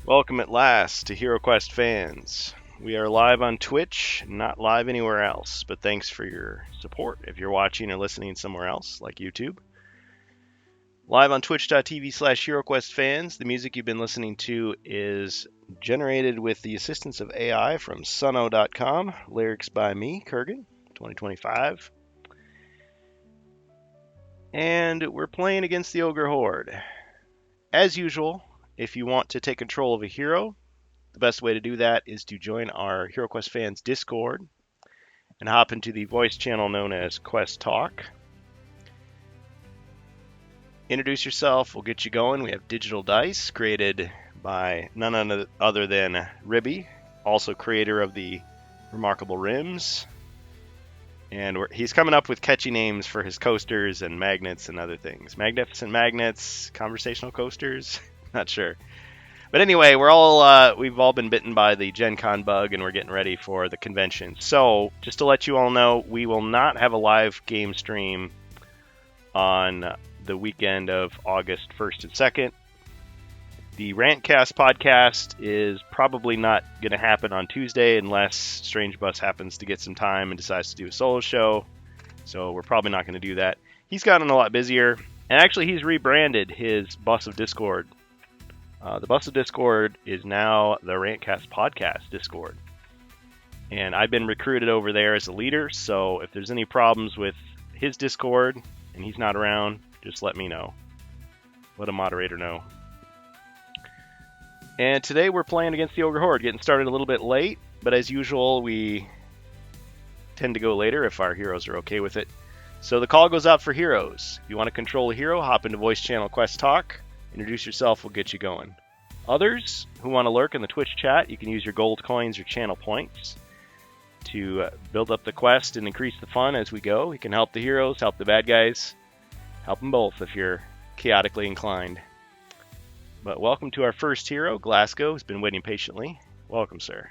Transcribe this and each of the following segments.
Welcome at last to HeroQuest fans. We are live on Twitch, not live anywhere else, but thanks for your support if you're watching or listening somewhere else, like YouTube. Live on twitch.tv/HeroQuest fans. The music you've been listening to is generated with the assistance of AI from Suno.com. Lyrics by me, Kurgan, 2025. And we're playing against the Ogre Horde. As usual, if you want to take control of a hero, the best way to do that is to join our HeroQuest fans Discord and hop into the voice channel known as Quest Talk. Introduce yourself, we'll get you going. We have digital dice created by none other than Ribby, also creator of the Remarkable Rims. And he's coming up with catchy names for his coasters and magnets and other things. Magnificent magnets, conversational coasters, not sure. But anyway, we've all been bitten by the Gen Con bug, and we're getting ready for the convention. So, just to let you all know, we will not have a live game stream on the weekend of August 1st and 2nd. The Rantcast podcast is probably not going to happen on Tuesday unless Strange Bus happens to get some time and decides to do a solo show. So, we're probably not going to do that. He's gotten a lot busier, and actually, he's rebranded his Bus of Discord. The Bus of Discord is now the Rantcast Podcast Discord. And I've been recruited over there as a leader, so if there's any problems with his Discord and he's not around, just let me know. Let a moderator know. And today we're playing against the Ogre Horde, getting started a little bit late, but as usual, we tend to go later if our heroes are okay with it. So the call goes out for heroes. If you want to control a hero, hop into voice channel Quest Talk. Introduce yourself, we'll get you going. Others who want to lurk in the Twitch chat, you can use your gold coins or channel points to build up the quest and increase the fun as we go. You can help the heroes, help the bad guys, help them both if you're chaotically inclined. But welcome to our first hero, Glasgow, who's been waiting patiently. Welcome, sir.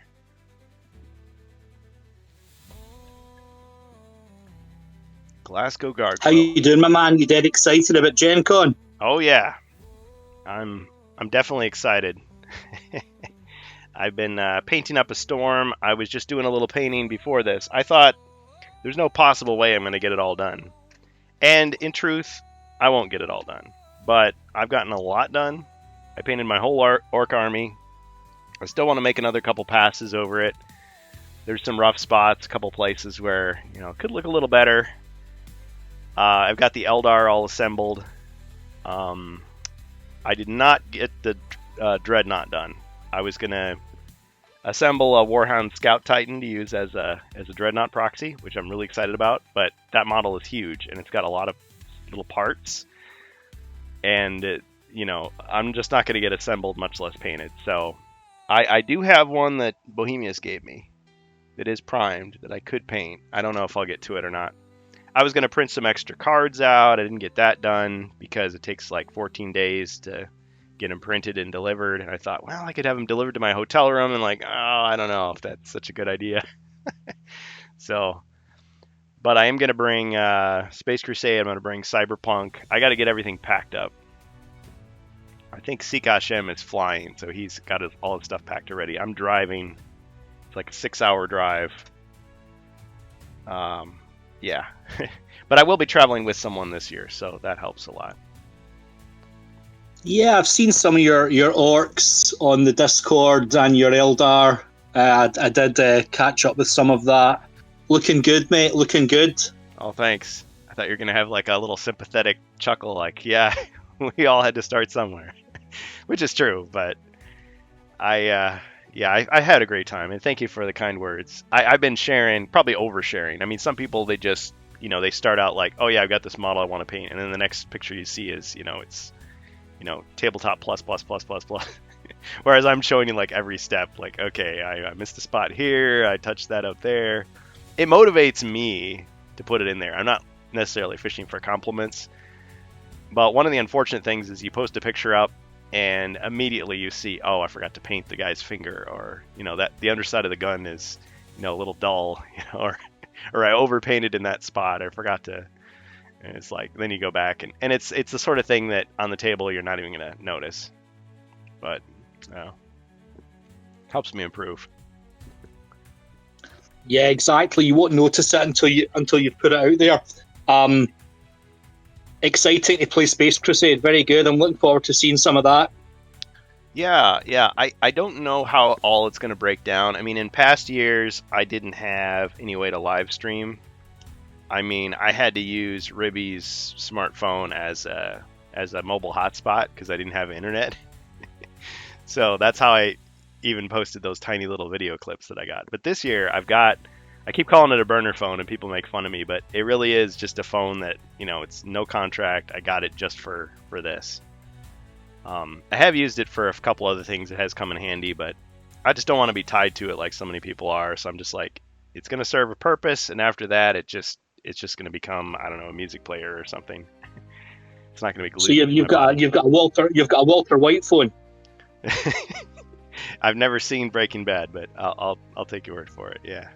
Glasgow Guard. How you doing, my man? You dead excited about Gen Con? Oh yeah, I'm definitely excited. I've been painting up a storm. I was just doing a little painting before this. I thought there's no possible way I'm going to get it all done. And in truth, I won't get it all done. But I've gotten a lot done. I painted my whole orc army. I still want to make another couple passes over it. There's some rough spots, a couple places where, it could look a little better. I've got the Eldar all assembled. I did not get the Dreadnought done. I was going to assemble a Warhound Scout Titan to use as a Dreadnought proxy, which I'm really excited about, but that model is huge, and it's got a lot of little parts, and I'm just not going to get assembled, much less painted. So I do have one that Bohemius gave me that is primed that I could paint. I don't know if I'll get to it or not. I was going to print some extra cards out. I didn't get that done because it takes like 14 days to get them printed and delivered. And I thought, well, I could have them delivered to my hotel room. And I don't know if that's such a good idea. But I am going to bring Space Crusade. I'm going to bring Cyberpunk. I got to get everything packed up. I think Sika Hashem is flying, so he's got all his stuff packed already. I'm driving. It's like a 6-hour drive. Yeah, but I will be traveling with someone this year, so that helps a lot. Yeah, I've seen some of your orcs on the Discord and your Eldar. I did catch up with some of that. Looking good, mate. Looking good. Oh, thanks. I thought you were going to have like a little sympathetic chuckle, like, yeah, we all had to start somewhere, which is true, but I had a great time, and thank you for the kind words. I've been sharing, probably oversharing. I mean, some people, they just, they start out like, oh yeah, I've got this model I want to paint, and then the next picture you see is, it's, tabletop plus. Whereas I'm showing you like every step, like, okay, I missed a spot here, I touched that up there. It motivates me to put it in there. I'm not necessarily fishing for compliments, but one of the unfortunate things is you post a picture up, and immediately you see, oh, I forgot to paint the guy's finger, or that the underside of the gun is a little dull, or I overpainted in that spot, I forgot to. And it's like, then you go back and it's the sort of thing that on the table you're not even gonna notice. But Helps me improve. Yeah, exactly. You won't notice it until you put it out there. Exciting to play Space Crusade. Very good. I'm looking forward to seeing some of that. Yeah. I don't know how all it's going to break down. I mean, in past years, I didn't have any way to live stream. I mean, I had to use Ribby's smartphone as a mobile hotspot because I didn't have internet. So that's how I even posted those tiny little video clips that I got. But this year, I keep calling it a burner phone and people make fun of me, but it really is just a phone that, it's no contract. I got it just for this. I have used it for a couple other things. It has come in handy, but I just don't want to be tied to it like so many people are. So I'm just like, it's going to serve a purpose, and after that, it's just going to become, I don't know, a music player or something. It's not going to be glued. So you've got a Walter White phone. I've never seen Breaking Bad, but I'll take your word for it. Yeah.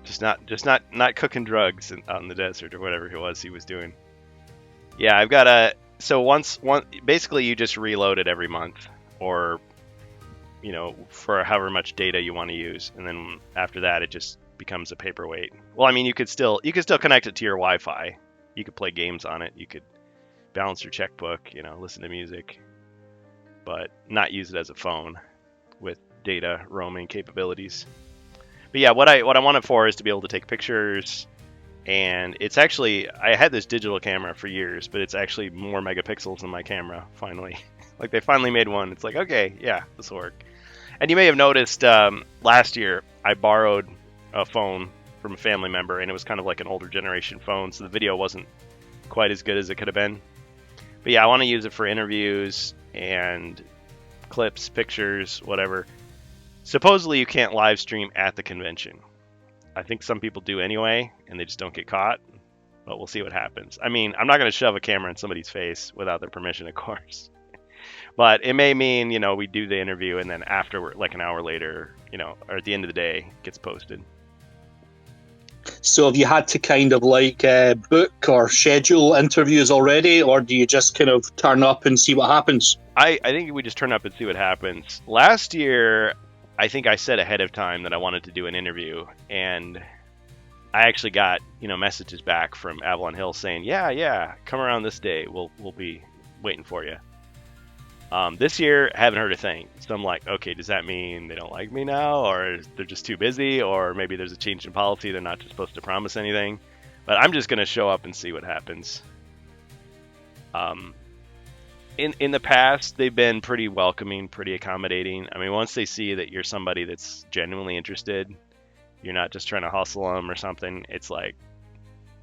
Just not cooking drugs out in the desert or whatever it was he was doing. Yeah, I've got basically you just reload it every month, or for however much data you want to use, and then after that it just becomes a paperweight. Well, I mean, you could still connect it to your Wi-Fi. You could play games on it. You could balance your checkbook, listen to music, but not use it as a phone with data roaming capabilities. But yeah, what I want it for is to be able to take pictures. And it's actually, I had this digital camera for years, but it's actually more megapixels than my camera, finally. Like, they finally made one. It's like, okay, yeah, this will work. And you may have noticed last year, I borrowed a phone from a family member, and it was kind of like an older generation phone, so the video wasn't quite as good as it could have been. But yeah, I want to use it for interviews and clips, pictures, whatever. Supposedly, you can't live stream at the convention. I think some people do anyway, and they just don't get caught. But we'll see what happens. I mean, I'm not going to shove a camera in somebody's face without their permission, of course. But it may mean, we do the interview, and then afterward, like an hour later, or at the end of the day, it gets posted. So have you had to kind of book or schedule interviews already, or do you just kind of turn up and see what happens? I think we just turn up and see what happens. Last year, I think I said ahead of time that I wanted to do an interview, and I actually got, messages back from Avalon Hill saying, yeah, come around this day. We'll be waiting for you. This year, I haven't heard a thing. So I'm like, okay, does that mean they don't like me now, or they're just too busy, or maybe there's a change in policy, they're not supposed to promise anything? But I'm just going to show up and see what happens. In the past, they've been pretty welcoming, pretty accommodating. I mean, once they see that you're somebody that's genuinely interested, you're not just trying to hustle them or something, it's like,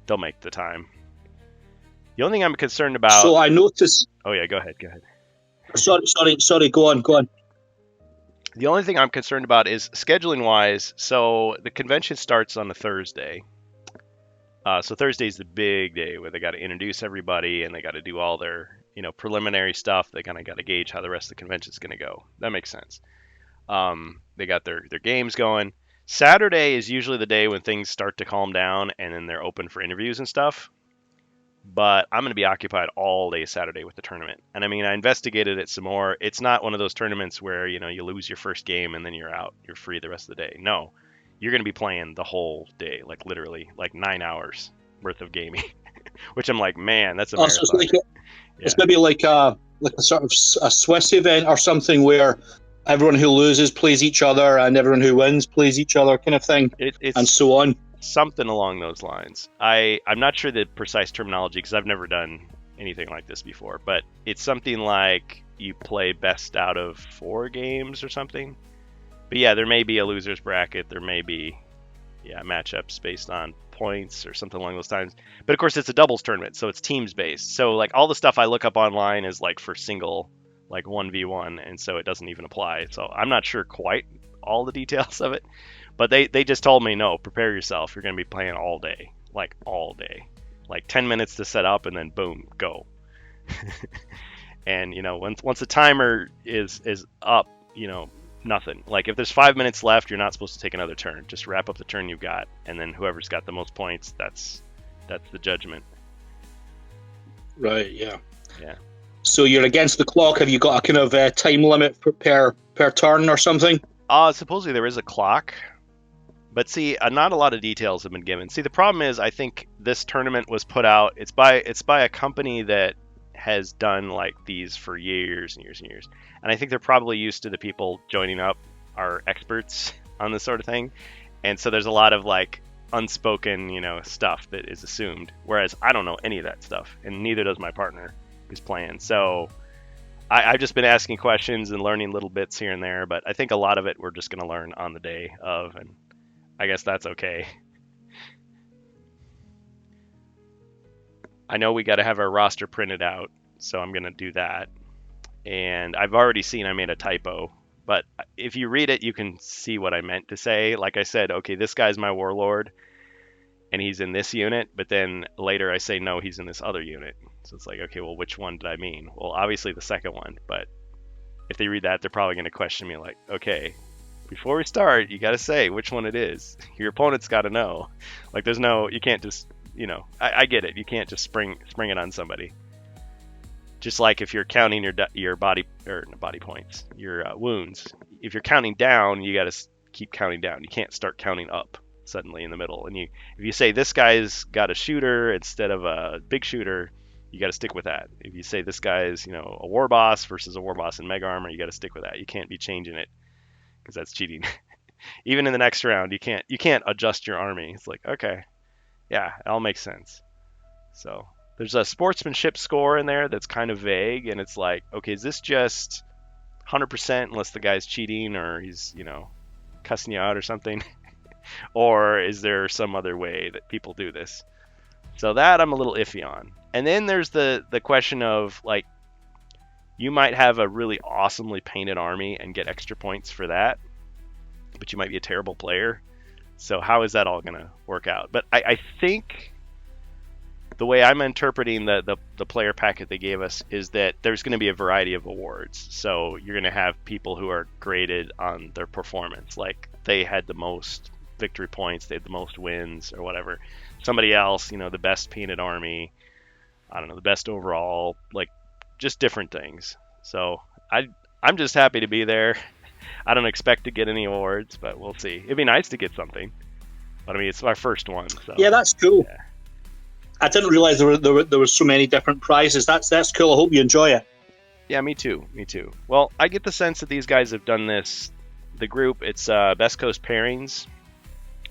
they'll make the time. The only thing I'm concerned about... So I noticed... Oh yeah, go ahead. Sorry, go on. The only thing I'm concerned about is scheduling-wise, so the convention starts on a Thursday. So Thursday's the big day where they got to introduce everybody and they got to do all their, preliminary stuff. They kind of got to gauge how the rest of the convention's going to go. That makes sense. They got their games going. Saturday is usually the day when things start to calm down and then they're open for interviews and stuff. But I'm going to be occupied all day Saturday with the tournament. And I mean, I investigated it some more. It's not one of those tournaments where, you lose your first game and then you're out. You're free the rest of the day. No, you're going to be playing the whole day, like literally like 9 hours worth of gaming, which I'm like, man, that's a marathon. So it's maybe like a sort of a Swiss event or something where everyone who loses plays each other and everyone who wins plays each other kind of thing, and so on. Something along those lines. I'm not sure the precise terminology because I've never done anything like this before, but it's something like you play best out of 4 games or something. But yeah, there may be a loser's bracket. There may be, matchups based on points or something along those lines. But of course, it's a doubles tournament, so it's teams based. So like all the stuff I look up online is like for single, like 1v1, and so it doesn't even apply. So I'm not sure quite all the details of it. But they just told me, no, prepare yourself. You're going to be playing all day. Like, all day. Like, 10 minutes to set up, and then boom, go. And, once the timer is up, nothing. Like, if there's 5 minutes left, you're not supposed to take another turn. Just wrap up the turn you've got. And then whoever's got the most points, that's the judgment. Right, yeah. Yeah. So you're against the clock. Have you got a kind of time limit per turn or something? Supposedly there is a clock. But see, not a lot of details have been given. See, the problem is, I think this tournament was put out. It's by a company that has done like these for years and years and years. And I think they're probably used to the people joining up are experts on this sort of thing. And so there's a lot of like unspoken, stuff that is assumed. Whereas I don't know any of that stuff, and neither does my partner who's playing. So I've just been asking questions and learning little bits here and there. But I think a lot of it we're just going to learn on the day of, and I guess that's okay. I know we got to have our roster printed out, so I'm going to do that. And I've already seen I made a typo, but if you read it, you can see what I meant to say. Like I said, okay, this guy's my warlord, and he's in this unit, but then later I say, no, he's in this other unit. So it's like, okay, well, which one did I mean? Well, obviously the second one, but if they read that, they're probably going to question me like, okay, before we start, you got to say which one it is. Your opponent's got to know. Like, you can't just, I get it. You can't just spring it on somebody. Just like if you're counting your body points, your wounds. If you're counting down, you got to keep counting down. You can't start counting up suddenly in the middle. And if you say this guy's got a shooter instead of a big shooter, you got to stick with that. If you say this guy's, a war boss versus a war boss in mega armor, you got to stick with that. You can't be changing it, because that's cheating. Even in the next round, you can't adjust your army. It's like, okay, yeah, it all makes sense. So there's a sportsmanship score in there that's kind of vague, and it's like, okay, is this just 100% unless the guy's cheating or he's, cussing you out or something? Or is there some other way that people do this? So that I'm a little iffy on. And then there's the question of, like, you might have a really awesomely painted army and get extra points for that, but you might be a terrible player. So how is that all going to work out? But I think the way I'm interpreting the player packet they gave us is that there's going to be a variety of awards. So you're going to have people who are graded on their performance, like they had the most victory points, they had the most wins or whatever. Somebody else, the best painted army, I don't know, the best overall, like, just different things. So I'm just happy to be there. I don't expect to get any awards, but we'll see. It'd be nice to get something, but I mean, it's our first one. So yeah, that's cool. Yeah. I didn't realize there were so many different prizes. That's cool. I hope you enjoy it. Yeah, me too. Well, I get the sense that these guys have done this. The group, it's Best Coast Pairings,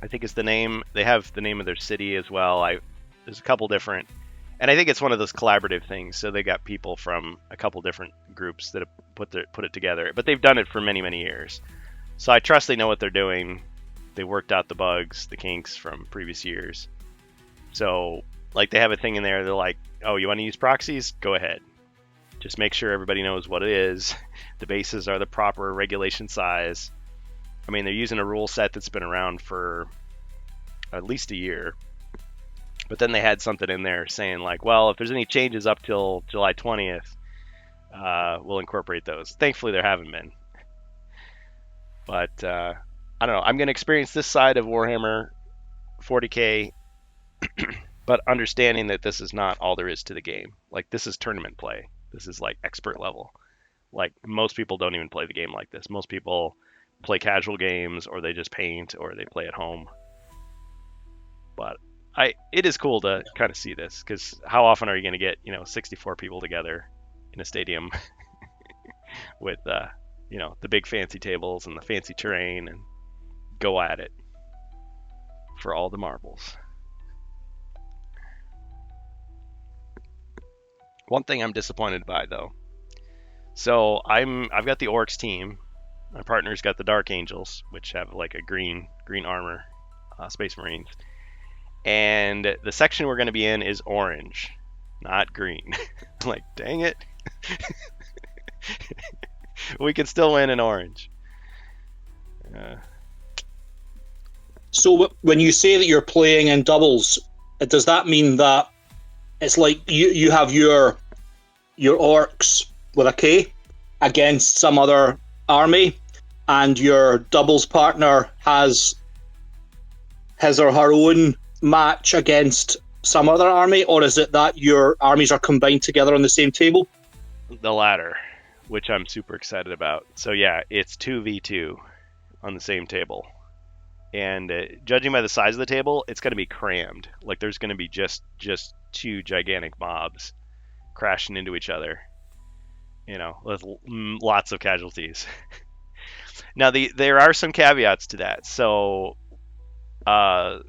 I think is the name. They have the name of their city as well. There's a couple different. And I think it's one of those collaborative things. So they got people from a couple different groups that have put it together. But they've done it for many, many years. So I trust they know what they're doing. They worked out the bugs, the kinks from previous years. So, like, they have a thing in there. They're like, oh, you want to use proxies? Go ahead. Just make sure everybody knows what it is. The bases are the proper regulation size. I mean, they're using a rule set that's been around for at least a year. But then they had something in there saying like, well, if there's any changes up till July 20th, we'll incorporate those. Thankfully, there haven't been. But I don't know. I'm going to experience this side of Warhammer 40K, but understanding that this is not all there is to the game. Like, this is tournament play. This is like expert level. Like, most people don't even play the game like this. Most people play casual games, or they just paint, or they play at home. But it is cool to kind of see this, because how often are you going to get 64 people together in a stadium with the big fancy tables and the fancy terrain and go at it for all the marbles. One thing I'm disappointed by, though, so I've got the Orcs team. My partner's got the Dark Angels, which have like a green armor, Space Marines. And the section we're going to be in is orange, not green. I'm like, dang it. We can still win in orange. So when you say that you're playing in doubles, does that mean that it's like you have your orcs with a K against some other army, and your doubles partner has his or her own match against some other army, or is it that your armies are combined together on the same table? The latter, which I'm super excited about. So yeah, it's 2v2 on the same table. And judging by the size of the table, it's going to be crammed. Like there's going to be just two gigantic mobs crashing into each other. You know, with lots of casualties. Now there are some caveats to that. So uh,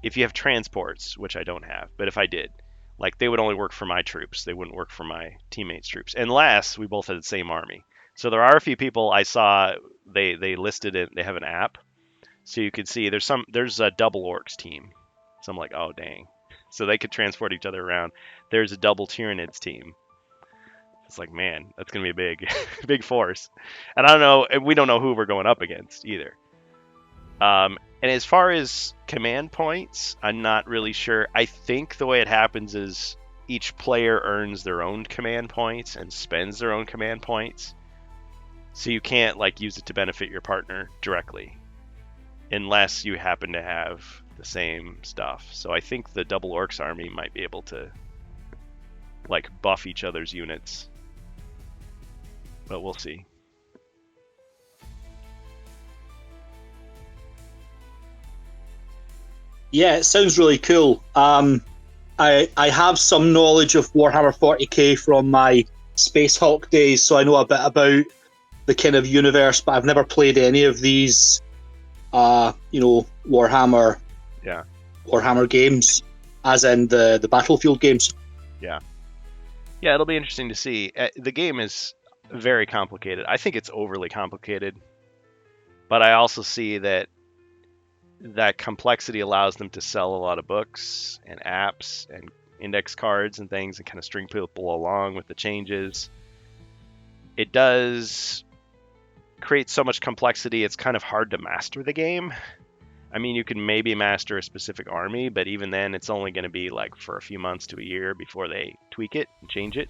if you have transports, which I don't have, but if I did, like they would only work for my troops. They wouldn't work for my teammates' troops, unless we both had the same army. So there are a few people I saw. They listed it. They have an app, so you could see there's a double orcs team. So I'm like, oh dang. So they could transport each other around. There's a double Tyranids team. It's like, man, that's gonna be a big, big force. And I don't know. We don't know who we're going up against either. And as far as command points, I'm not really sure. I think the way it happens is each player earns their own command points and spends their own command points. So you can't like use it to benefit your partner directly unless you happen to have the same stuff. So I think the double orcs army might be able to like buff each other's units. But we'll see. Yeah, it sounds really cool. I have some knowledge of Warhammer 40k from my Space Hulk days, so I know a bit about the kind of universe, but I've never played any of these, Warhammer Yeah. Warhammer games, as in the Battlefield games. Yeah, it'll be interesting to see. The game is very complicated. I think it's overly complicated, but I also see that complexity allows them to sell a lot of books and apps and index cards and things and kind of string people along with the changes. It does create so much complexity, it's kind of hard to master the game. I mean, you can maybe master a specific army, but even then, it's only going to be like for a few months to a year before they tweak it and change it.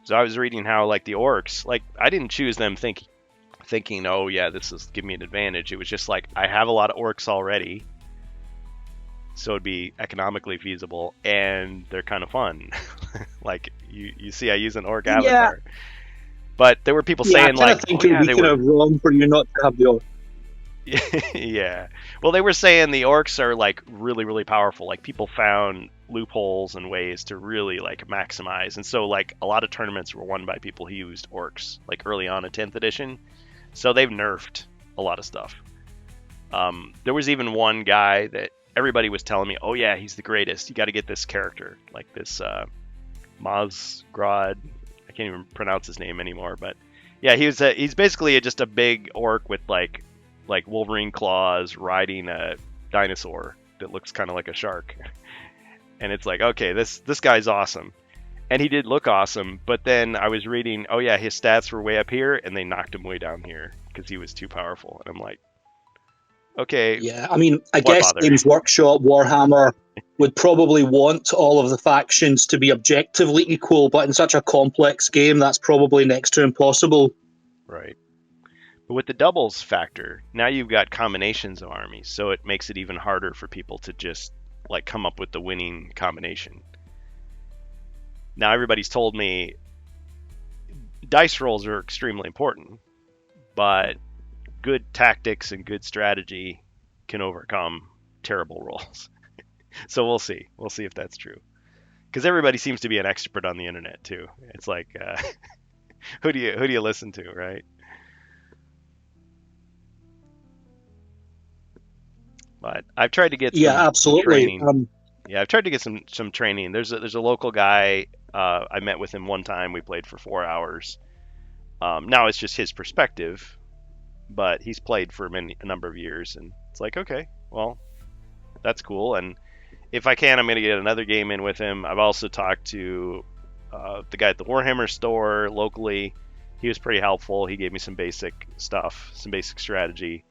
So I was reading how like the orcs, like I didn't choose them thinking, oh yeah, this is give me an advantage. It was just like I have a lot of orcs already, so it'd be economically feasible, and they're kind of fun. Like you see, I use an orc avatar, but there were people saying I like, think it would be kind of wrong for you not to have the orc. Yeah. Well, they were saying the orcs are like really, really powerful. Like people found loopholes and ways to really like maximize. And so like a lot of tournaments were won by people who used orcs like early on in 10th edition. So they've nerfed a lot of stuff. There was even one guy that everybody was telling me, oh yeah, he's the greatest. You got to get this character, like this Mazgrod. I can't even pronounce his name anymore, but yeah, he's basically just a big orc with like Wolverine claws riding a dinosaur that looks kind of like a shark. And it's like, okay, this guy's awesome. And he did look awesome, but then I was reading, oh yeah, his stats were way up here, and they knocked him way down here because he was too powerful. And I'm like, okay. Yeah, I mean, I guess Games Workshop, Warhammer, would probably want all of the factions to be objectively equal, but in such a complex game, that's probably next to impossible. Right. But with the doubles factor, now you've got combinations of armies, so it makes it even harder for people to just like come up with the winning combination. Now everybody's told me dice rolls are extremely important, but good tactics and good strategy can overcome terrible rolls. So we'll see. We'll see if that's true. Because everybody seems to be an expert on the internet too. It's like, who do you listen to, right? But I've tried to get absolutely. Some training. I've tried to get some training. There's a local guy. I met with him one time. We played for 4 hours. Now it's just his perspective, but he's played for a number of years, and it's like, okay, well, that's cool. And if I can, I'm going to get another game in with him. I've also talked to the guy at the Warhammer store locally. He was pretty helpful. He gave me some basic stuff, some basic strategy.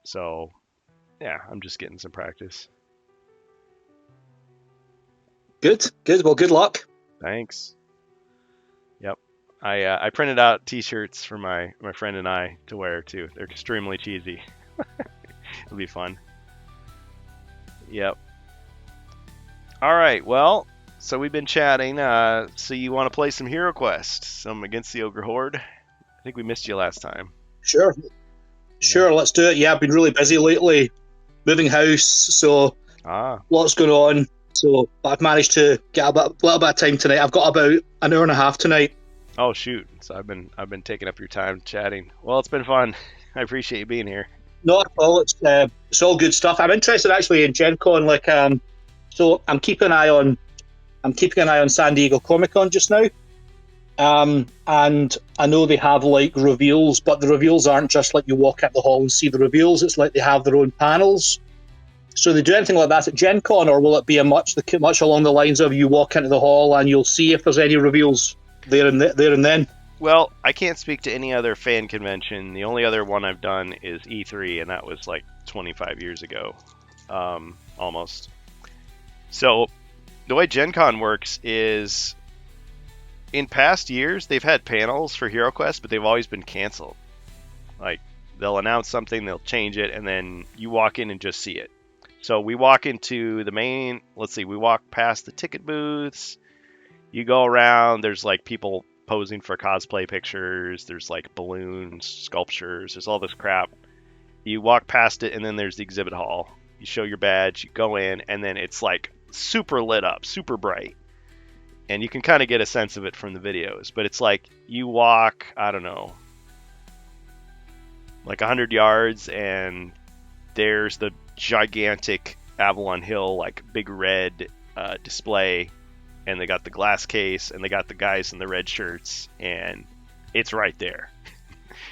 So yeah, I'm just getting some practice. Good. Well, good luck. Thanks. Yep. I printed out T-shirts for my friend and I to wear too. They're extremely cheesy. It'll be fun. Yep. All right. Well, So we've been chatting. So you want to play some Hero Quest, some against the Ogre Horde? I think we missed you last time. Sure, Yeah. sure, let's do it. Yeah, I've been really busy lately, moving house, so Ah. lots going on. So I've managed to get a little bit of time tonight. I've got about an hour and a half tonight. Oh shoot. So I've been taking up your time chatting. Well, it's been fun. I appreciate you being here. Not at all. It's all good stuff. I'm interested actually in Gen Con. So I'm keeping an eye on San Diego Comic Con just now. And I know they have like reveals, but the reveals aren't just like you walk out the hall and see the reveals. It's like they have their own panels. So they do anything like that at Gen Con, or will it be much along the lines of you walk into the hall and you'll see if there's any reveals there and then? Well, I can't speak to any other fan convention. The only other one I've done is E3, and that was like 25 years ago, almost. So the way Gen Con works is, in past years, they've had panels for Hero Quest, but they've always been canceled. Like, they'll announce something, they'll change it, and then you walk in and just see it. So we walk into the main, we walk past the ticket booths, you go around, there's like people posing for cosplay pictures, there's like balloons, sculptures, there's all this crap. You walk past it, and then there's the exhibit hall. You show your badge, you go in, and then it's like super lit up, super bright. And you can kind of get a sense of it from the videos, but it's like you walk, I don't know, like 100 yards, and there's the gigantic Avalon Hill, like big red display, and they got the glass case, and they got the guys in the red shirts, and it's right there.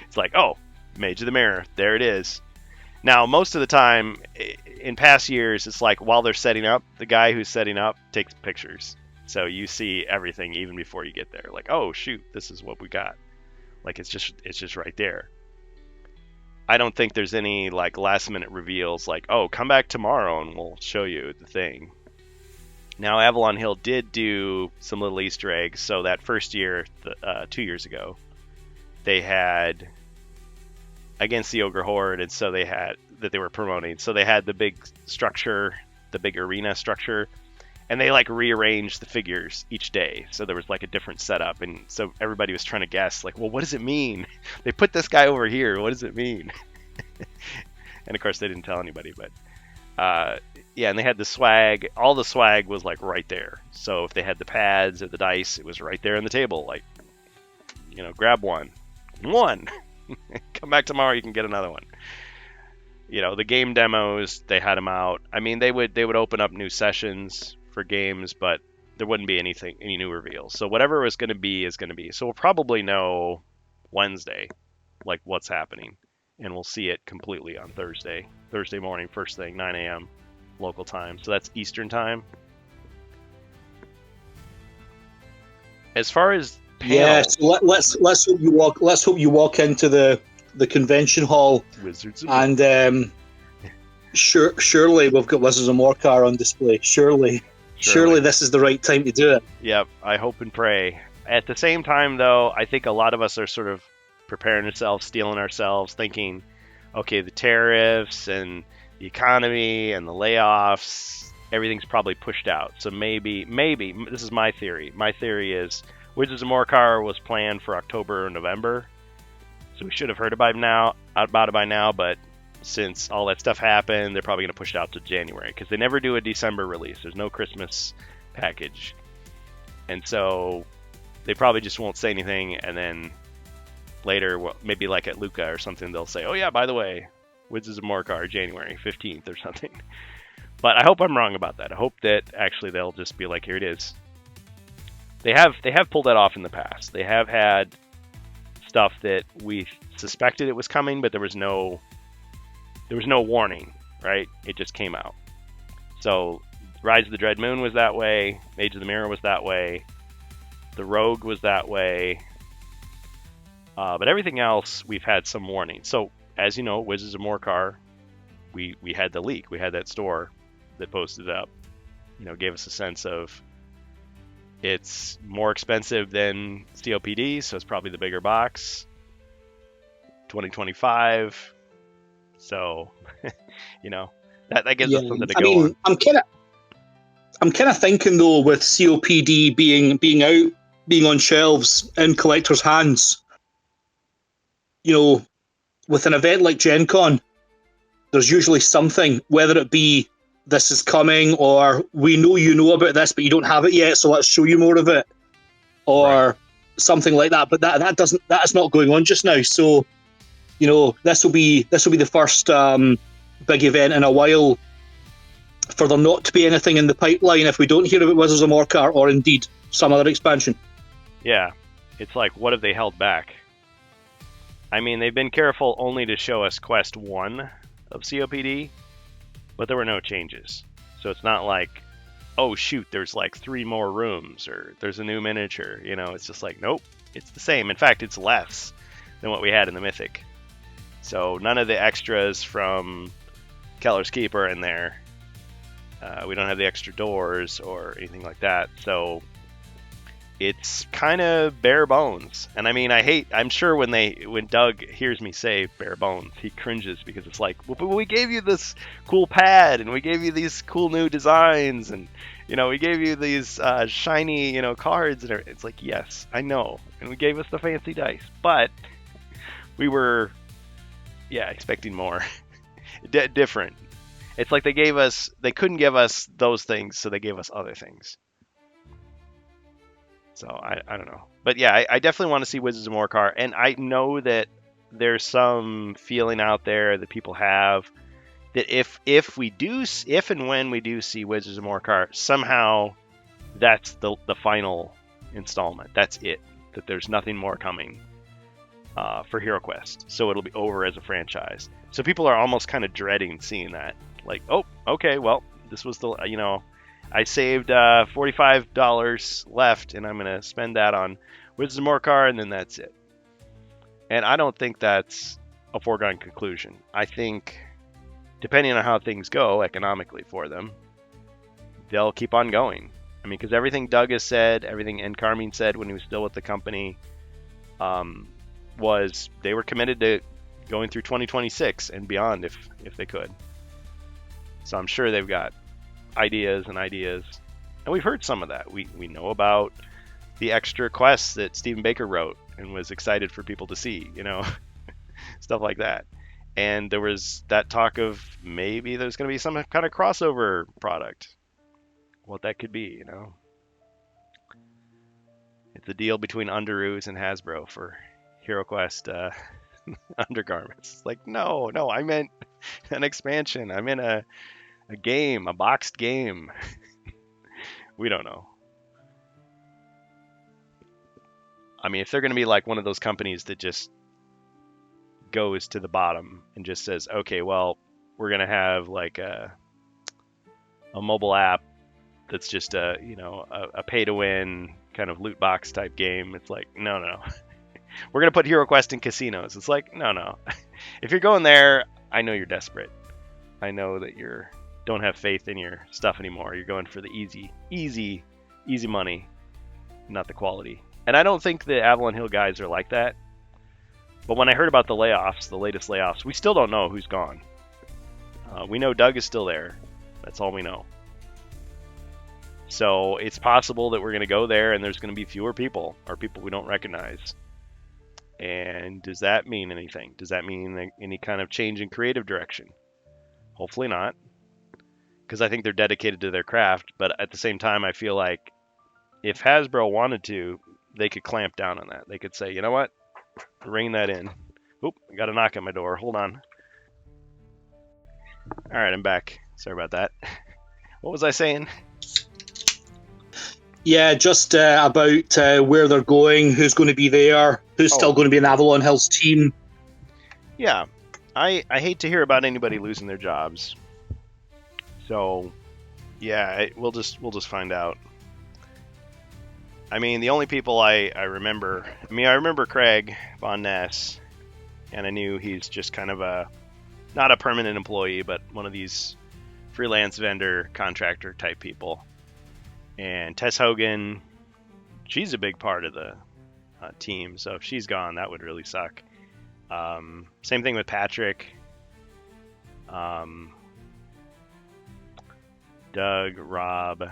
It's like, oh, Mage of the Mirror, there it is. Now, most of the time, in past years, it's like while they're setting up, the guy who's setting up takes pictures. So you see everything even before you get there. Like, oh shoot, this is what we got. Like it's just right there. I don't think there's any like last minute reveals like, oh, come back tomorrow and we'll show you the thing. Now, Avalon Hill did do some little Easter eggs. So that first year, 2 years ago, they had against the Ogre Horde, and so they had that they were promoting. So they had the big structure, the big arena structure, and they like rearranged the figures each day. So there was like a different setup, and so everybody was trying to guess, like, well, what does it mean? They put this guy over here. What does it mean? And of course, they didn't tell anybody, but yeah, and they had the swag. All the swag was like right there. So if they had the pads or the dice, it was right there on the table. Like, grab one. Come back tomorrow, you can get another one. The game demos, they had them out. I mean, they would open up new sessions for games, but there wouldn't be any new reveals. So whatever was going to be is going to be. So we'll probably know Wednesday, like what's happening, and we'll see it completely on Thursday morning, first thing, 9 a.m. local time. So that's Eastern time. As far as panels, yeah, so let's hope you walk into the convention hall, Wizards of and surely we've got Wizards of Morcar on display. Surely this is the right time to do it. Yep, I hope and pray. At the same time, though, I think a lot of us are sort of preparing ourselves, steeling ourselves, thinking, okay, the tariffs and the economy and the layoffs, everything's probably pushed out. So maybe, this is my theory. My theory is Wizards of Morcar was planned for October or November, so we should have heard about it by now, but since all that stuff happened, they're probably going to push it out to January, because they never do a December release. There's no Christmas package. And so they probably just won't say anything, and then later, maybe like at Luca or something, they'll say, oh yeah, by the way, Wizards of Morcar, January 15th or something. But I hope I'm wrong about that. I hope that actually they'll just be like, here it is. They have pulled that off in the past. They have had stuff that we suspected it was coming, but there was no warning, right? It just came out. So Rise of the Dread Moon was that way. Mage of the Mirror was that way. The Rogue was that way. But everything else, we've had some warning. So, as you know, Wizards of Morcar, we had the leak. We had that store that posted it up. Gave us a sense of it's more expensive than COPD, so it's probably the bigger box. 2025. So, that gives us something to go on. I'm kind of thinking though, with COPD being out, being on shelves in collectors' hands, you know, with an event like Gen Con, there's usually something, whether it be this is coming, or we know you know about this but you don't have it yet, so let's show you more of it, Right. or something like that. But that is not going on just now. So this will be the first big event in a while for there not to be anything in the pipeline if we don't hear about Wizards of Morcar or indeed some other expansion. Yeah. It's like, what have they held back? I mean, they've been careful only to show us Quest 1 of COPD, but there were no changes. So it's not like, oh shoot, there's like 3 more rooms or there's a new miniature. It's just like, nope, it's the same. In fact, it's less than what we had in the Mythic. So none of the extras from Keller's Keep are in there. We don't have the extra doors or anything like that. So it's kind of bare bones. And I mean, I'm sure when Doug hears me say bare bones, he cringes because it's like, well, but we gave you this cool pad and we gave you these cool new designs and, we gave you these shiny, cards. And it's like, yes, I know. And we gave us the fancy dice, but we were, expecting more. Different. It's like they couldn't give us those things, so they gave us other things. So I don't know. But yeah, I definitely want to see Wizards of Morcar. And I know that there's some feeling out there that people have that if and when we do see Wizards of Morcar, somehow that's the final installment. That's it. That there's nothing more coming for HeroQuest. So it'll be over as a franchise. So people are almost kind of dreading seeing that. Like, oh, okay, well, this was the, I saved $45 left, and I'm going to spend that on Wizards of Morcar, and then that's it. And I don't think that's a foregone conclusion. I think, depending on how things go economically for them, they'll keep on going. I mean, because everything Doug has said, everything N. Carmine said when he was still with the company, was they were committed to going through 2026 and beyond if they could. So I'm sure they've got ideas, and we've heard some of that. We know about the extra quests that Stephen Baker wrote and was excited for people to see, stuff like that. And there was that talk of maybe there's going to be some kind of crossover product. What that could be, It's a deal between Underoos and Hasbro for HeroQuest undergarments. It's like, no, I meant an expansion. I meant a game, a boxed game. We don't know. I mean, if they're going to be like one of those companies that just goes to the bottom and just says, okay, well, we're going to have like a mobile app that's just a pay to win kind of loot box type game. It's like, no. We're going to put HeroQuest in casinos. It's like, no. If you're going there, I know you're desperate. I know that you're don't have faith in your stuff anymore. You're going for the easy money, not the quality. And I don't think the Avalon Hill guys are like that. But when I heard about the latest layoffs, we still don't know who's gone. We know Doug is still there. That's all we know. So it's possible that we're going to go there and there's going to be fewer people, or people we don't recognize. And does that mean anything? Does that mean any kind of change in creative direction? Hopefully not. Because I think they're dedicated to their craft, but at the same time, I feel like if Hasbro wanted to, they could clamp down on that. They could say, you know what, rein that in. Oop, I got a knock at my door. Hold on. All right, I'm back. Sorry about that. What was I saying? Yeah, just about where they're going, who's going to be there, who's still going to be in Avalon Hill's team. Yeah, I hate to hear about anybody losing their jobs. So, yeah, we'll just find out. I mean, the only people I remember... I remember Craig Von Ness, and I knew he's just kind of not a permanent employee, but one of these freelance vendor, contractor type people. And Tess Hogan, she's a big part of the team, so if she's gone, that would really suck. Same thing with Patrick. Doug, Rob,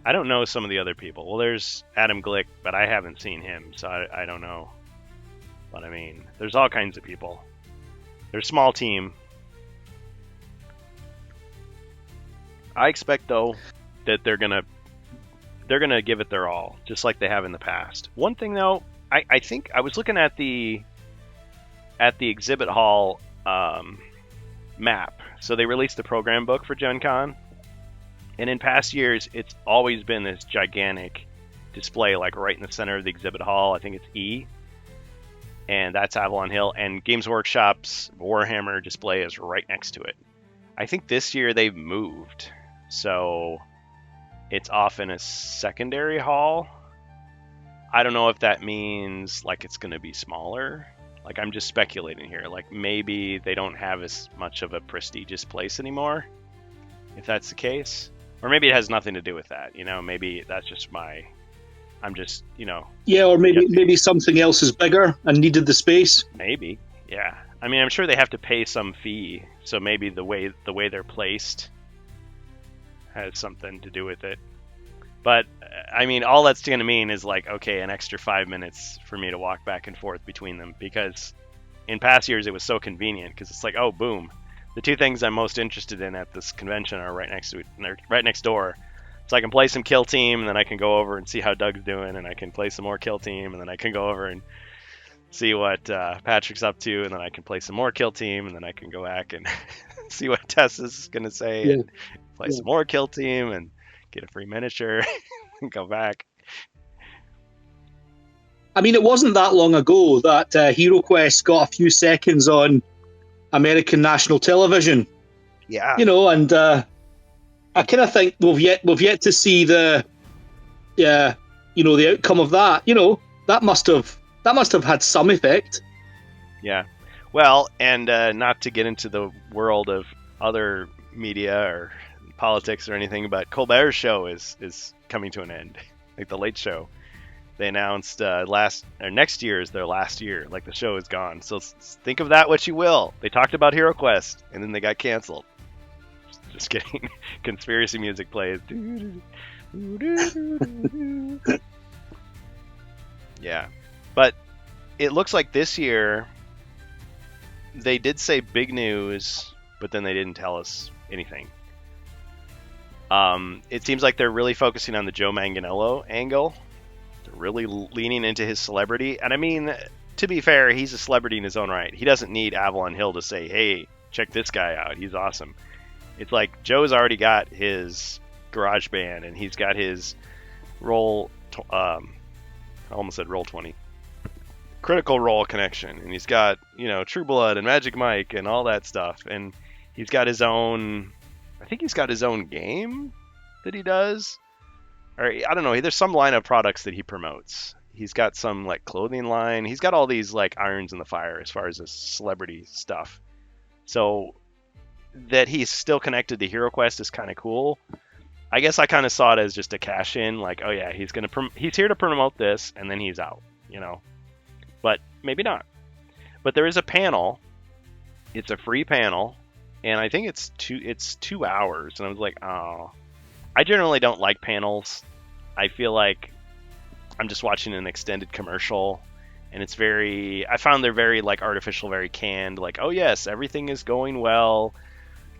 I don't know some of the other people. Well, there's Adam Glick, but I haven't seen him, so I don't know. But I mean, there's all kinds of people. They're a small team. I expect though that they're gonna give it their all, just like they have in the past. One thing though, I think I was looking at the exhibit hall map. So they released the program book for Gen Con, and in past years it's always been this gigantic display like right in the center of the exhibit hall. I think it's E, and that's Avalon Hill, and Games Workshop's Warhammer display is right next to it. I think this year they've moved, so it's off in a secondary hall. I don't know if that means like it's going to be smaller. Like, I'm just speculating here. Like, maybe they don't have as much of a prestigious place anymore, if that's the case. Or maybe it has nothing to do with that. You know, maybe that's just I'm just, you know. Yeah, or maybe something else is bigger and needed the space. Maybe, yeah. I mean, I'm sure they have to pay some fee, so maybe the way they're placed has something to do with it. But I mean, all that's going to mean is like, okay, an extra 5 minutes for me to walk back and forth between them, because in past years it was so convenient, because it's like, oh, boom, the two things I'm most interested in at this convention are right next to it, and they're right next door. So I can play some Kill Team, and then I can go over and see how Doug's doing, and I can play some more Kill Team, and then I can go over and see what Patrick's up to, and then I can play some more Kill Team, and then I can go back and see what Tess is going to say, and play some more Kill Team, and get a free miniature, and go back. I mean, it wasn't that long ago that HeroQuest got a few seconds on American national television. Yeah. You know, and I kind of think we've yet to see the outcome of that. You know, that must have had some effect. Yeah. Well, and not to get into the world of other media or politics or anything, but Colbert's show is coming to an end. Like the Late Show, they announced next year is their last year. Like, the show is gone. So think of that what you will. They talked about HeroQuest, and then they got canceled. Just kidding. Conspiracy music plays. Yeah, but it looks like this year they did say big news, but then they didn't tell us anything. It seems like they're really focusing on the Joe Manganiello angle. They're really leaning into his celebrity. And I mean, to be fair, he's a celebrity in his own right. He doesn't need Avalon Hill to say, hey, check this guy out. He's awesome. It's like Joe's already got his garage band, and he's got his I almost said Roll20. Critical Role connection. And he's got, True Blood and Magic Mike and all that stuff. And he's got his own... I think he's got his own game that he does. Or I don't know. There's some line of products that he promotes. He's got some like clothing line. He's got all these like irons in the fire as far as his celebrity stuff. So that he's still connected to HeroQuest is kind of cool. I guess I kind of saw it as just a cash in. Like, oh yeah, he's here to promote this, and then he's out. But maybe not. But there is a panel. It's a free panel. And I think it's 2 hours. And I was like, oh. I generally don't like panels. I feel like I'm just watching an extended commercial. And I found they're very like artificial, very canned. Like, oh yes, everything is going well.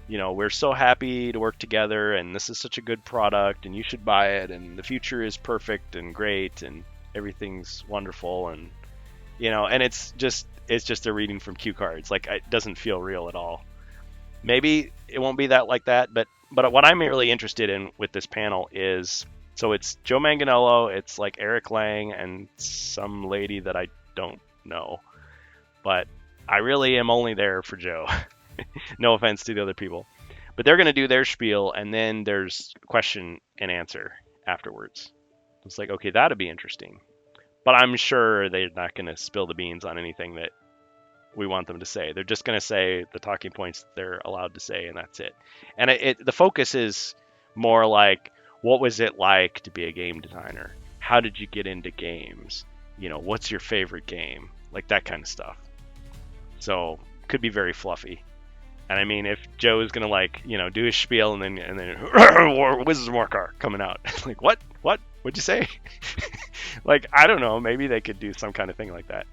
We're so happy to work together. And this is such a good product. And you should buy it. And the future is perfect and great. And everything's wonderful. And, and it's just a reading from cue cards. Like, it doesn't feel real at all. Maybe it won't be that like that, but what I'm really interested in with this panel is, so it's Joe Manganiello, it's like Eric Lang and some lady that I don't know, but I really am only there for Joe. No offense to the other people, but they're going to do their spiel, and then there's question and answer afterwards. It's like, okay, that'd be interesting, but I'm sure they're not going to spill the beans on anything that we want them to say. They're just going to say the talking points they're allowed to say, and that's it. And the focus is more like, what was it like to be a game designer? How did you get into games? What's your favorite game? Like that kind of stuff. So could be very fluffy. And I mean, if Joe is gonna like, do his spiel and then Wizards of Morcar coming out, like what'd you say? Like, I don't know, maybe they could do some kind of thing like that.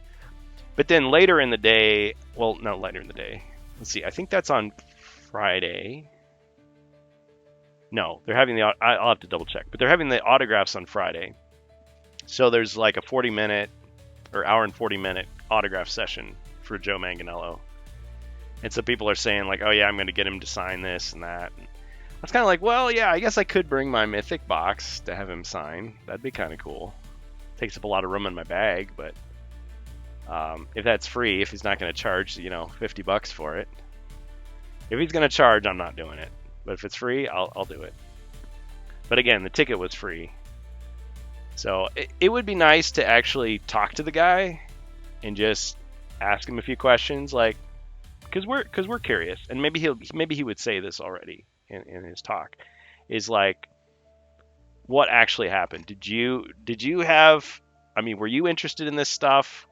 But then later in the day, well, no, later in the day. Let's see, I think that's on Friday. No, they're having I'll have to double check, but they're having the autographs on Friday. So there's like a 40-minute or hour and 40-minute autograph session for Joe Manganiello. And so people are saying like, oh yeah, I'm going to get him to sign this and that. And I was kind of like, well, yeah, I guess I could bring my Mythic box to have him sign. That'd be kind of cool. Takes up a lot of room in my bag, but if that's free, if he's not going to charge, $50 for it. If he's going to charge, I'm not doing it. But if it's free, I'll do it. But again, the ticket was free. So it would be nice to actually talk to the guy and just ask him a few questions, like, because we're curious, and maybe he would say this already in his talk, is like, what actually happened? Did you have? I mean, were you interested in this stuff?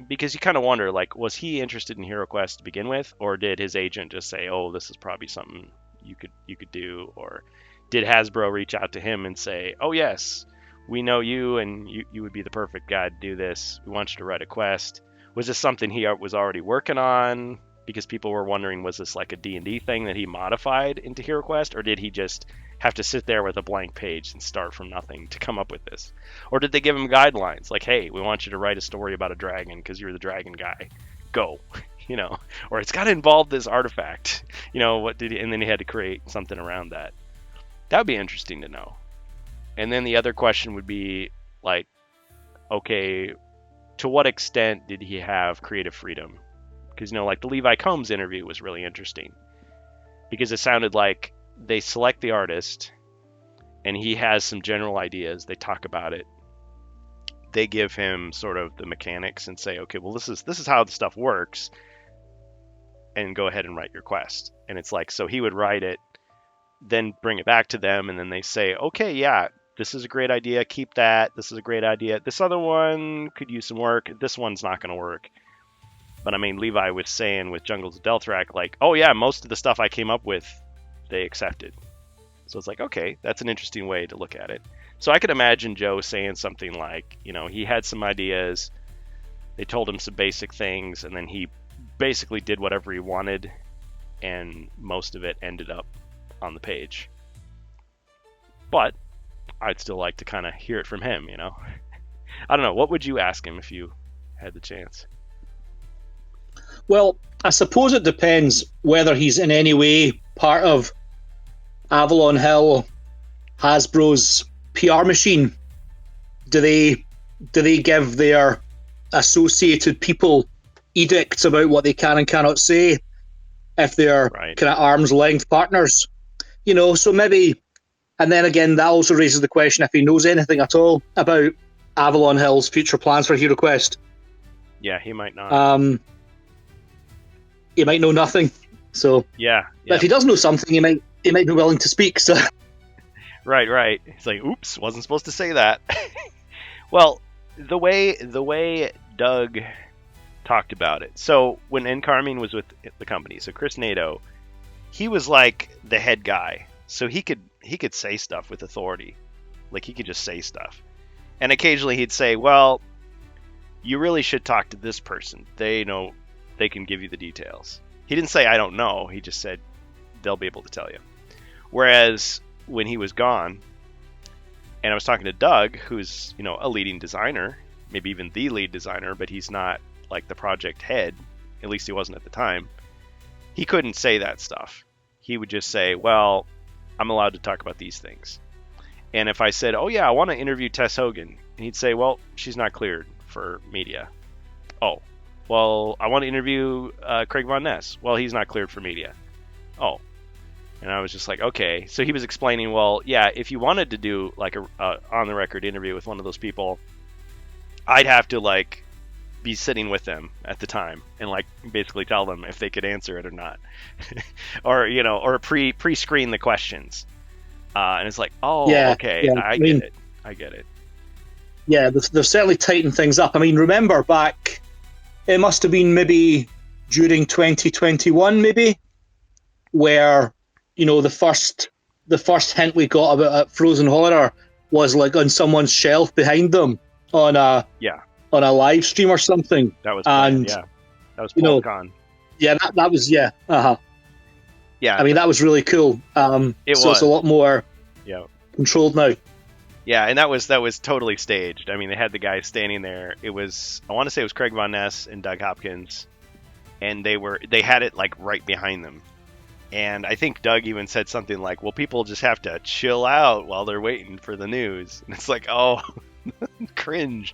Because you kind of wonder, like, was he interested in HeroQuest to begin with, or did his agent just say, oh, this is probably something you could do, or did Hasbro reach out to him and say, oh yes, we know you and you would be the perfect guy to do this. We want you to write a quest. Was this something he was already working on? Because people were wondering, was this like a D&D thing that he modified into HeroQuest, or did he just have to sit there with a blank page and start from nothing to come up with this? Or did they give him guidelines like, hey, we want you to write a story about a dragon because you're the dragon guy. Go. Or it's got to involve this artifact. And then he had to create something around that. That would be interesting to know. And then the other question would be like, okay, to what extent did he have creative freedom? Because, like the Levi Combs interview was really interesting because it sounded like they select the artist and he has some general ideas. They talk about it. They give him sort of the mechanics and say, okay, well, this is how the stuff works, and go ahead and write your quest. And it's like, so he would write it, then bring it back to them, and then they say, okay, yeah, this is a great idea, keep that. This is a great idea. This other one could use some work. This one's not going to work. But I mean, Levi was saying with Jungles of Delthrak, like, oh yeah, most of the stuff I came up with, they accepted. So it's like, okay, that's an interesting way to look at it. So I could imagine Joe saying something like, he had some ideas, they told him some basic things, and then he basically did whatever he wanted, and most of it ended up on the page. But I'd still like to kind of hear it from him, I don't know. What would you ask him if you had the chance? Well, I suppose it depends whether he's in any way part of Avalon Hill, Hasbro's PR machine. Do they give their associated people edicts about what they can and cannot say if they're right. kind of arm's length partners? So maybe, and then again, that also raises the question if he knows anything at all about Avalon Hill's future plans for HeroQuest. Yeah, he might not. He might know nothing. So yeah. But if he does know something, he might be willing to speak. So right. It's like, oops, wasn't supposed to say that. Well, the way Doug talked about it. So when Encarmine was with the company, so Chris Nadeau, he was like the head guy. So he could say stuff with authority. Like he could just say stuff. And occasionally he'd say, well, you really should talk to this person. They know, they can give you the details. He didn't say, I don't know. He just said, they'll be able to tell you. Whereas when he was gone, and I was talking to Doug, who's, a leading designer, maybe even the lead designer, but he's not like the project head. At least he wasn't at the time. He couldn't say that stuff. He would just say, well, I'm allowed to talk about these things. And if I said, oh yeah, I want to interview Tess Hogan, and he'd say, well, she's not cleared for media. Oh, well, I want to interview Craig Von Ness. Well, he's not cleared for media. Oh. And I was just like, okay. So he was explaining, well, yeah, if you wanted to do like a on-the-record interview with one of those people, I'd have to like be sitting with them at the time and like basically tell them if they could answer it or not. or pre-screen the questions. And it's like, oh, yeah, okay, yeah. I get it. Yeah, they've certainly tightened things up. I mean, remember back, it must have been maybe during 2021, maybe, where, the first hint we got about Frozen Horror was like on someone's shelf behind them on a Yeah, on a live stream or something. that was planned. And Yeah, that was you know, PulseCon. yeah, that was, yeah. Yeah, I mean, that was really cool. it So it's a was. lot more Yeah, controlled now. yeah, and that was totally staged. I mean, they had the guys standing there. It was, I want to say it was Craig Von Ness and Doug Hopkins, and they had it like right behind them. And I think Doug even said something like, "Well, people just have to chill out while they're waiting for the news." And it's like, oh, cringe,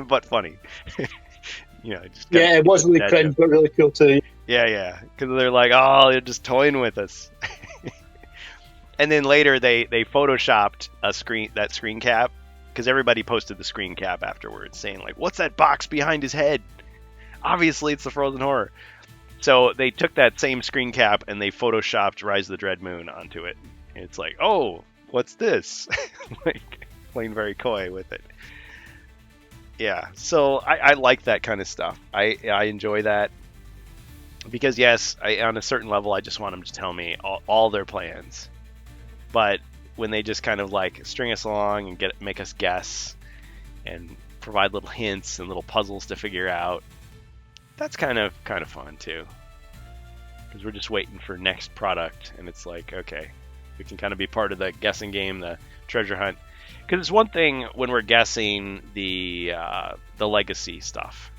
but funny. Just Yeah, it was really dad cringe, joke. but really cool too. Yeah, because they're like, oh, they're just toying with us. And then later they photoshopped that screen cap, because everybody posted the screen cap afterwards, saying like, "What's that box behind his head? Obviously, it's the Frozen Horror." So they took that same screen cap and they photoshopped Rise of the Dread Moon onto it. And it's like, oh, what's this? Like, playing very coy with it. Yeah, so I like that kind of stuff. I enjoy that because, yes, on a certain level, I just want them to tell me all their plans. But when they just kind of like string us along and make us guess and provide little hints and little puzzles to figure out, that's kind of fun too, because we're just waiting for next product, and it's like, okay, we can kind of be part of the guessing game, the treasure hunt. Because it's one thing when we're guessing the legacy stuff,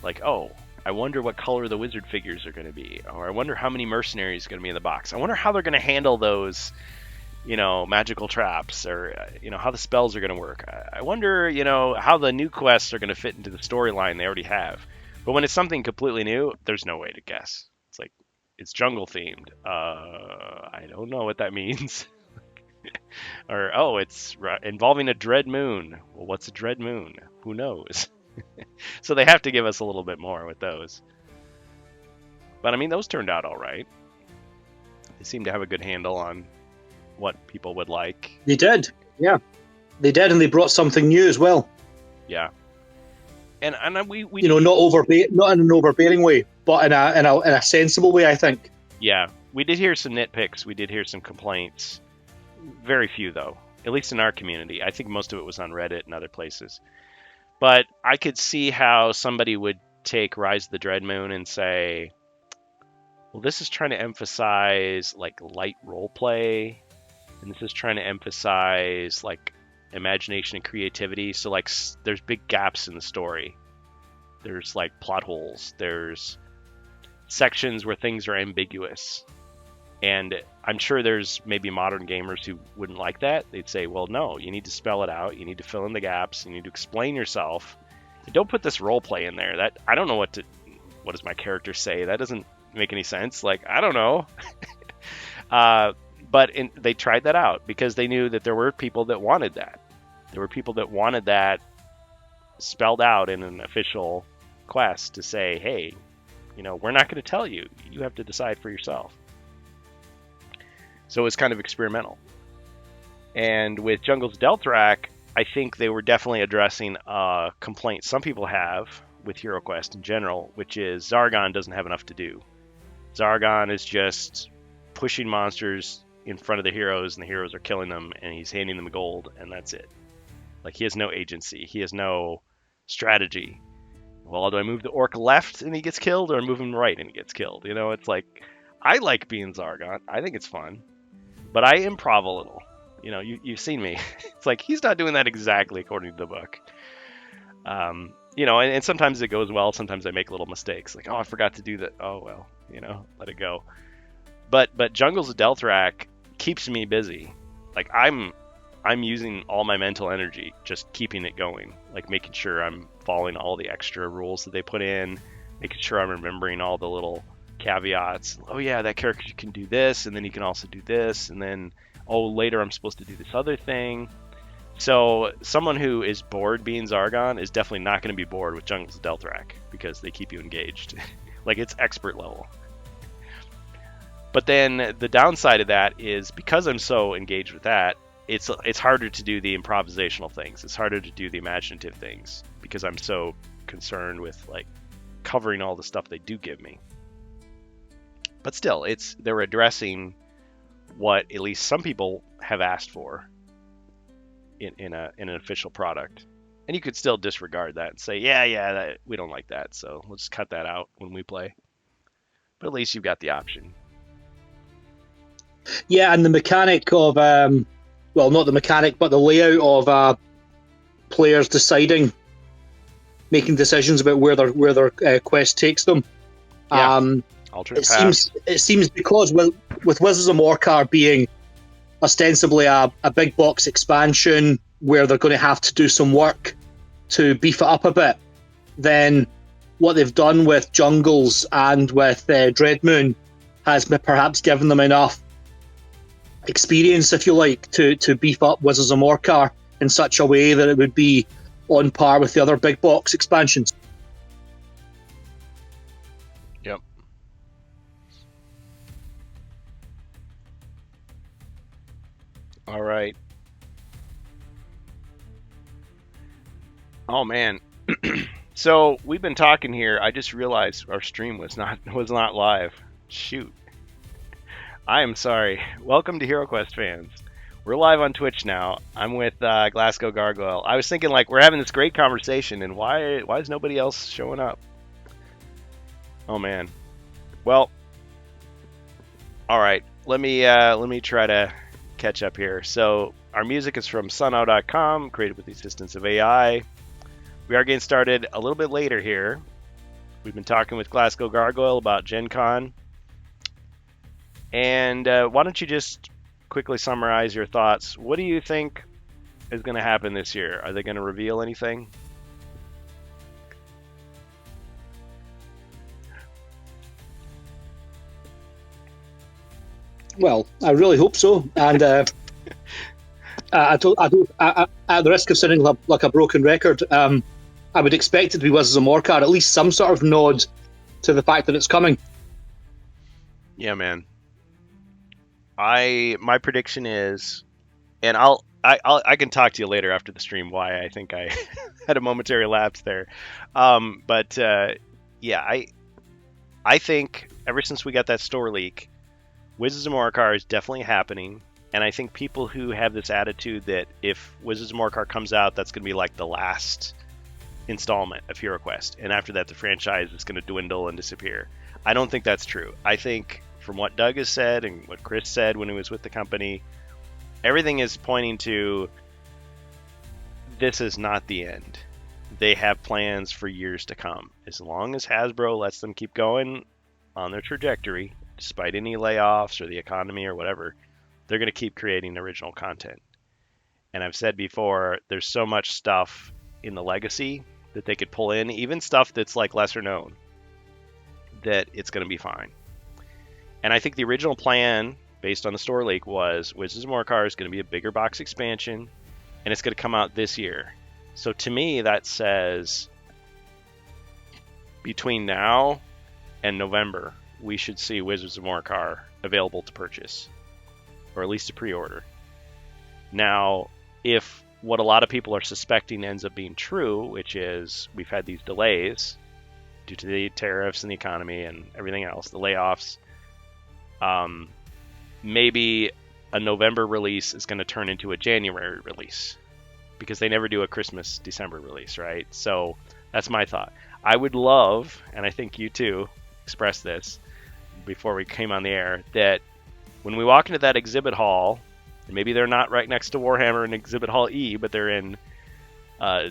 like, oh, I wonder what color the wizard figures are going to be, or I wonder how many mercenaries are going to be in the box. I wonder how they're going to handle those, magical traps, or how the spells are going to work. I wonder, how the new quests are going to fit into the storyline they already have. But when it's something completely new, there's no way to guess. It's like, it's jungle themed. I don't know what that means. Or, oh, it's involving a dread moon. Well, what's a dread moon? Who knows? So they have to give us a little bit more with those. But I mean, those turned out all right. They seem to have a good handle on what people would like. They did, yeah. They did, and they brought something new as well. Yeah. And we not in an overbearing way, but in a sensible way, I think. Yeah, we did hear some nitpicks. We did hear some complaints. Very few, though, at least in our community. I think most of it was on Reddit and other places. But I could see how somebody would take Rise of the Dread Moon and say, well, this is trying to emphasize like light role play, and this is trying to emphasize like imagination and creativity. So like there's big gaps in the story. There's like plot holes. There's sections where things are ambiguous. And I'm sure there's maybe modern gamers who wouldn't like that. They'd say, well, no, you need to spell it out. You need to fill in the gaps. You need to explain yourself. And don't put this role play in there. That I don't know what does my character say? That doesn't make any sense. Like, I don't know. But they tried that out because they knew that there were people that wanted that. There were people that wanted that spelled out in an official quest to say, hey, we're not going to tell you. You have to decide for yourself. So it was kind of experimental. And with Jungles of Deltarak, I think they were definitely addressing a complaint some people have with HeroQuest in general, which is Zargon doesn't have enough to do. Zargon is just pushing monsters in front of the heroes, and the heroes are killing them, and he's handing them gold, and that's it. Like, he has no agency. He has no strategy. Well, do I move the orc left and he gets killed, or move him right and he gets killed? It's like, I like being Zargon. I think it's fun. But I improv a little. You've seen me. It's like, he's not doing that exactly according to the book. And sometimes it goes well. Sometimes I make little mistakes. Like, oh, I forgot to do that. Oh, well, let it go. But Jungles of Deltarak keeps me busy. Like, I'm using all my mental energy just keeping it going. Like, making sure I'm following all the extra rules that they put in. Making sure I'm remembering all the little caveats. Oh yeah, that character can do this, and then he can also do this, and then later I'm supposed to do this other thing. So someone who is bored being Zargon is definitely not going to be bored with Jungles of Deltarak, because they keep you engaged. Like, it's expert level. But then the downside of that is, because I'm so engaged with that, it's harder to do the improvisational things. It's harder to do the imaginative things, because I'm so concerned with like covering all the stuff they do give me. But still, they're addressing what at least some people have asked for in an official product. And you could still disregard that and say, we don't like that, so we'll just cut that out when we play. But at least you've got the option. Yeah, and the mechanic of, well, not the mechanic, but the layout of players making decisions about where their quest takes them. Yeah. Alternate paths. It seems because with Wizards of Morcar being ostensibly a big box expansion where they're going to have to do some work to beef it up a bit, then what they've done with Jungles and with Dreadmoon has perhaps given them enough experience, if you like, to beef up Wizards of Morcar in such a way that it would be on par with the other big box expansions. Yep. All right. Oh man. So we've been talking here. I just realized our stream was not live. Shoot. I am sorry. Welcome to HeroQuest fans. We're live on Twitch now. I'm with Glasgow Gargoyle. I was thinking, like, we're having this great conversation, and why is nobody else showing up? Oh man. Well, all right. Let me try to catch up here. So our music is from Sunow.com, created with the assistance of AI. We are getting started a little bit later here. We've been talking with Glasgow Gargoyle about Gen Con. And why don't you just quickly summarize your thoughts? What do you think is going to happen this year? Are they going to reveal anything? Well, I really hope so. And at the risk of sounding like a broken record, I would expect it to be Wizards of Morcar, at least some sort of nod to the fact that it's coming. Yeah, man. My prediction is, and I can talk to you later after the stream why I think I had a momentary lapse there. Yeah, I think ever since we got that store leak, Wizards of Morcar is definitely happening. And I think people who have this attitude that if Wizards of Morcar comes out, that's going to be like the last installment of HeroQuest, and after that the franchise is going to dwindle and disappear. I don't think that's true. I think from what Doug has said and what Chris said when he was with the company, everything is pointing to this is not the end. They have plans for years to come. As long as Hasbro lets them keep going on their trajectory, despite any layoffs or the economy or whatever, they're going to keep creating original content. And I've said before, there's so much stuff in the legacy that they could pull in, even stuff that's like lesser known, that it's going to be fine. And I think the original plan, based on the store leak, was Wizards of Morcar is going to be a bigger box expansion, and it's going to come out this year. So to me, that says between now and November, we should see Wizards of Morcar available to purchase, or at least to pre-order. Now, if what a lot of people are suspecting ends up being true, which is we've had these delays due to the tariffs and the economy and everything else, the layoffs, maybe a November release is going to turn into a January release because they never do a Christmas, December release, right? So that's my thought. I would love, and I think you too expressed this before we came on the air, that when we walk into that exhibit hall, and maybe they're not right next to Warhammer in Exhibit Hall E, but they're in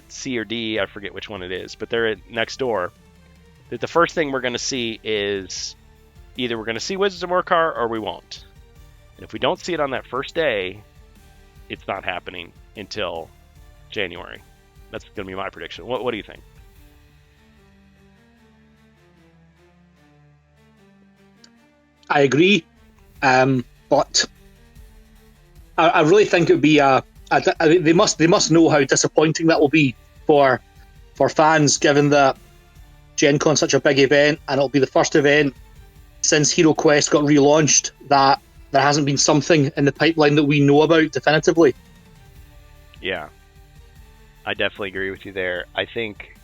C or D, I forget which one it is, but they're next door, that the first thing we're going to see is either we're going to see Wizards of Morcar or we won't. And if we don't see it on that first day, it's not happening until January. That's going to be my prediction. What do you think? I agree, but I really think it would be they must know how disappointing that will be for fans, given that Gen Con's such a big event, and it'll be the first event since HeroQuest got relaunched that there hasn't been something in the pipeline that we know about definitively. Yeah, I definitely agree with you there. I think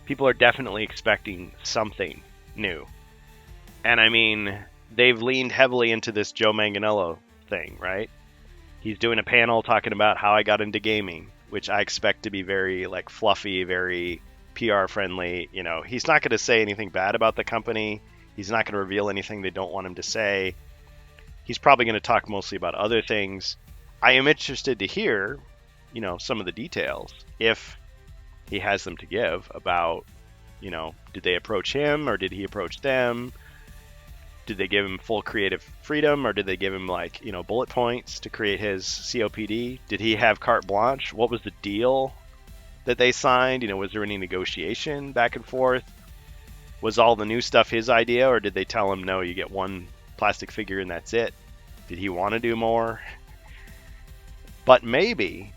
people are definitely expecting something new And I mean, they've leaned heavily into this Joe Manganiello thing, right? He's doing a panel talking about how I got into gaming, which I expect to be very like fluffy, very PR friendly. You know, he's not going to say anything bad about the company. He's not going to reveal anything they don't want him to say. He's probably going to talk mostly about other things. I am interested to hear, you know, some of the details, if he has them to give, about, you know, did they approach him or did he approach them? Did they give him full creative freedom, or did they give him, like, you know, bullet points to create his COPD? Did he have carte blanche? What was the deal that they signed? You know, was there any negotiation back and forth? Was all the new stuff his idea, or did they tell him, no, you get one plastic figure and that's it? Did he want to do more? But maybe,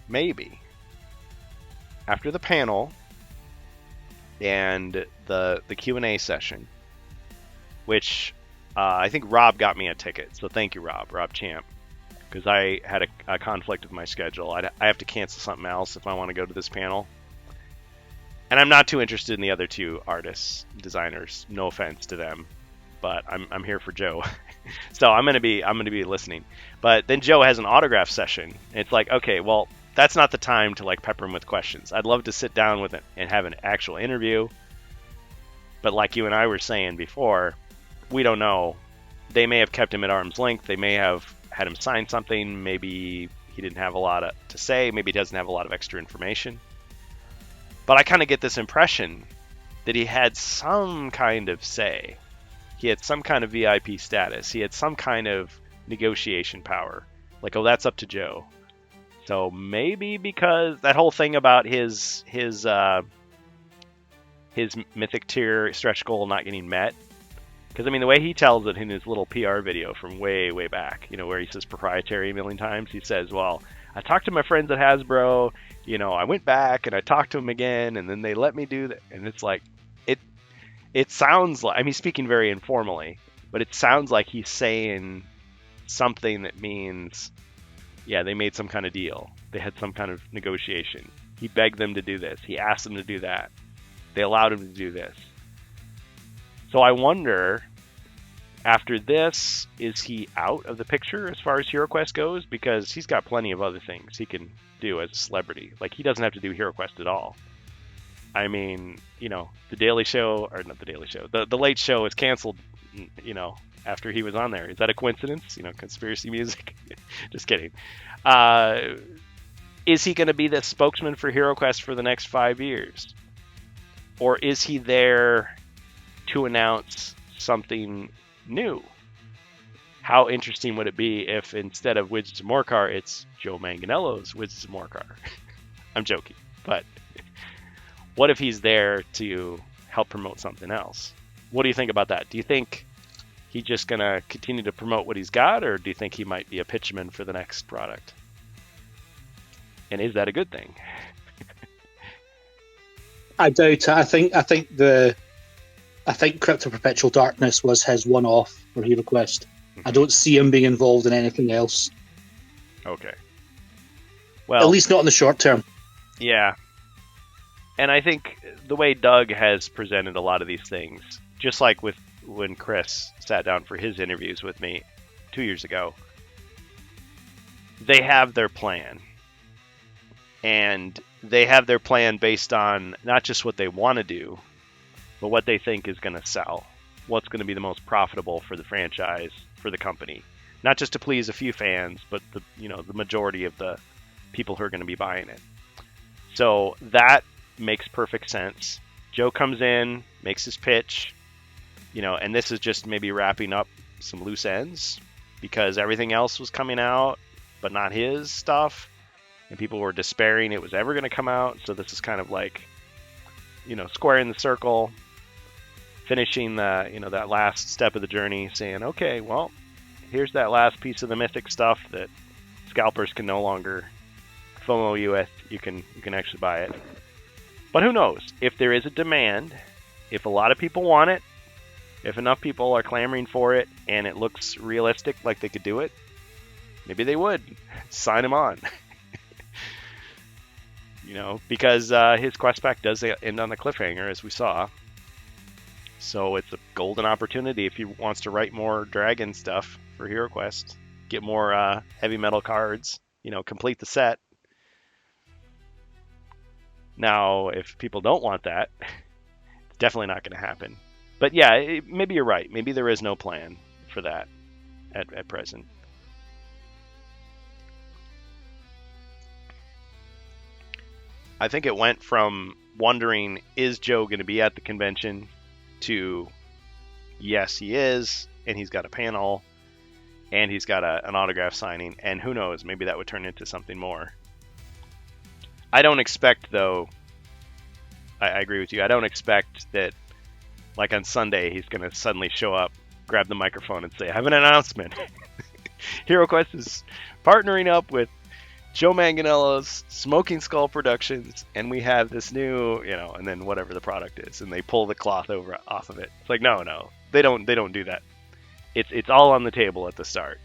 after the panel and the Q&A session, which I think Rob got me a ticket, so thank you, Rob Champ, because I had a conflict with my schedule. I have to cancel something else if I want to go to this panel. And I'm not too interested in the other two artists, designers. No offense to them, but I'm here for Joe. So I'm gonna be listening. But then Joe has an autograph session. It's like, okay, well, that's not the time to like pepper him with questions. I'd love to sit down with it and have an actual interview. But like you and I were saying before, we don't know. They may have kept him at arm's length. They may have had him sign something. Maybe he didn't have a lot to say. Maybe he doesn't have a lot of extra information. But I kind of get this impression that he had some kind of say. He had some kind of VIP status. He had some kind of negotiation power. Like, oh, that's up to Joe. So maybe because that whole thing about his mythic tier stretch goal not getting met. Because, I mean, the way he tells it in his little PR video from way, way back, you know, where he says proprietary a million times, he says, well, I talked to my friends at Hasbro, you know, I went back and I talked to them again, and then they let me do that. And it's like, it sounds like, I mean, speaking very informally, but it sounds like he's saying something that means, yeah, they made some kind of deal. They had some kind of negotiation. He begged them to do this. He asked them to do that. They allowed him to do this. So I wonder, after this, is he out of the picture as far as HeroQuest goes? Because he's got plenty of other things he can do as a celebrity. Like, he doesn't have to do HeroQuest at all. I mean, you know, the Daily Show, or not the Daily Show, the Late Show is canceled, you know, after he was on there. Is that a coincidence? You know, conspiracy music? Just kidding. Is he going to be the spokesman for HeroQuest for the next 5 years? Or is he there to announce something new? How interesting would it be if instead of Wizards of Morcar, it's Joe Manganiello's Wizards of Morcar? I'm joking, but what if he's there to help promote something else? What do you think about that? Do you think he's just going to continue to promote what he's got, or do you think he might be a pitchman for the next product? And is that a good thing? I doubt it. I think Crypto Perpetual Darkness was his one-off for HeroQuest. I don't see him being involved in anything else. Okay. Well, at least not in the short term. Yeah. And I think the way Doug has presented a lot of these things, just like with when Chris sat down for his interviews with me 2 years ago, they have their plan. And they have their plan based on not just what they want to do, but what they think is going to sell. What's going to be the most profitable for the franchise, for the company. Not just to please a few fans, but the majority of the people who are going to be buying it. So that makes perfect sense. Joe comes in, makes his pitch, and this is just maybe wrapping up some loose ends because everything else was coming out, but not his stuff. And people were despairing it was ever going to come out. So this is kind of like, squaring the circle, finishing the, that last step of the journey, saying, okay, well, here's that last piece of the mythic stuff that scalpers can no longer FOMO you with. You can actually buy it. But who knows? If there is a demand, if a lot of people want it, if enough people are clamoring for it, and it looks realistic, like they could do it, maybe they would sign him on. Because his quest pack does end on a cliffhanger, as we saw. So it's a golden opportunity if he wants to write more Dragon stuff for HeroQuest, get more heavy metal cards, complete the set. Now, if people don't want that, it's definitely not going to happen. But yeah, maybe you're right. Maybe there is no plan for that at present. I think it went from wondering, is Joe going to be at the convention, to yes, he is, and he's got a panel, and he's got an autograph signing, and who knows, maybe that would turn into something more. I don't expect, though, I agree with you, I don't expect that, like on Sunday, he's going to suddenly show up, grab the microphone, and say, I have an announcement. HeroQuest is partnering up with Joe Manganiello's Smoking Skull Productions, and we have this new, and then whatever the product is, and they pull the cloth off of it. It's like, no, they don't do that. It's all on the table at the start.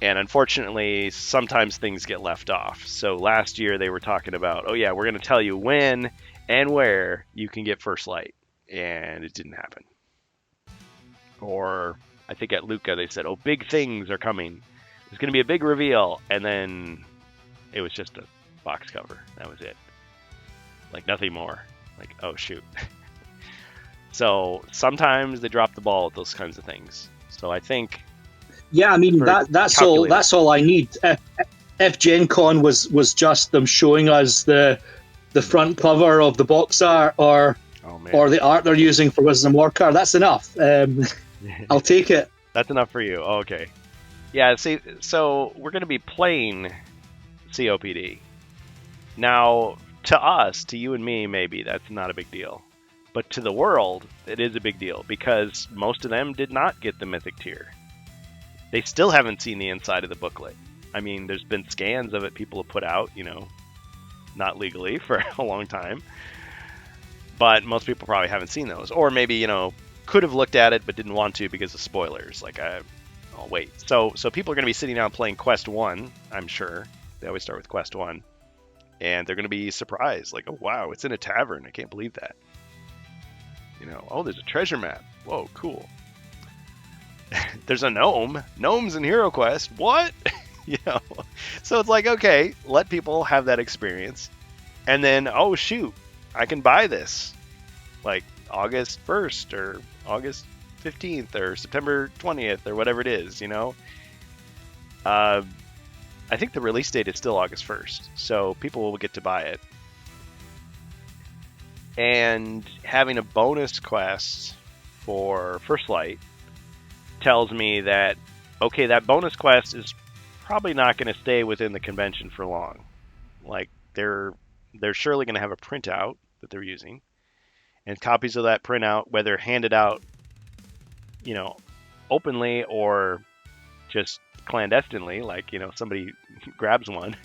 And unfortunately, sometimes things get left off. So last year they were talking about, oh yeah, we're going to tell you when and where you can get First Light, and it didn't happen. Or I think at Luca they said, oh, big things are coming. There's going to be a big reveal, and then it was just a box cover. That was it. Like, nothing more. Like, oh, shoot. So sometimes they drop the ball with those kinds of things. So I think... Yeah, I mean, that's all I need. If Gen Con was just them showing us the front cover of the box art or the art they're using for Wizards of Warcraft, that's enough. I'll take it. That's enough for you. Oh, okay. Yeah, see, so we're going to be playing COPD. Now, to us, to you and me, maybe that's not a big deal. But to the world, it is a big deal because most of them did not get the Mythic tier. They still haven't seen the inside of the booklet. I mean, there's been scans of it people have put out, not legally for a long time. But most people probably haven't seen those. Or maybe, could have looked at it but didn't want to because of spoilers. Like, I'll wait. So people are going to be sitting down playing Quest 1, I'm sure. They always start with Quest 1. And they're going to be surprised. Like, oh, wow, it's in a tavern. I can't believe that. Oh, there's a treasure map. Whoa, cool. There's a gnome. Gnomes in HeroQuest. What? So it's like, okay, let people have that experience. And then, oh, shoot, I can buy this. Like August 1st or August 15th or September 20th or whatever it is, I think the release date is still August 1st, so people will get to buy it. And having a bonus quest for First Light tells me that, okay, that bonus quest is probably not going to stay within the convention for long. Like, they're surely going to have a printout that they're using, and copies of that printout, whether handed out, openly or just clandestinely, like, somebody grabs one,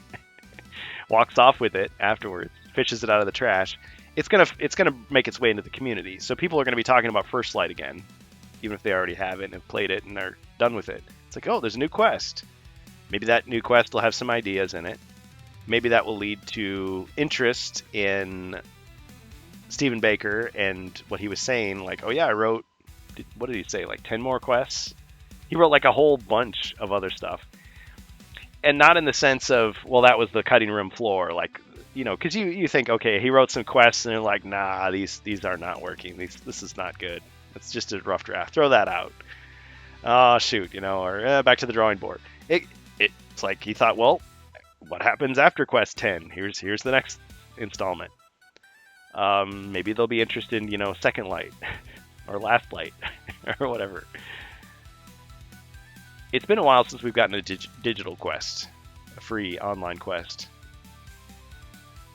walks off with it afterwards, fishes it out of the trash, it's gonna make its way into the community. So people are gonna be talking about First Light again, even if they already have it and have played it and they're done with it. It's like, oh, there's a new quest. Maybe that new quest will have some ideas in it. Maybe that will lead to interest in Stephen Baker and what he was saying. Like, oh yeah, I wrote, what did he say? Like 10 more quests? He wrote like a whole bunch of other stuff. And not in the sense of, well, that was the cutting room floor. Like, because you think, okay, he wrote some quests and they're like, nah, these are not working. This is not good. It's just a rough draft. Throw that out. Oh, shoot, or back to the drawing board. It's like he thought, well, what happens after Quest 10? Here's the next installment. Maybe they'll be interested in, Second Light or Last Light or whatever. It's been a while since we've gotten a digital quest, a free online quest.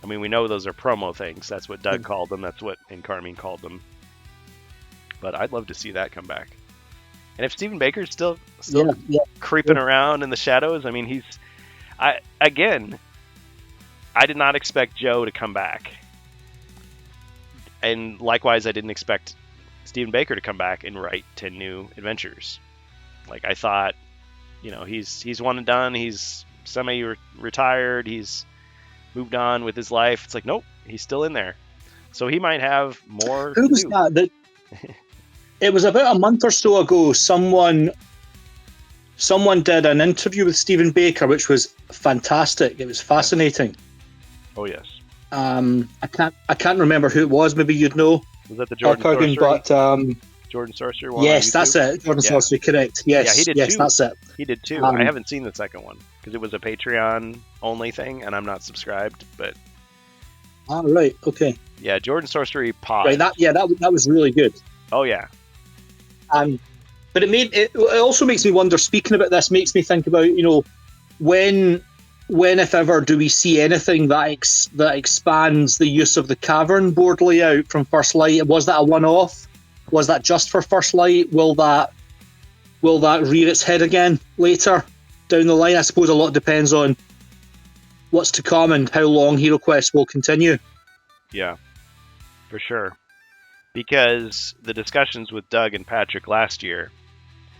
I mean, we know those are promo things. That's what Doug called them. That's what Carmine called them. But I'd love to see that come back. And if Stephen Baker's still creeping around in the shadows, I mean, I did not expect Joe to come back. And likewise, I didn't expect Stephen Baker to come back and write 10 new adventures. Like, I thought, he's one and done. He's semi-retired. He's moved on with his life. It's like, nope, he's still in there. So he might have more Who to was do. that? It was about a month or so ago. Someone did an interview with Stephen Baker, which was fantastic. It was fascinating. Oh yes. I can't remember who it was. Maybe you'd know. Was that the Jordan Kurgan, Sorcery? but Jordan Sorcery one yes, on YouTube? that's it. Jordan Yeah. Sorcery, correct. Yes, Yeah, he did yes, too. that's it. He did too. I haven't seen the second one because it was a Patreon only thing, and I'm not subscribed. But Ah, right, okay, yeah, Jordan Sorcery Pod. right. That was really good. Oh yeah. But it also makes me wonder. Speaking about this, makes me think about when if ever do we see anything that expands the use of the cavern board layout from First Light? Was that a one-off? Was that just for First Light? Will that rear its head again later down the line? I suppose a lot depends on what's to come and how long HeroQuest will continue. Yeah, for sure. Because the discussions with Doug and Patrick last year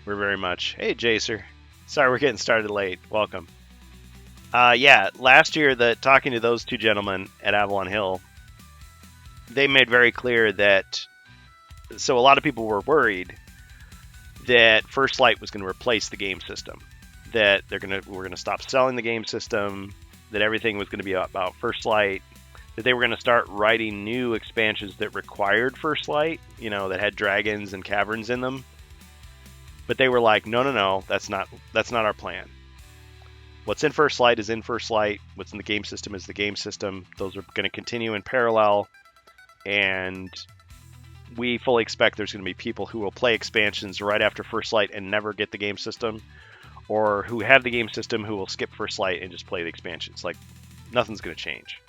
were very much, hey, Jacer. Sorry we're getting started late. Welcome. Yeah, last year, talking to those two gentlemen at Avalon Hill, they made very clear that, so a lot of people were worried that First Light was going to replace the game system, that we're going to stop selling the game system, that everything was going to be about First Light, that they were going to start writing new expansions that required First Light, that had dragons and caverns in them. But they were like, no, that's not our plan. What's in First Light is in First Light. What's in the game system is the game system. Those are going to continue in parallel. And we fully expect there's going to be people who will play expansions right after First Light and never get the game system, or who have the game system who will skip First Light and just play the expansions. Like, nothing's going to change.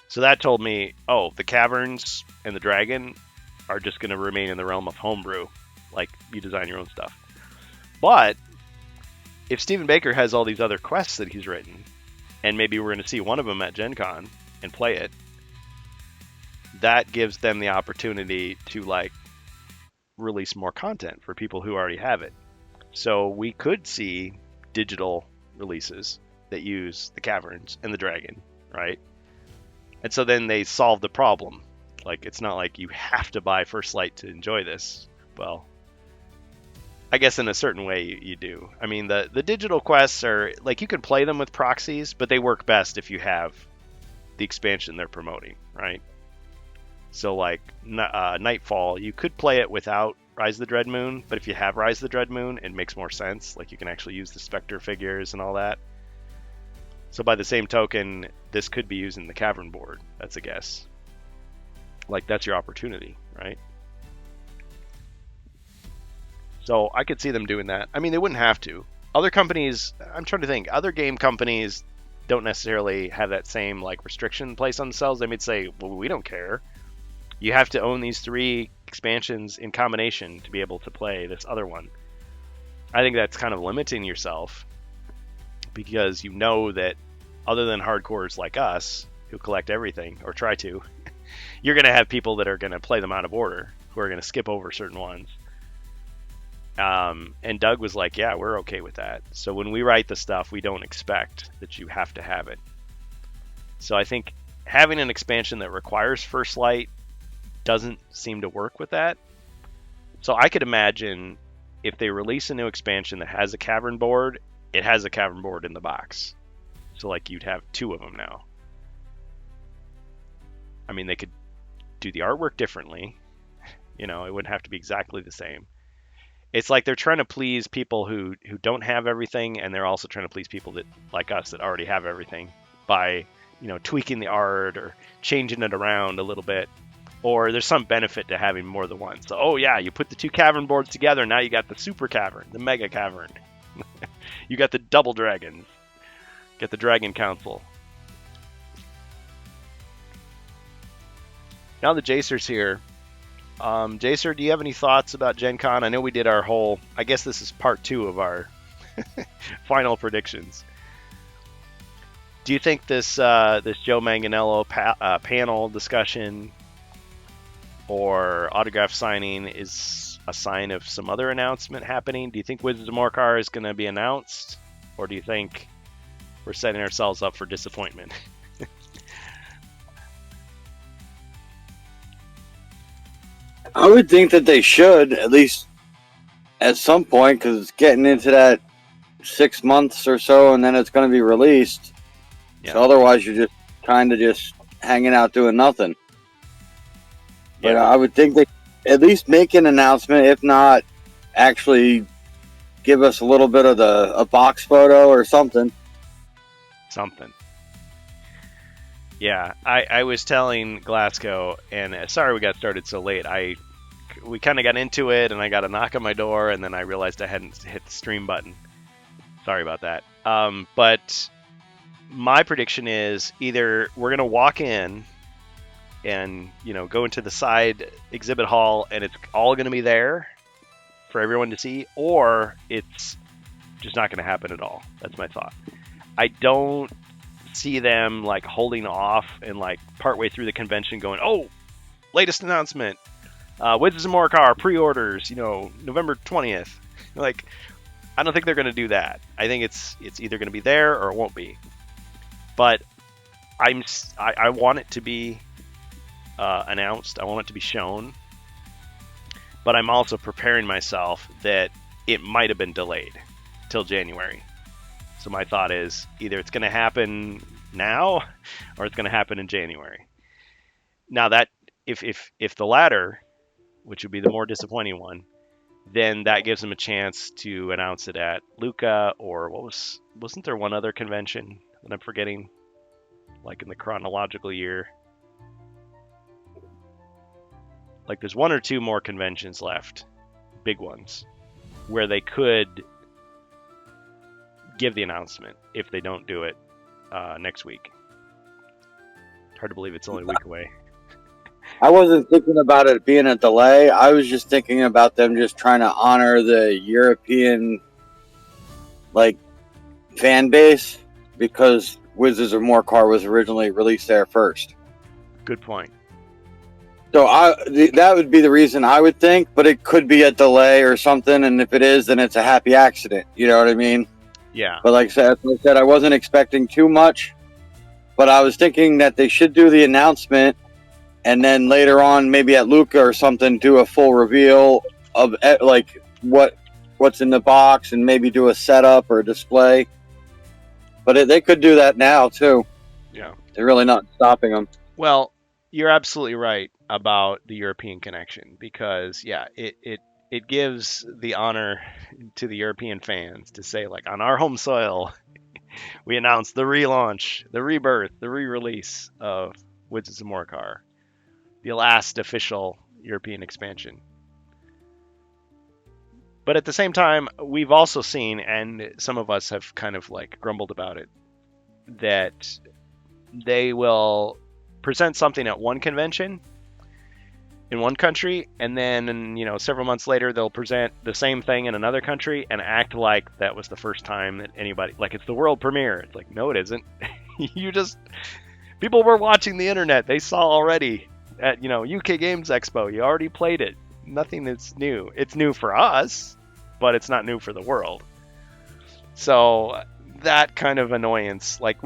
So that told me, the caverns and the dragon are just going to remain in the realm of homebrew. Like, you design your own stuff. But if Stephen Baker has all these other quests that he's written, and maybe we're going to see one of them at Gen Con and play it, that gives them the opportunity to release more content for people who already have it. So we could see digital releases that use the caverns and the dragon, right? And so then they solve the problem. Like, it's not like you have to buy First Light to enjoy this. Well, I guess in a certain way you do. I mean, the digital quests are, you can play them with proxies, but they work best if you have the expansion they're promoting, right? So, Nightfall, you could play it without Rise of the Dread Moon, but if you have Rise of the Dread Moon, it makes more sense. You can actually use the Spectre figures and all that. So by the same token, this could be using the Cavern board. That's a guess. That's your opportunity, right? So I could see them doing that. I mean, they wouldn't have to. Other companies, I'm trying to think, other game companies don't necessarily have that same restriction placed on themselves. They might say, well, we don't care. You have to own these 3 expansions in combination to be able to play this other one. I think that's kind of limiting yourself, because you know that other than hardcores like us who collect everything, or try to, you're going to have people that are going to play them out of order, who are going to skip over certain ones. And Doug was like, yeah, we're okay with that. So when we write the stuff, we don't expect that you have to have it. So I think having an expansion that requires First Light doesn't seem to work with that. So I could imagine if they release a new expansion that has a cavern board, it has a cavern board in the box. So you'd have 2 of them now. I mean, they could do the artwork differently. It wouldn't have to be exactly the same. It's like they're trying to please people who don't have everything, and they're also trying to please people that, like us, that already have everything by, tweaking the art or changing it around a little bit. Or there's some benefit to having more than one. So, you put the 2 cavern boards together, now you got the super cavern, the mega cavern. You got the double dragons. Get the Dragon Council. Now the Jacer's here. Jacer, do you have any thoughts about Gen Con? I know we did our whole, I guess this is part 2 of our final predictions. Do you think this Joe Manganiello panel discussion or autograph signing is a sign of some other announcement happening? Do you think Wizards of Morcar is going to be announced? Or do you think we're setting ourselves up for disappointment? I would think that they should at least at some point because it's getting into that 6 months or so, and then it's going to be released. Yeah. So otherwise, you're just kind of just hanging out doing nothing. But Yeah. I would think they at least make an announcement, if not actually give us a little bit of a box photo or something. Something. Yeah, I was telling Glasgow, and sorry we got started so late. We kind of got into it, and I got a knock on my door, and then I realized I hadn't hit the stream button. Sorry about that. But my prediction is either we're gonna walk in and go into the side exhibit hall, and it's all gonna be there for everyone to see, or it's just not gonna happen at all. That's my thought. I don't see them like holding off and like partway through the convention going, oh, latest announcement, Wizards of Morcar pre-orders, November 20th. Like, I don't think they're going to do that. I think it's either going to be there or it won't be. But I want it to be announced. I want it to be shown. But I'm also preparing myself that it might have been delayed till January. So my thought is either it's going to happen now or it's going to happen in January. Now that if the latter, which would be the more disappointing one, then that gives them a chance to announce it at Luca or wasn't there one other convention that I'm forgetting, like in the chronological year? Like there's one or two more conventions left, big ones, where they could give the announcement if they don't do it next week. It's hard to believe it's only a week away. I wasn't thinking about it being a delay. I was just thinking about them just trying to honor the European fan base because Wizards of Morcar was originally released there first. Good point. So that would be the reason I would think, but it could be a delay or something, and if it is, then it's a happy accident. You know what I mean? Yeah. But like I said, I wasn't expecting too much, but I was thinking that they should do the announcement, and then later on, maybe at Luca or something, do a full reveal of like what's in the box, and maybe do a setup or a display. But they could do that now too. Yeah. They're really not stopping them. Well, you're absolutely right about the European connection because it gives the honor to the European fans to say, like, on our home soil, we announced the relaunch, the rebirth, the re-release of Wizards of Morcar, the last official European expansion. But at the same time, we've also seen, and some of us have kind of like grumbled about it, that they will present something at one convention in one country, and then several months later they'll present the same thing in another country and act like that was the first time that anybody, like it's the world premiere. It's like, no, it isn't. People were watching the internet. They saw already at UK Games Expo. You already played it. Nothing is new. It's new for us, but it's not new for the world. So that kind of annoyance, like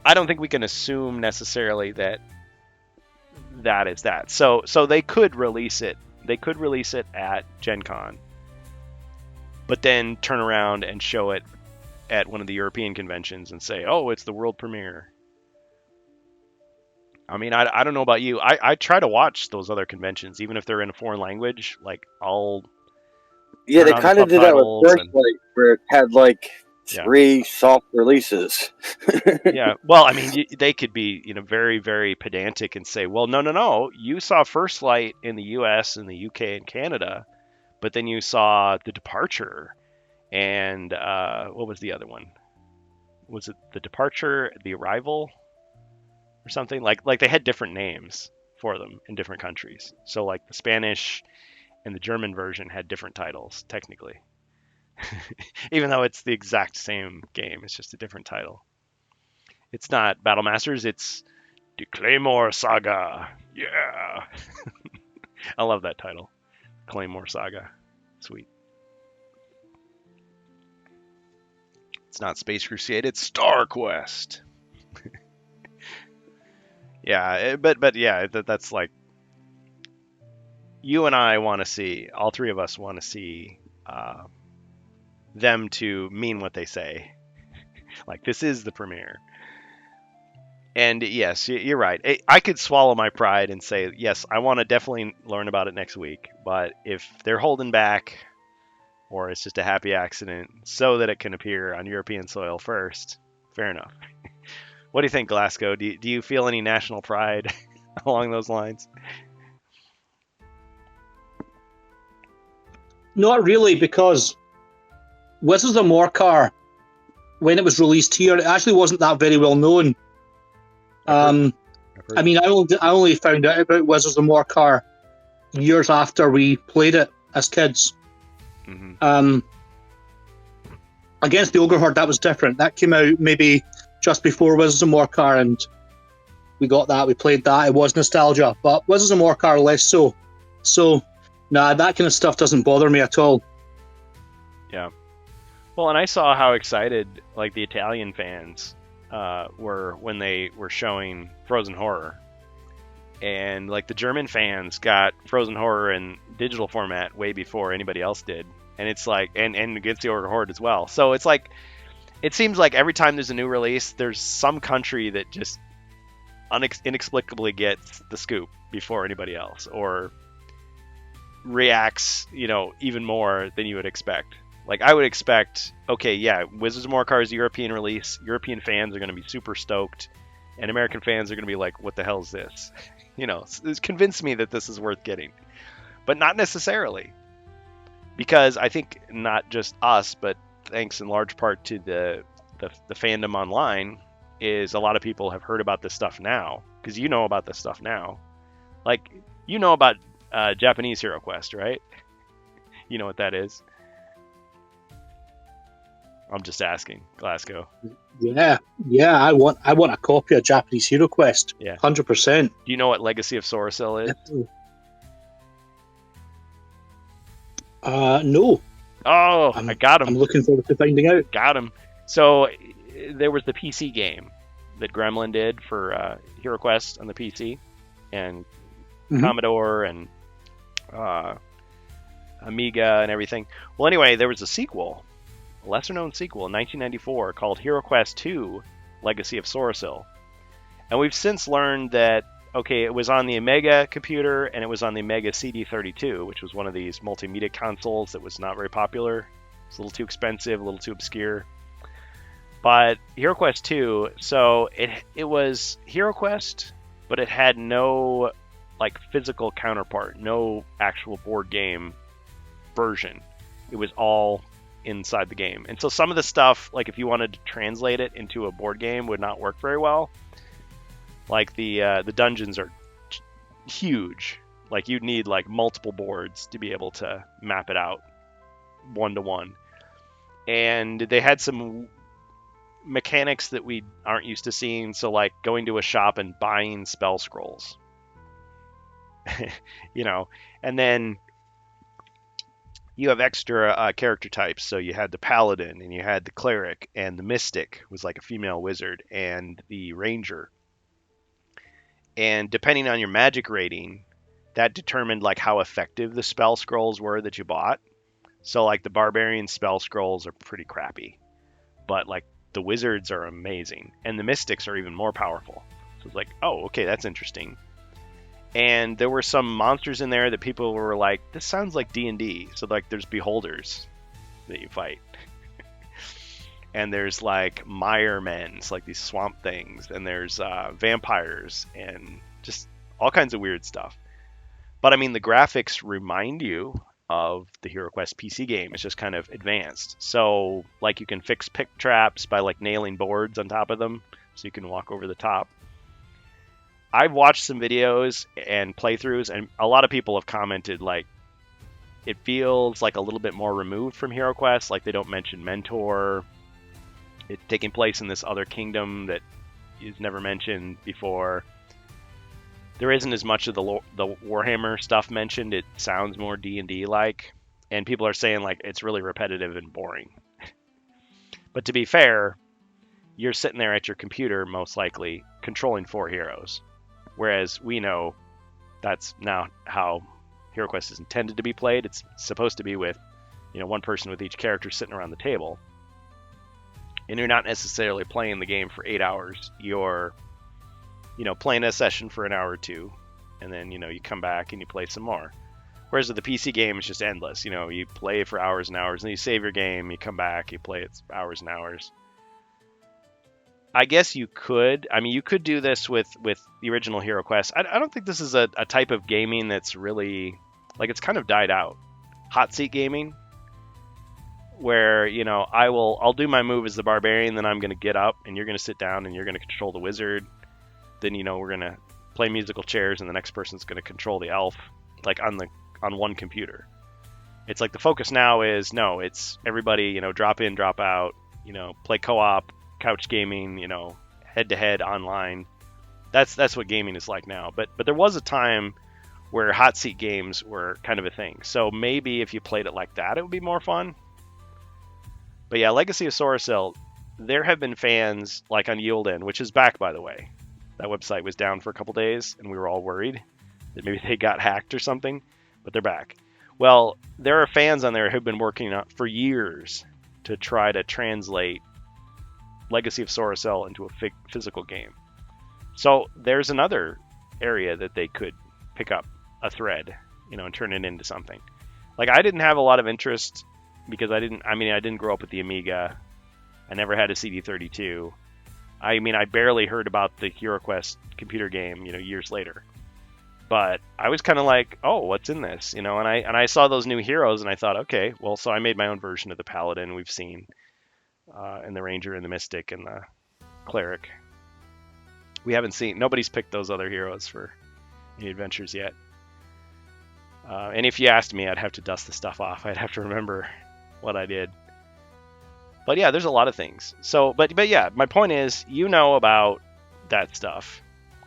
I don't think we can assume necessarily that is that. So they could release it. They could release it at Gen Con, but then turn around and show it at one of the European conventions and say, oh, it's the world premiere. I mean, I don't know about you. I try to watch those other conventions, even if they're in a foreign language. Like, they kind of did that with First Light, where it had like 3 soft releases. Yeah. Well, I mean, they could be, very, very pedantic and say, well, no. You saw First Light in the US and the UK and Canada, but then you saw The Departure and what was the other one? Was it The Departure, The Arrival or something? Like they had different names for them in different countries. So like the Spanish and the German version had different titles, technically. Even though it's the exact same game, it's just a different title. It's not Battle Masters, it's the Claymore Saga. Yeah. I love that title. Claymore Saga. Sweet. It's not Space Crusade, it's Star Quest. Yeah, but yeah, that's like you and I want to see, all three of us want to see them to mean what they say. Like, this is the premiere. And yes, you're right. I could swallow my pride and say, yes, I want to definitely learn about it next week. But if they're holding back, or it's just a happy accident so that it can appear on European soil first, fair enough. What do you think, Glasgow? Do you feel any national pride along those lines? Not really, because Wizards of Morcar, when it was released here, it actually wasn't that very well known. I mean, I only found out about Wizards of Morcar years after we played it as kids. Mm-hmm. Against the Ogre Horde, that was different. That came out maybe just before Wizards of Morcar, and we got that. We played that. It was nostalgia, but Wizards of Morcar less so. So, nah, that kind of stuff doesn't bother me at all. Yeah. Well, and I saw how excited like the Italian fans were when they were showing Frozen Horror, and like the German fans got Frozen Horror in digital format way before anybody else did, and it's like and against the Ogre Horde as well. So it's like it seems like every time there's a new release, there's some country that just inexplicably gets the scoop before anybody else, or reacts, even more than you would expect. Like, I would expect, okay, yeah, Wizards of Morcar's European release, European fans are going to be super stoked, and American fans are going to be like, what the hell is this? Convince me that this is worth getting. But not necessarily. Because I think not just us, but thanks in large part to the fandom online, is a lot of people have heard about this stuff now. Because you know about this stuff now. Like, you know about Japanese Hero Quest, right? You know what that is? I'm just asking, Glasgow. Yeah, I want a copy of Japanese Hero Quest. Yeah, 100%. Do you know what Legacy of Sorasil is? No. Oh, I got him. I'm looking forward to finding out. Got him. So there was the PC game that Gremlin did for Hero Quest on the PC, and Commodore and Amiga and everything. Well, anyway, there was a sequel. A lesser-known sequel in 1994 called Hero Quest II: Legacy of Sorasil. And we've since learned that, okay, it was on the Amiga computer and it was on the Amiga CD32, which was one of these multimedia consoles that was not very popular. It's a little too expensive, a little too obscure. But Hero Quest II, so it was Hero Quest, but it had no like physical counterpart, no actual board game version. It was all inside the game. And so some of the stuff, like if you wanted to translate it into a board game, would not work very well. Like the dungeons are huge. Like you'd need like multiple boards to be able to map it out one-to-one. And they had some mechanics that we aren't used to seeing. So like going to a shop and buying spell scrolls. And then you have extra character types. So you had the paladin, and you had the cleric, and the mystic was like a female wizard, and the ranger. And depending on your magic rating, that determined like how effective the spell scrolls were that you bought. So like the barbarian spell scrolls are pretty crappy, but like the wizards are amazing, and the mystics are even more powerful. So it's like, oh, okay, that's interesting. And there were some monsters in there that people were like, this sounds like D&D. So like there's beholders that you fight. And there's like mire men, like these swamp things. And there's vampires and just all kinds of weird stuff. But I mean, the graphics remind you of the Hero Quest PC game. It's just kind of advanced. So like you can fix pick traps by like nailing boards on top of them so you can walk over the top. I've watched some videos and playthroughs, and a lot of people have commented like it feels like a little bit more removed from Hero Quest. Like they don't mention Mentor. It's taking place in this other kingdom that is never mentioned before. There isn't as much of the Warhammer stuff mentioned. It sounds more D&D like, and people are saying like it's really repetitive and boring. But to be fair, you're sitting there at your computer most likely controlling 4 heroes. Whereas we know that's not how HeroQuest is intended to be played. It's supposed to be with, one person with each character sitting around the table. And you're not necessarily playing the game for 8 hours. You're, playing a session for an hour or two, and then, you come back and you play some more. Whereas with the PC game, it's just endless. You play for hours and hours, and then you save your game, you come back, you play it hours and hours. I guess you could do this with the original HeroQuest. I don't think this is a type of gaming that's really, it's kind of died out. Hot seat gaming, where, I'll do my move as the barbarian, then I'm going to get up, and you're going to sit down, and you're going to control the wizard. Then, we're going to play musical chairs, and the next person's going to control the elf, on one computer. It's like the focus now is, no, it's everybody, drop in, drop out, play co-op, couch gaming, head-to-head online. That's what gaming is like now. But there was a time where hot seat games were kind of a thing. So maybe if you played it like that, it would be more fun. But yeah, Legacy of Soracell, there have been fans like on Yulden, which is back, by the way. That website was down for a couple days, and we were all worried that maybe they got hacked or something, but they're back. Well, there are fans on there who've been working for years to try to translate Legacy of Soracell into a physical game. So there's another area that they could pick up a thread, and turn it into something. I didn't have a lot of interest because I didn't grow up with the Amiga. I never had a CD32. I barely heard about the HeroQuest computer game, years later. But I was kind of like, oh, what's in this? And I saw those new heroes, and I thought, okay, well, so I made my own version of the Paladin we've seen, and the Ranger, and the Mystic, and the Cleric. Nobody's picked those other heroes for any adventures yet. And if you asked me, I'd have to dust the stuff off. I'd have to remember what I did. But yeah, there's a lot of things. So, but yeah, my point is, about that stuff.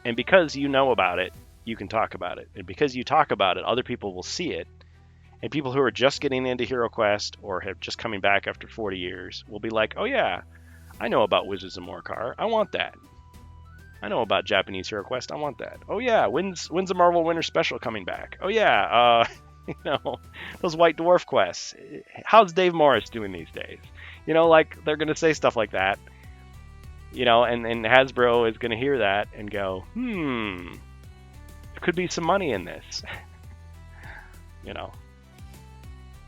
And because you know about it, you can talk about it. And because you talk about it, other people will see it. And people who are just getting into HeroQuest or have just coming back after 40 years will be like, oh yeah, I know about Wizards of Morcar. I want that. I know about Japanese HeroQuest. I want that. Oh yeah, when's the Marvel Winter Special coming back? Oh yeah, those White Dwarf quests. How's Dave Morris doing these days? They're going to say stuff like that. And Hasbro is going to hear that and go, there could be some money in this.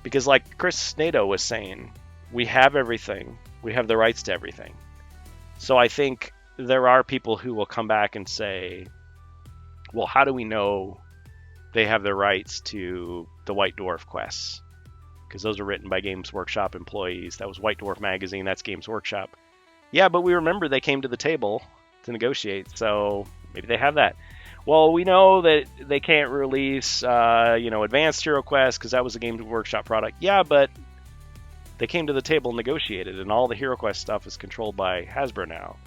Because like Chris Nato was saying, we have everything. We have the rights to everything. So I think there are people who will come back and say, well, how do we know they have the rights to the White Dwarf quests? Because those are written by Games Workshop employees. That was White Dwarf Magazine. That's Games Workshop. Yeah, but we remember they came to the table to negotiate, so maybe they have that. Well, we know that they can't release, Advanced HeroQuest because that was a Games Workshop product. Yeah, but they came to the table and negotiated, and all the HeroQuest stuff is controlled by Hasbro now.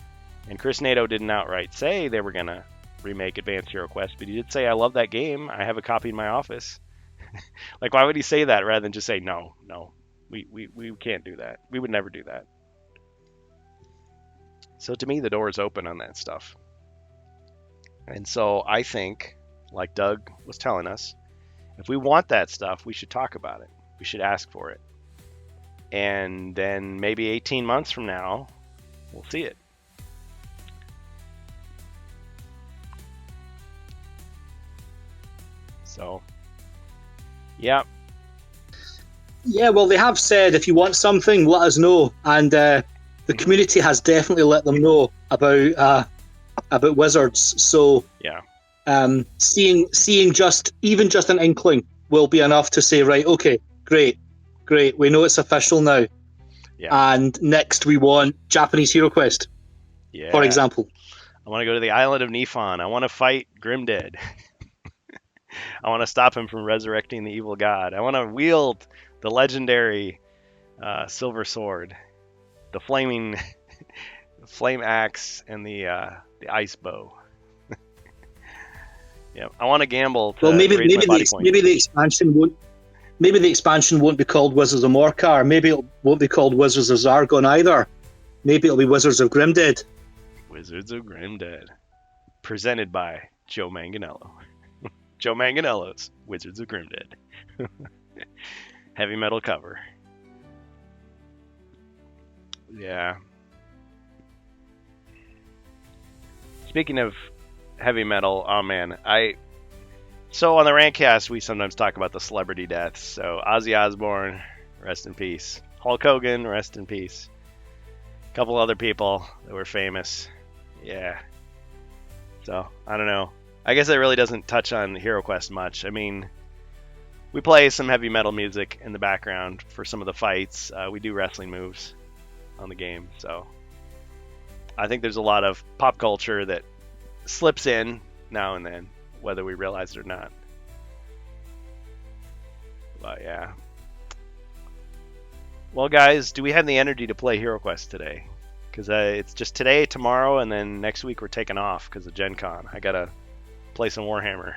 And Chris Nato didn't outright say they were going to remake Advanced HeroQuest, but he did say, I love that game. I have a copy in my office. Why would he say that rather than just say, no, we can't do that. We would never do that. So to me, the door is open on that stuff. And so I think, like Doug was telling us, if we want that stuff, we should talk about it. We should ask for it. And then maybe 18 months from now, we'll see it. So, yeah. Yeah, well, they have said if you want something, let us know. And the community has definitely let them know about Wizards. So, yeah, seeing just an inkling will be enough to say, right, okay, great, we know it's official now. Yeah. And next we want Japanese HeroQuest, for example. I want to go to the island of Nifon. I want to fight Grimdead. I want to stop him from resurrecting the evil god. I want to wield the legendary silver sword, the flaming flame axe, and the ice bow. Yeah, I want to gamble. To maybe raise my body point. the expansion won't. Maybe the expansion won't be called Wizards of Morcar. Maybe it won't be called Wizards of Zargon either. Maybe it'll be Wizards of Grimdead. Wizards of Grimdead, presented by Joe Manganiello. Joe Manganiello's Wizards of Grimdead. Heavy metal cover. Yeah. Speaking of heavy metal, oh man, so on the Rantcast we sometimes talk about the celebrity deaths. So Ozzy Osbourne, rest in peace. Hulk Hogan, rest in peace. A couple other people that were famous. Yeah. So, I don't know. I guess it really doesn't touch on HeroQuest much. I mean, we play some heavy metal music in the background for some of the fights. We do wrestling moves on the game. So, I think there's a lot of pop culture that slips in now and then, whether we realize it or not. But yeah. Well, guys, do we have the energy to play HeroQuest today? Because it's just today, tomorrow, and then next week we're taking off because of Gen Con. I gotta play some Warhammer.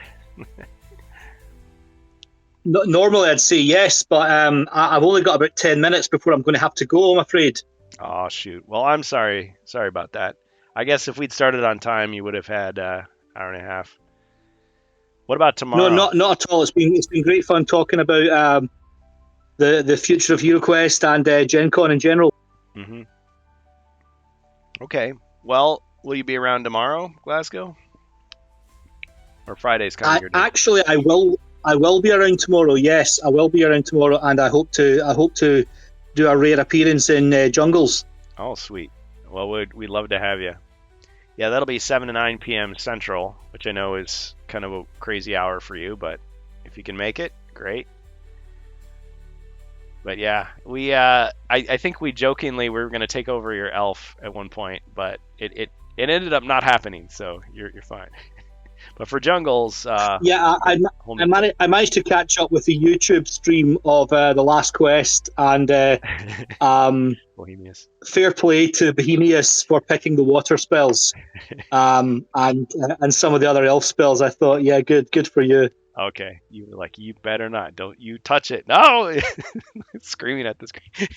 Normally I'd say yes, but I've only got about 10 minutes before I'm going to have to go, I'm afraid. Oh, shoot. Well, I'm sorry. Sorry about that. I guess if we'd started on time, you would have had an hour and a half. What about tomorrow? No, not at all. It's been great fun talking about the future of HeroQuest and Gen Con in general. Mm-hmm. Okay. Well, will you be around tomorrow, Glasgow? Or Friday's kind of your day? Actually, I will be around tomorrow. Yes, I will be around tomorrow, and I hope to do a rare appearance in Jungles. Oh, sweet. Well, we'd love to have you. Yeah, that'll be 7 to 9 p.m. Central, which I know is kind of a crazy hour for you, but if you can make it, great. But yeah, I think we jokingly were going to take over your elf at one point, but it ended up not happening, so you're fine. But for Jungles, yeah, I managed to catch up with the YouTube stream of the Last Quest, and Bohemius. Fair play to Bohemius for picking the water spells, and some of the other elf spells. I thought, yeah, good for you. Okay, you were like, you better not, don't you touch it. No, screaming at the screen.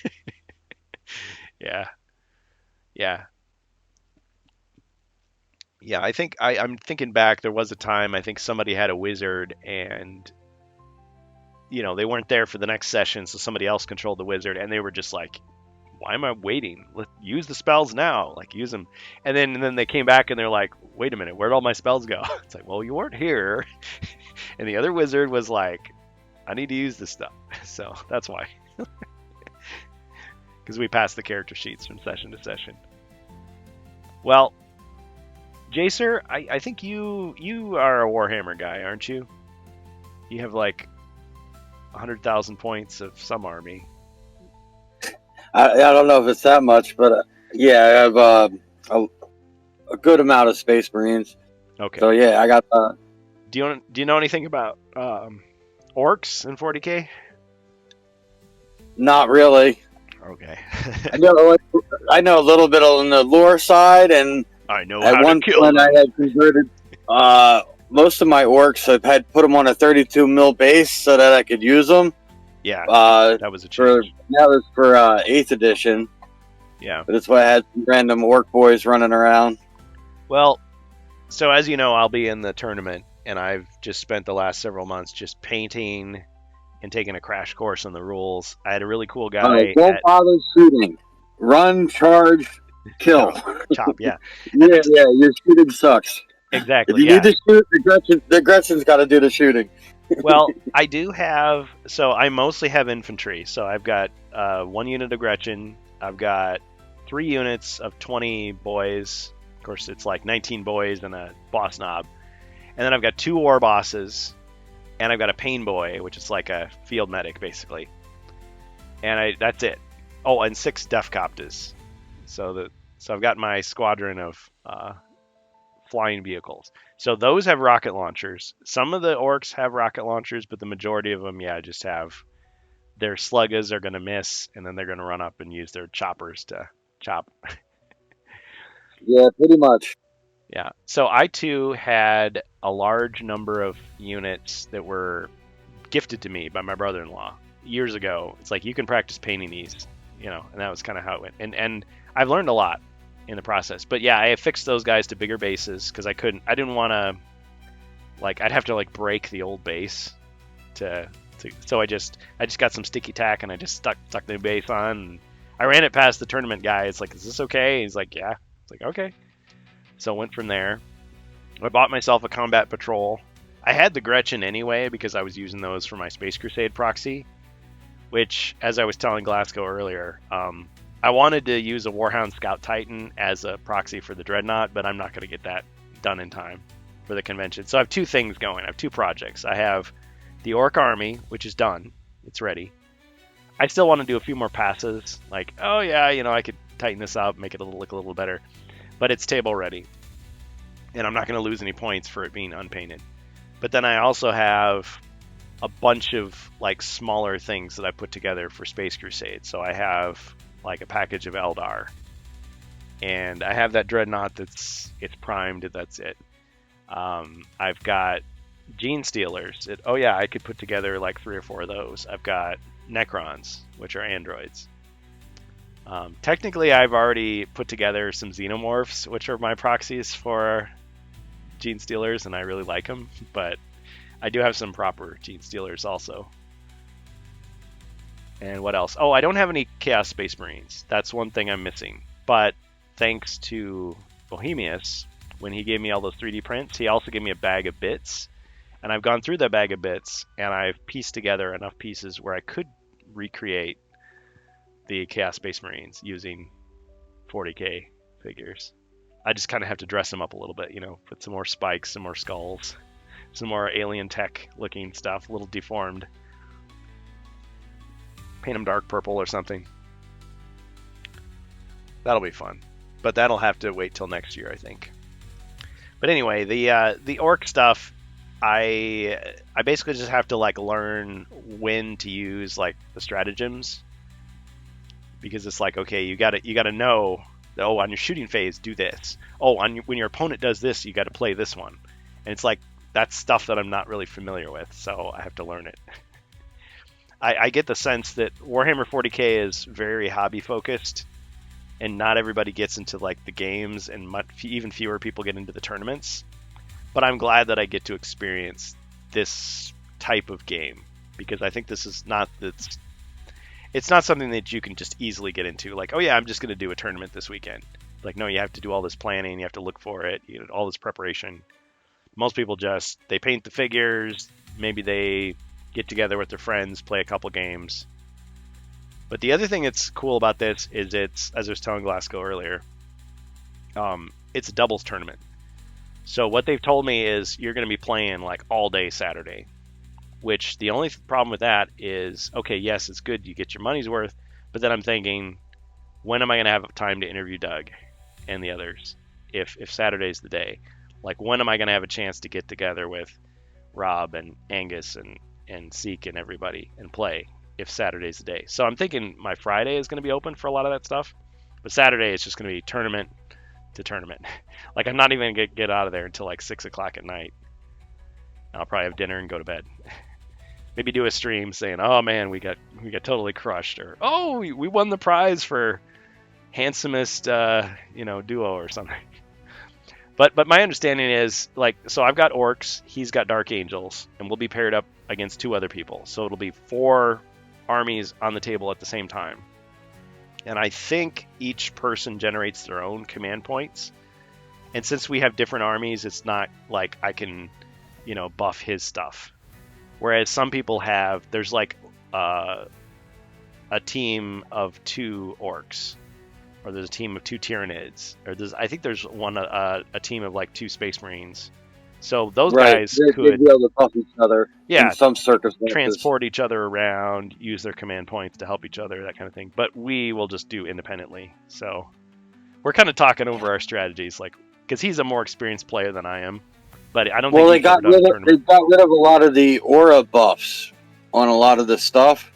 Yeah. I think I'm thinking back. There was a time I think somebody had a wizard, and they weren't there for the next session, so somebody else controlled the wizard, and they were just like, "Why am I waiting? Let's use the spells now. Like, use them." And then they came back and they're like, "Wait a minute, where'd all my spells go?" It's like, well, you weren't here. And the other wizard was like, "I need to use this stuff." So that's why. Because we passed the character sheets from session to session. Well, Jacer, I think you are a Warhammer guy, aren't you? You have like 100,000 points of some army. I don't know if it's that much, but yeah, I have a good amount of Space Marines. Okay. So yeah, I got. Do you know anything about orcs in 40K? Not really. Okay. I know a little bit on the lore side, and I know at how one to kill point them. I had converted most of my orcs. I've had put them on a 32 mil base so that I could use them. Yeah, that was a change. That was for 8th edition. Yeah. But that's why I had some random orc boys running around. Well, so as you know, I'll be in the tournament, and I've just spent the last several months just painting and taking a crash course on the rules. I had a really cool guy. Don't bother shooting. Run, charge, kill. Chop, yeah. yeah, your shooting sucks. Exactly. If you need to shoot, the Gretchen's got to do the shooting. Well, I do have, so I mostly have infantry. So I've got 1 unit of Gretchen. I've got 3 units of 20 boys. Of course, it's like 19 boys and a boss knob. And then I've got 2 war bosses. And I've got a pain boy, which is like a field medic, basically. And that's it. Oh, and 6 Def Coptas. So I've got my squadron of flying vehicles. So those have rocket launchers. Some of the orcs have rocket launchers, but the majority of them, just have their sluggas are going to miss, and then they're going to run up and use their choppers to chop. Yeah, pretty much. Yeah. So I too had a large number of units that were gifted to me by my brother-in-law years ago. It's like, you can practice painting these, and that was kind of how it went. And I've learned a lot in the process. But yeah, I affixed those guys to bigger bases because I didn't want to Like I'd have to like break the old base to so I just got some sticky tack and I just stuck the base on. And I ran it past the tournament guy. It's like, is this okay? He's like, yeah. It's like, okay. So I went from there. I bought myself a combat patrol. I had the Gretchen anyway because I was using those for my Space Crusade proxy, which, as I was telling Glasgow earlier, I wanted to use a Warhound Scout Titan as a proxy for the Dreadnought, but I'm not going to get that done in time for the convention. So I have two things going. I have two projects. I have the Orc Army, which is done. It's ready. I still want to do a few more passes. Like, oh yeah, I could tighten this up, make it look a little better. But it's table ready. And I'm not going to lose any points for it being unpainted. But then I also have a bunch of like smaller things that I put together for Space Crusade. So I have like a package of Eldar. And I have that Dreadnought it's primed, that's it. I've got Gene Stealers. I could put together like 3 or 4 of those. I've got Necrons, which are androids. Technically, I've already put together some Xenomorphs, which are my proxies for Gene Stealers, and I really like them. But I do have some proper Gene Stealers also. And what else? Oh, I don't have any Chaos Space Marines. That's one thing I'm missing. But thanks to Bohemius, when he gave me all those 3D prints, he also gave me a bag of bits. And I've gone through that bag of bits, and I've pieced together enough pieces where I could recreate the Chaos Space Marines using 40k figures. I just kind of have to dress them up a little bit, put some more spikes, some more skulls, some more alien tech looking stuff, a little deformed. Paint them dark purple or something. That'll be fun. But that'll have to wait till next year, I think. But anyway, the orc stuff, I basically just have to like learn when to use like the stratagems, because it's like, okay, you gotta know that, on your shooting phase do this. When your opponent does this, you got to play this one, and it's like that's stuff that I'm not really familiar with, so I have to learn it. I get the sense that Warhammer 40k is very hobby focused, and not everybody gets into like the games, and even fewer people get into the tournaments. But I'm glad that I get to experience this type of game, because I think this is it's not something that you can just easily get into. Like, oh yeah, I'm just going to do a tournament this weekend. Like, no, you have to do all this planning, you have to look for it, all this preparation. Most people they paint the figures, maybe they get together with their friends, play a couple games. But the other thing that's cool about this is it's, as I was telling Glasgow earlier, it's a doubles tournament. So what they've told me is you're going to be playing like all day Saturday, which the only problem with that is, okay, yes, it's good, you get your money's worth, but then I'm thinking, when am I going to have time to interview Doug and the others if Saturday's the day? Like, when am I going to have a chance to get together with Rob and Angus and Seek and everybody and play if Saturday's the day? So I'm thinking my Friday is going to be open for a lot of that stuff, but Saturday it's just going to be tournament to tournament. Like, I'm not even going to get out of there until like 6 o'clock at night. I'll probably have dinner and go to bed. Maybe do a stream saying, oh man, we got totally crushed, or oh, we won the prize for handsomest duo or something. But my understanding is, like, so I've got orcs, he's got dark angels, and we'll be paired up against 2 other people. So it'll be 4 armies on the table at the same time. And I think each person generates their own command points. And since we have different armies, it's not like I can, buff his stuff. Whereas some people there's like a team of 2 orcs, or there's a team of 2 Tyranids, or I think there's a team of like 2 Space Marines. So those guys could be able to buff each other in some circumstances. Transport each other around, use their command points to help each other, that kind of thing. But we will just do independently. So we're kind of talking over our strategies, like, because he's a more experienced player than I am. But I don't think they got rid of a lot of the aura buffs on a lot of the stuff.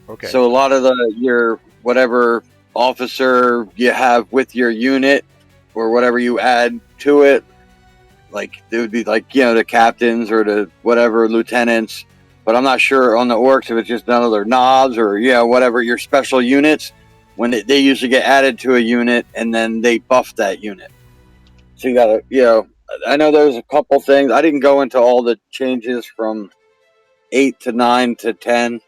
Okay. So a lot of your whatever officer you have with your unit, or whatever you add to it, like it would be like the captains or the whatever lieutenants. But I'm not sure on the orcs if it's just another knobs or whatever your special units, when they usually get added to a unit and then they buff that unit. So you gotta I know there's a couple things. I didn't go into all the changes from 8 to 9 to 10.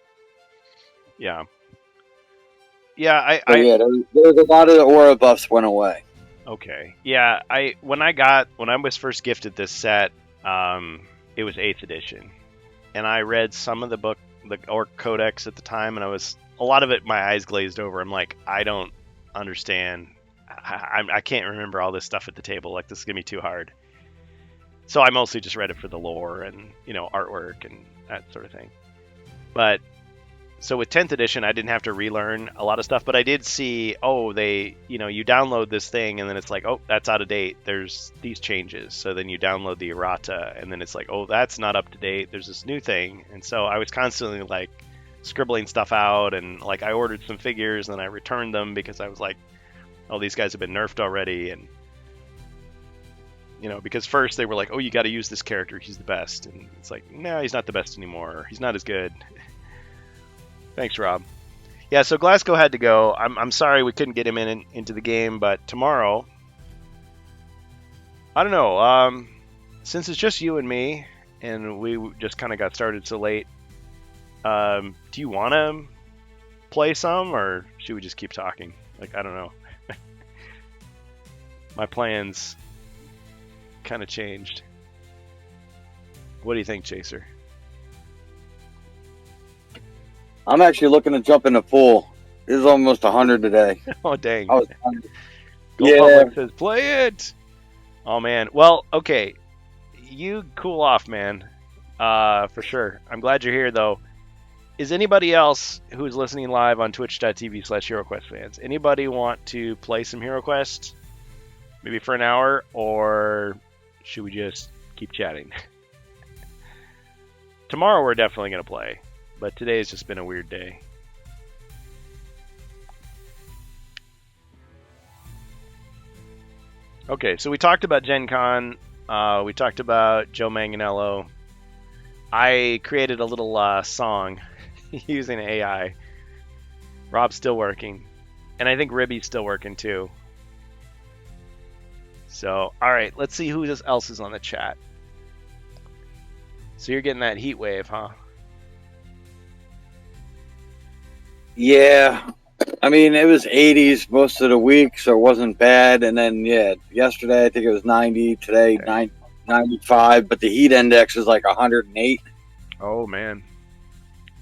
Yeah. Yeah, But yeah, there's a lot of the aura buffs went away. Okay. Yeah, when I was first gifted this set, it was 8th edition. And I read some of the book, the Orc Codex at the time, and a lot of it, my eyes glazed over. I'm like, I don't understand. I can't remember all this stuff at the table. Like, this is going to be too hard. So I mostly just read it for the lore and, artwork and that sort of thing. But so with 10th edition, I didn't have to relearn a lot of stuff, but I did see, you download this thing and then it's like, oh, that's out of date. There's these changes. So then you download the errata and then it's like, oh, that's not up to date. There's this new thing. And so I was constantly like scribbling stuff out, and like I ordered some figures and then I returned them because I was like, oh, these guys have been nerfed already. And, because first they were like, oh, you got to use this character. He's the best. And it's like, no, he's not the best anymore. He's not as good. Thanks, Rob. Yeah, so Glasgow had to go. I'm sorry we couldn't get him into the game, but tomorrow, I don't know. Since it's just you and me, and we just kind of got started so late, do you want to play some, or should we just keep talking? Like, I don't know. My plans kind of changed. What do you think, Chaser? I'm actually looking to jump in the pool. It is almost 100 today. Oh, dang. I was Gold Public says, play it! Oh, man. Well, okay. You cool off, man. For sure. I'm glad you're here, though. Is anybody else who's listening live on twitch.tv/HeroQuest fans, anybody want to play some HeroQuest? Maybe for an hour, or should we just keep chatting? Tomorrow we're definitely going to play, but today has just been a weird day. Okay, so we talked about Gen Con. We talked about Joe Manganiello. I created a little song using AI. Rob's still working. And I think Ribby's still working too. So, alright, let's see who else is on the chat. So you're getting that heat wave, huh? Yeah. I mean, it was 80s most of the week, so it wasn't bad. And then, yesterday I think it was 90. Today, 95. But the heat index is like 108. Oh, man.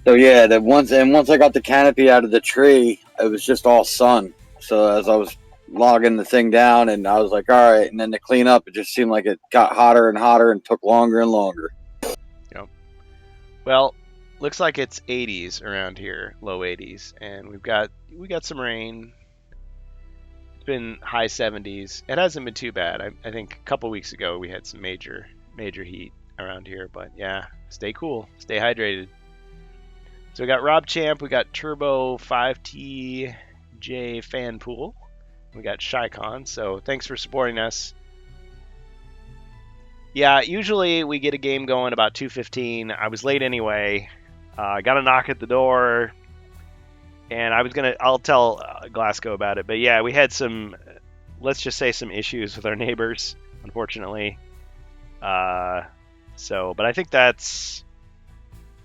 So, once I got the canopy out of the tree, it was just all sun. So as I was logging the thing down, and I was like, all right. And then to clean up, it just seemed like it got hotter and hotter and took longer and longer. Yep. Well, looks like it's 80s around here, low 80s, and we got some rain. It's been high 70s. It hasn't been too bad. I think a couple weeks ago we had some major heat around here, but yeah, stay cool, stay hydrated. So we got Rob Champ, we got Turbo 5TJ Fanpool, we got ShyCon. So thanks for supporting us. Yeah, usually we get a game going about 2:15. I was late anyway. I got a knock at the door, and I'll tell Glasgow about it. But yeah, we had some, let's just say, some issues with our neighbors, unfortunately. But I think that's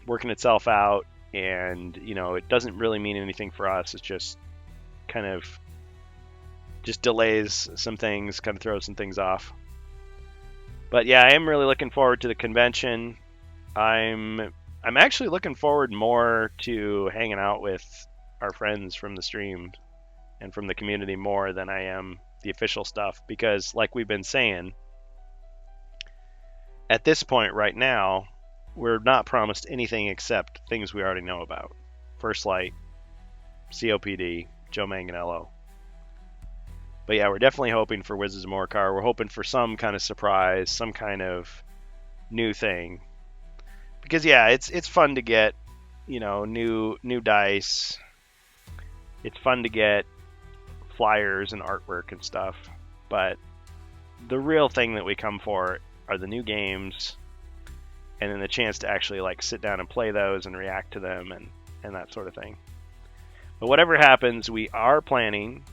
working itself out, and, it doesn't really mean anything for us. It's just kind of just delays some things, kind of throws some things off. But yeah, I am really looking forward to the convention. I'm actually looking forward more to hanging out with our friends from the stream and from the community more than I am the official stuff, because like we've been saying, at this point right now, we're not promised anything except things we already know about. First Light, COPD, Joe Manganiello. But yeah, we're definitely hoping for Wizards of Morcar. We're hoping for some kind of surprise, some kind of new thing. Because yeah, it's fun to get, new dice. It's fun to get flyers and artwork and stuff. But the real thing that we come for are the new games, and then the chance to actually sit down and play those and react to them and that sort of thing. But whatever happens, we are planning,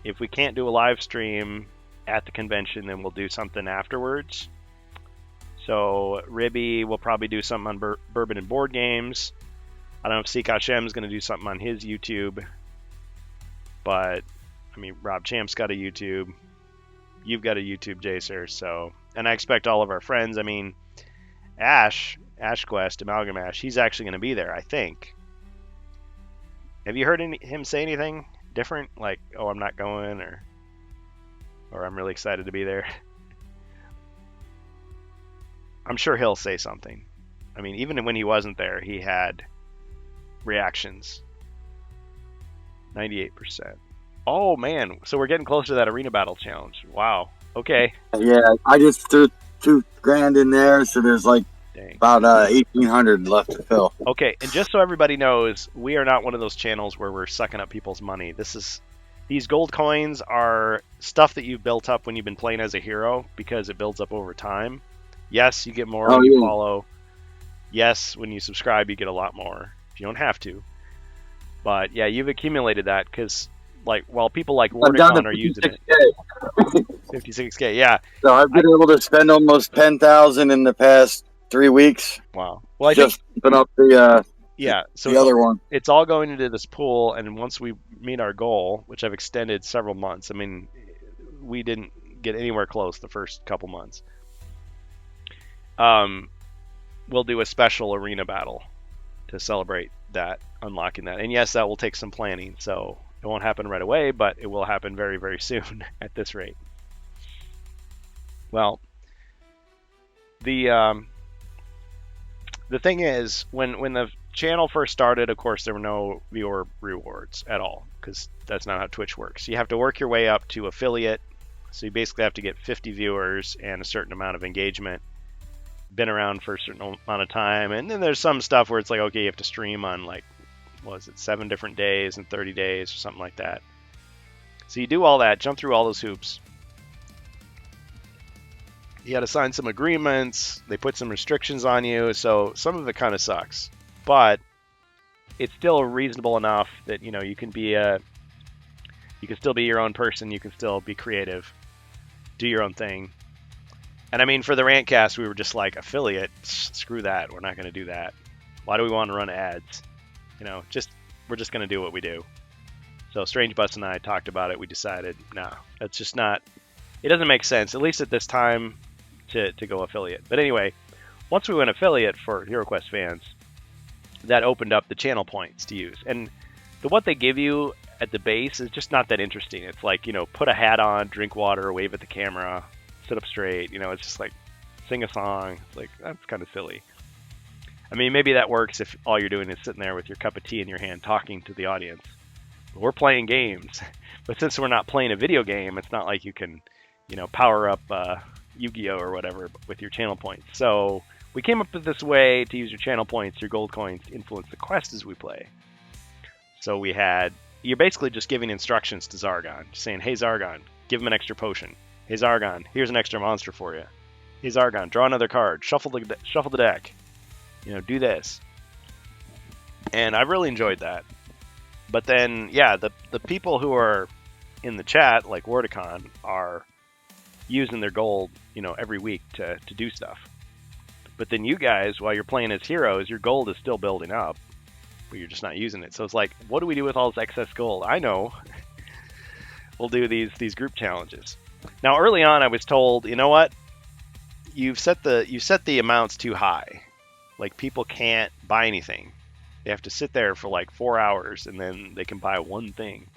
if we can't do a live stream at the convention, then we'll do something afterwards. So Ribby will probably do something on bourbon and board games. I don't know if Seek Shem's going to do something on his YouTube, but I mean, Rob Champ's got a YouTube. You've got a YouTube, Jacer. So, and I expect all of our friends. I mean, AshQuest, Amalgam Ash, he's actually going to be there, I think. Have you heard him say anything different? Like, oh, I'm not going, or I'm really excited to be there. I'm sure he'll say something. I mean, even when he wasn't there, he had reactions. 98%. Oh, man. So we're getting close to that arena battle challenge. Wow. Okay. Yeah, I just threw $2,000 in there, so there's like Dang. about 1,800 left to fill. Okay, and just so everybody knows, we are not one of those channels where we're sucking up people's money. These gold coins are stuff that you've built up when you've been playing as a hero, because it builds up over time. Yes, you get more when you follow. Yes, when you subscribe, you get a lot more. You don't have to. But yeah, you've accumulated that because, like, while people like Wordicon are using it. 56K, yeah. So I've been able to spend almost 10,000 in the past 3 weeks. Wow. Well, I just put up the so the other one. It's all going into this pool, and once we meet our goal, which I've extended several months. I mean, we didn't get anywhere close the first couple months. We'll do a special arena battle to celebrate that, unlocking that. And yes, that will take some planning, so it won't happen right away, but it will happen very, very soon at this rate. Well, the thing is, when the channel first started, of course, there were no viewer rewards at all, because that's not how Twitch works. You have to work your way up to affiliate, so you basically have to get 50 viewers and a certain amount of engagement, been around for a certain amount of time, and then there's some stuff where it's like, okay, you have to stream on, like, what was it, 7 different days and 30 days or something like that. So you do all that, jump through all those hoops. You got to sign some agreements, they put some restrictions on you, so some of it kind of sucks, but it's still reasonable enough that, you know, you can still be your own person, you can still be creative, do your own thing. And I mean, for the Rantcast, we were just like, affiliate, screw that, we're not going to do that. Why do we want to run ads? You know, we're just going to do what we do. So Strange Bus and I talked about it. We decided, no, that's just not, it doesn't make sense, at least at this time, to go affiliate. But anyway, once we went affiliate for HeroQuest fans, that opened up the channel points to use. And what they give you at the base is just not that interesting. It's like, you know, put a hat on, drink water, wave at the camera, sit up straight. You know, it's just like sing a song. It's like, that's kind of silly. I mean, maybe that works if all you're doing is sitting there with your cup of tea in your hand talking to the audience. But we're playing games. But since we're not playing a video game, it's not like you can, you know, power up Yu-Gi-Oh! Or whatever with your channel points. So we came up with this way to use your channel points, your gold coins, to influence the quest as we play. So you're basically just giving instructions to Zargon, just saying, hey Zargon, give him an extra potion. Hey Zargon, here's an extra monster for you. Hey Zargon, draw another card, shuffle the deck. You know, do this. And I really enjoyed that. But then, yeah, the people who are in the chat, like Wordicon, are using their gold, you know, every week to do stuff. But then you guys, while you're playing as heroes, your gold is still building up, but you're just not using it. So it's like, what do we do with all this excess gold? I know. We'll do these group challenges. Now, early on, I was told, you know what? You set the amounts too high. Like, people can't buy anything. They have to sit there for like 4 hours, and then they can buy one thing.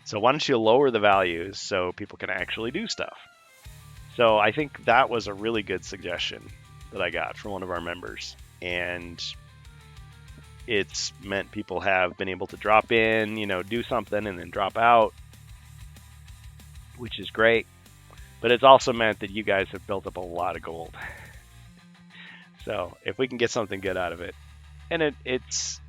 So why don't you lower the values so people can actually do stuff? So I think that was a really good suggestion that I got from one of our members. And it's meant people have been able to drop in, you know, do something and then drop out, which is great. But it's also meant that you guys have built up a lot of gold. So if we can get something good out of it, and it's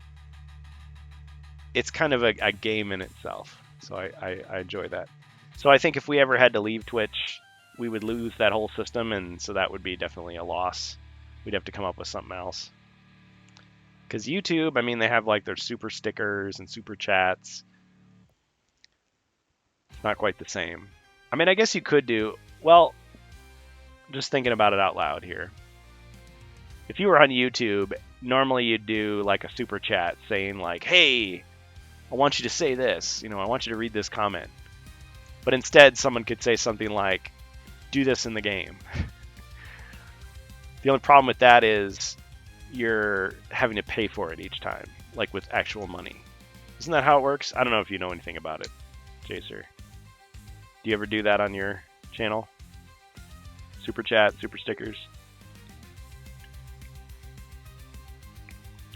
kind of a game in itself. So I enjoy that. So I think if we ever had to leave Twitch, we would lose that whole system, and so that would be definitely a loss. We'd have to come up with something else. Because YouTube, I mean, they have like their super stickers and super chats. It's not quite the same. I mean, I guess you could do, well, just thinking about it out loud here. If you were on YouTube, normally you'd do like a super chat saying like, hey, I want you to say this, I want you to read this comment. But instead, someone could say something like, do this in the game. The only problem with that is you're having to pay for it each time, like with actual money. Isn't that how it works? I don't know if you know anything about it, Jacer. Do you ever do that on your channel? Super chat, super stickers?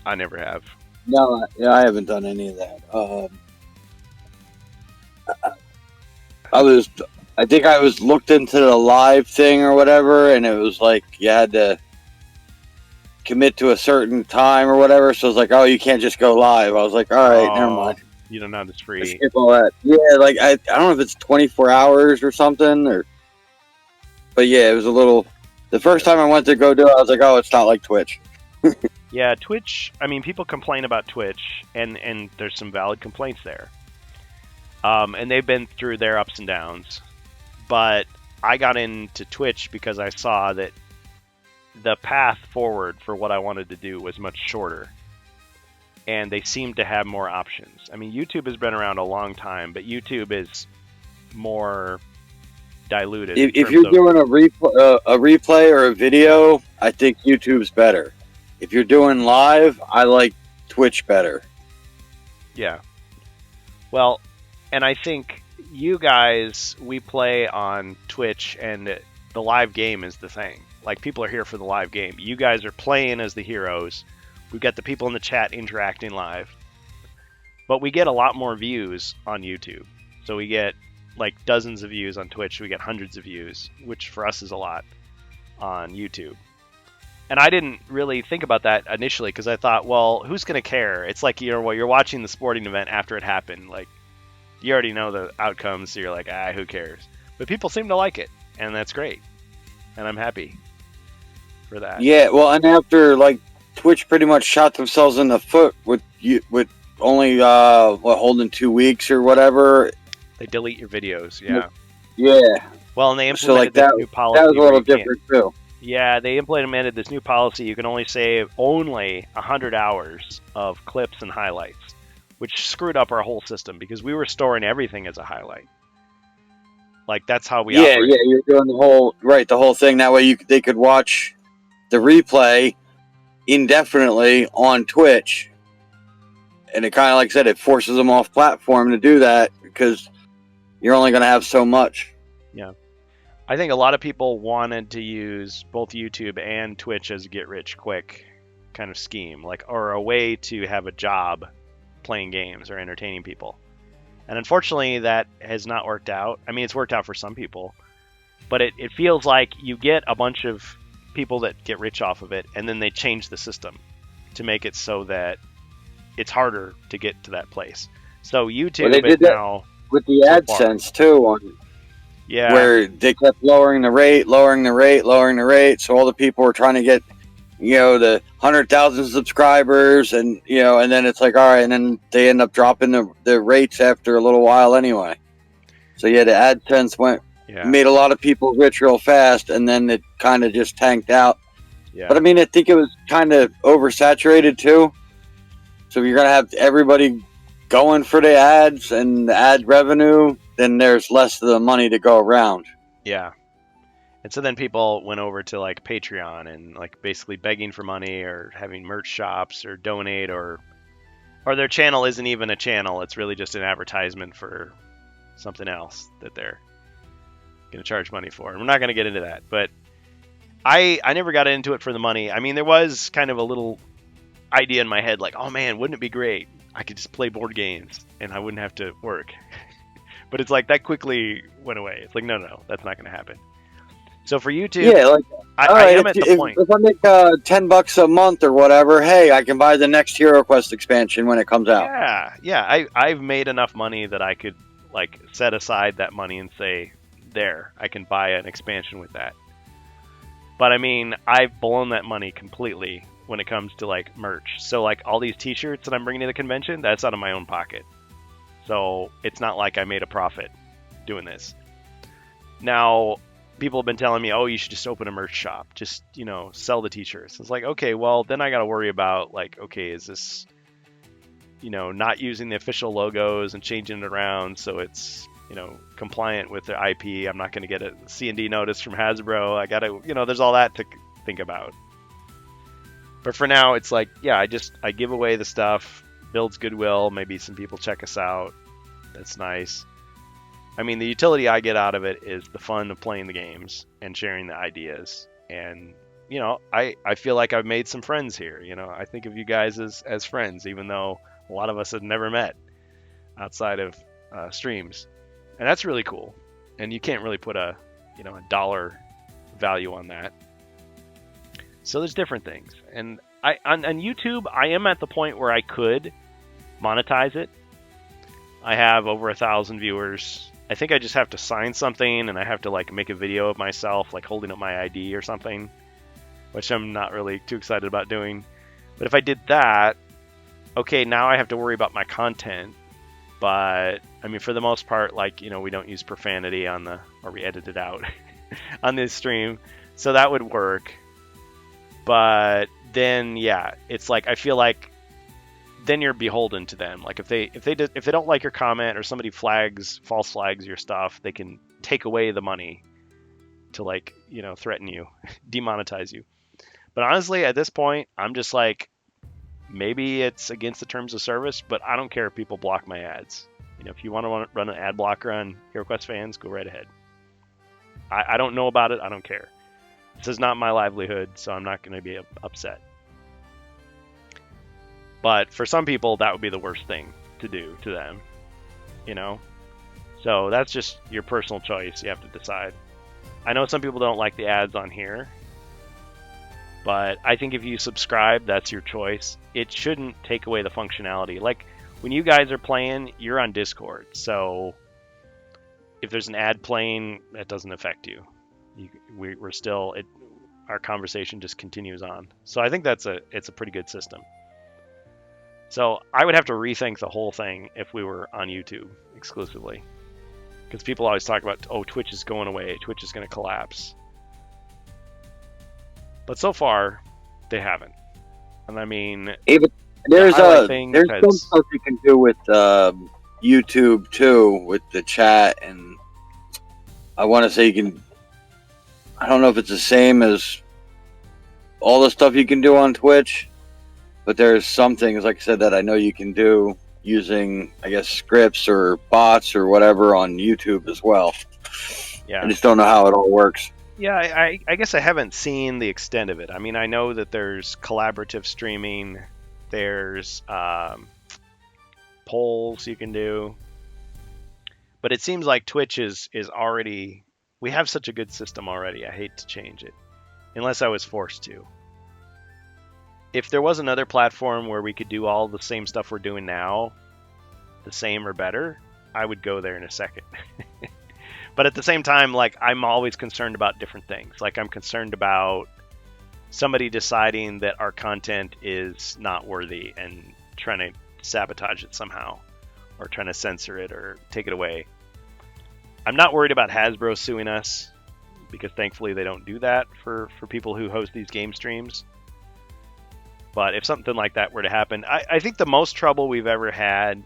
I never have. No, I haven't done any of that. I think I was looked into the live thing or whatever, and it was like you had to commit to a certain time or whatever. So it's like, oh, you can't just go live. I was like, all right, never mind. You don't know it's free. Skip all that. Yeah, like I don't know if it's 24 hours or something, but yeah, it was a little. The first time I went to go do it, I was like, oh, it's not like Twitch. Yeah, Twitch. I mean, people complain about Twitch, and there's some valid complaints there. And they've been through their ups and downs. But I got into Twitch because I saw that the path forward for what I wanted to do was much shorter. And they seem to have more options. I mean, YouTube has been around a long time, but YouTube is more diluted. If you're doing a replay or a video, I think YouTube's better. If you're doing live, I like Twitch better. Yeah. Well, and I think you guys, we play on Twitch, and the live game is the thing. Like, people are here for the live game. You guys are playing as the heroes. We've got the people in the chat interacting live. But we get a lot more views on YouTube. So we get, like, dozens of views on Twitch. We get hundreds of views, which for us is a lot on YouTube. And I didn't really think about that initially because I thought, well, who's going to care? It's like, you're watching the sporting event after it happened. Like, you already know the outcomes, so you're like, who cares? But people seem to like it, and that's great. And I'm happy for that. Yeah, well, and after, like, Twitch pretty much shot themselves in the foot with only, holding 2 weeks or whatever. They delete your videos, yeah. Yeah. Well, and they implemented this new policy. That was a little different, too. Yeah, they implemented this new policy. You can only save 100 hours of clips and highlights, which screwed up our whole system because we were storing everything as a highlight. Like, that's how we operate. Yeah, you're doing the whole thing. That way they could watch the replay indefinitely on Twitch. And it kind of, like I said, it forces them off platform to do that because you're only going to have so much. Yeah. I think a lot of people wanted to use both YouTube and Twitch as a get-rich-quick kind of scheme, or a way to have a job playing games or entertaining people. And unfortunately, that has not worked out. I mean, it's worked out for some people, but it feels like you get a bunch of people that get rich off of it, and then they change the system to make it so that it's harder to get to that place. So YouTube is now with the AdSense too, yeah, where they kept lowering the rate. So all the people were trying to get, the 100,000 subscribers, and and then it's like, all right, and then they end up dropping the rates after a little while anyway. So yeah, the AdSense made a lot of people rich real fast, and then it kind of just tanked out. Yeah. But I mean, I think it was kind of oversaturated too. So if you're gonna have everybody going for the ads and the ad revenue, then there's less of the money to go around. Yeah. And so then people went over to like Patreon and like basically begging for money or having merch shops or donate or their channel isn't even a channel. It's really just an advertisement for something else that they're going to charge money for. And we're not going to get into that, but I never got into it for the money. I mean, there was kind of a little idea in my head like, oh man, wouldn't it be great? I could just play board games and I wouldn't have to work. But it's like that quickly went away. It's like, no, that's not going to happen. So for YouTube, yeah, like, I am at the point. If I make $10 a month or whatever, hey, I can buy the next Hero Quest expansion when it comes out. Yeah. I've made enough money that I could like set aside that money and say, there, I can buy an expansion with that. But I mean, I've blown that money completely when it comes to like merch. So like all these t-shirts that I'm bringing to the convention, that's out of my own pocket. So it's not like I made a profit doing this. Now, people have been telling me, oh, you should just open a merch shop. Just, sell the t-shirts. It's like, okay, well, then I got to worry about, like, okay, is this, not using the official logos and changing it around so it's, compliant with the IP. I'm not going to get a C&D notice from Hasbro. I got to, there's all that to think about. But for now, it's like, yeah, I give away the stuff, builds goodwill. Maybe some people check us out. That's nice. I mean, the utility I get out of it is the fun of playing the games and sharing the ideas. And, I feel like I've made some friends here. I think of you guys as friends, even though a lot of us have never met outside of streams. And that's really cool. And you can't really put a dollar value on that. So there's different things. And on YouTube, I am at the point where I could monetize it. I have over 1,000 viewers. I think I just have to sign something, and I have to like make a video of myself like holding up my ID or something, which I'm not really too excited about doing. But if I did that, okay, now I have to worry about my content. But I mean, for the most part, like, we don't use profanity or we edit it out on this stream, so that would work. But then, yeah, it's like I feel like then you're beholden to them. Like if they don't like your comment or somebody false flags your stuff, they can take away the money to like, threaten you, demonetize you. But honestly, at this point, I'm just like, maybe it's against the terms of service, but I don't care if people block my ads. If you want to run an ad blocker on HeroQuest fans, go right ahead. I don't know about it. I don't care. This is not my livelihood, so I'm not going to be upset. But for some people, that would be the worst thing to do to them, So that's just your personal choice. You have to decide. I know some people don't like the ads on here, but I think if you subscribe, that's your choice. It shouldn't take away the functionality. Like when you guys are playing, you're on Discord, so if there's an ad playing, that doesn't affect you. We're still, our conversation just continues on. So I think it's a pretty good system. So I would have to rethink the whole thing if we were on YouTube exclusively. Because people always talk about, oh, Twitch is going away, Twitch is going to collapse. But so far, they haven't. And I mean, there's some stuff you can do with YouTube too, with the chat, and I want to say you can. I don't know if it's the same as all the stuff you can do on Twitch, but there's some things, like I said, that I know you can do using, I guess, scripts or bots or whatever on YouTube as well. Yeah. I just don't know how it all works. Yeah, I guess I haven't seen the extent of it. I mean, I know that there's collaborative streaming, there's polls you can do, but it seems like Twitch is already, we have such a good system already. I hate to change it, unless I was forced to. If there was another platform where we could do all the same stuff we're doing now, the same or better, I would go there in a second. But at the same time, like, I'm always concerned about different things. Like, I'm concerned about somebody deciding that our content is not worthy and trying to sabotage it somehow, or trying to censor it or take it away. I'm not worried about Hasbro suing us, because thankfully they don't do that for people who host these game streams. But if something like that were to happen, I think the most trouble we've ever had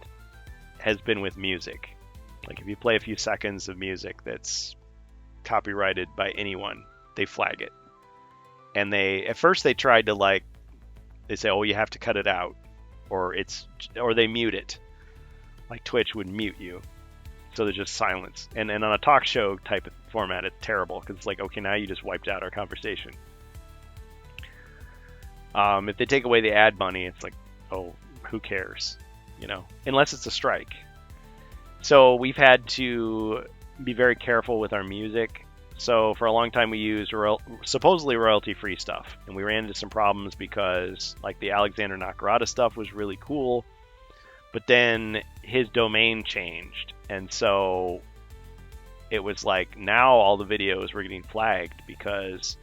has been with music. Like if you play a few seconds of music that's copyrighted by anyone, they flag it. And at first they tried to they say, oh, you have to cut it out, or they mute it. Like Twitch would mute you. So there's just silence. And on a talk show type of format, it's terrible, because it's like, okay, now you just wiped out our conversation. If they take away the ad money, it's like, oh, who cares? Unless it's a strike. So we've had to be very careful with our music. So for a long time we used supposedly royalty-free stuff, and we ran into some problems because like the Alexander Nakarada stuff was really cool, but then his domain changed, and so it was like now all the videos were getting flagged because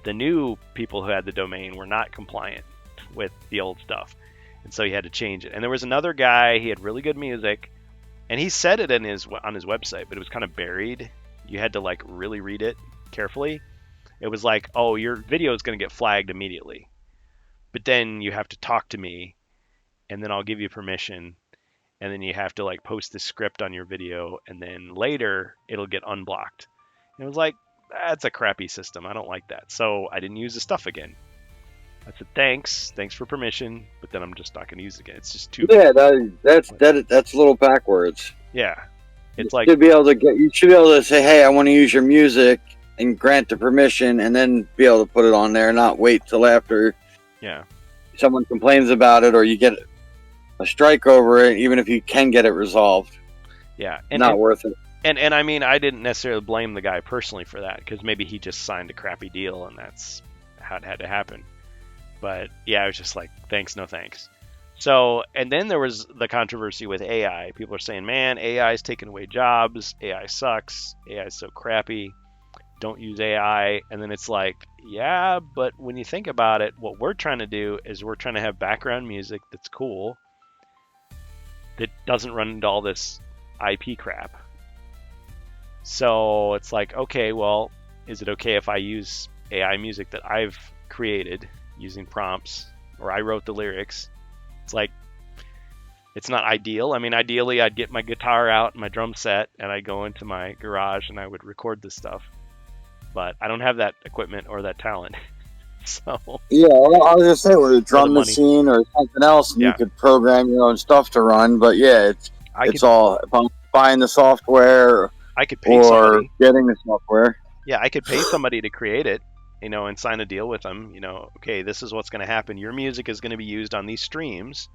the new people who had the domain were not compliant with the old stuff, and so he had to change it. And there was another guy, he had really good music, and he said it on his website, but it was kind of buried. you had to like really read it carefully. It was like, oh, your video is going to get flagged immediately, but then you have to talk to me, and then I'll give you permission, and then you have to like post the script on your video, and then later it'll get unblocked. And it was like, that's a crappy system. I don't like that. So I didn't use the stuff again. I said, thanks for permission, but then I'm just not going to use it again. It's just too. Yeah, that's a little backwards. Yeah, it's like You should be able to say, hey, I want to use your music, and grant the permission, and then be able to put it on there, not wait till after yeah, someone complains about it or you get a strike over it, even if you can get it resolved. yeah, Not worth it. And I mean, I didn't necessarily blame the guy personally for that, because maybe he just signed a crappy deal and that's how it had to happen. But yeah, I was just like, thanks, no thanks. So, and then there was the controversy with AI. People are saying, man, AI is taking away jobs. AI sucks. AI is so crappy. Don't use AI. And then it's like, yeah, but when you think about it, what we're trying to do is we're trying to have background music that's cool, that doesn't run into all this IP crap. So it's like, okay, well, is it okay if I use AI music that I've created using prompts, or I wrote the lyrics? It's like, it's not ideal. I mean, ideally, I'd get my guitar out, my drum set, and I'd go into my garage and I would record this stuff. But I don't have that equipment or that talent. So Yeah, well, I was just saying, with a drum money. machine or something else, Yeah. you could program your own stuff to run. But yeah, it's all about buying the software I could pay or somebody. getting the software. Yeah, I could pay somebody to create it, and sign a deal with them. Okay, this is what's going to happen. Your music is going to be used on these streams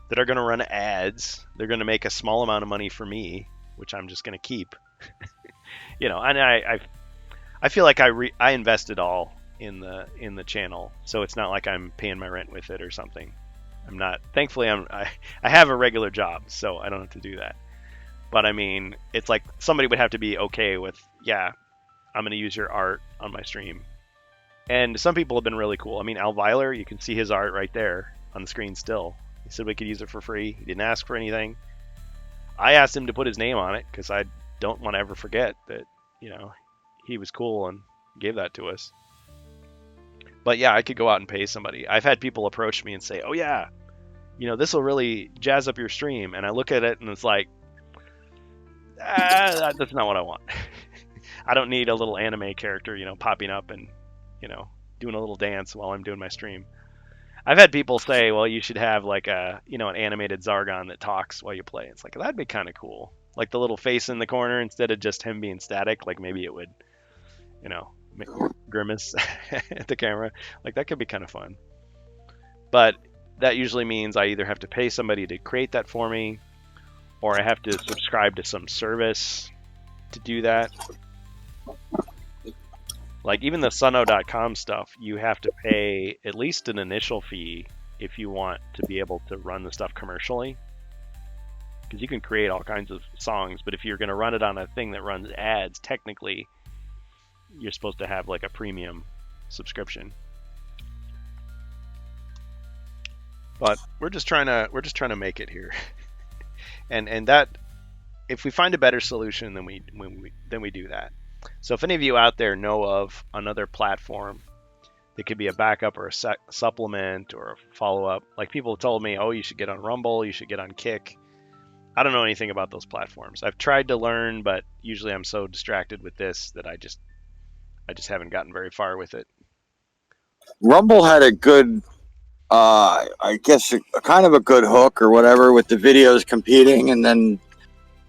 that are going to run ads. They're going to make a small amount of money for me, which I'm just going to keep. And I feel like I invested all in the channel, so it's not like I'm paying my rent with it or something. I'm not. Thankfully, I have a regular job, so I don't have to do that. But I mean, it's like somebody would have to be okay with, yeah, I'm going to use your art on my stream. And some people have been really cool. I mean, Alviler, you can see his art right there on the screen still. He said we could use it for free. He didn't ask for anything. I asked him to put his name on it because I don't want to ever forget that, he was cool and gave that to us. But yeah, I could go out and pay somebody. I've had people approach me and say, oh yeah, this will really jazz up your stream. And I look at it and it's like, that's not what I want. I don't need a little anime character, popping up and, doing a little dance while I'm doing my stream. I've had people say, well, you should have like an animated Zargon that talks while you play. It's like, that'd be kind of cool. Like the little face in the corner, instead of just him being static, like maybe it would, make grimace at the camera. Like that could be kind of fun. But that usually means I either have to pay somebody to create that for me, or I have to subscribe to some service to do that. Like even the Suno.com stuff, you have to pay at least an initial fee if you want to be able to run the stuff commercially. Because you can create all kinds of songs, but if you're going to run it on a thing that runs ads, technically you're supposed to have like a premium subscription. But we're just trying to make it here. and that, if we find a better solution, then we do that. So if any of you out there know of another platform that could be a backup or a supplement or a follow-up, like people have told me, oh, you should get on Rumble, you should get on Kick. I don't know anything about those platforms. I've tried to learn, but usually I'm so distracted with this that I just haven't gotten very far with it. Rumble had a good, I guess, kind of a good hook or whatever with the videos competing, and then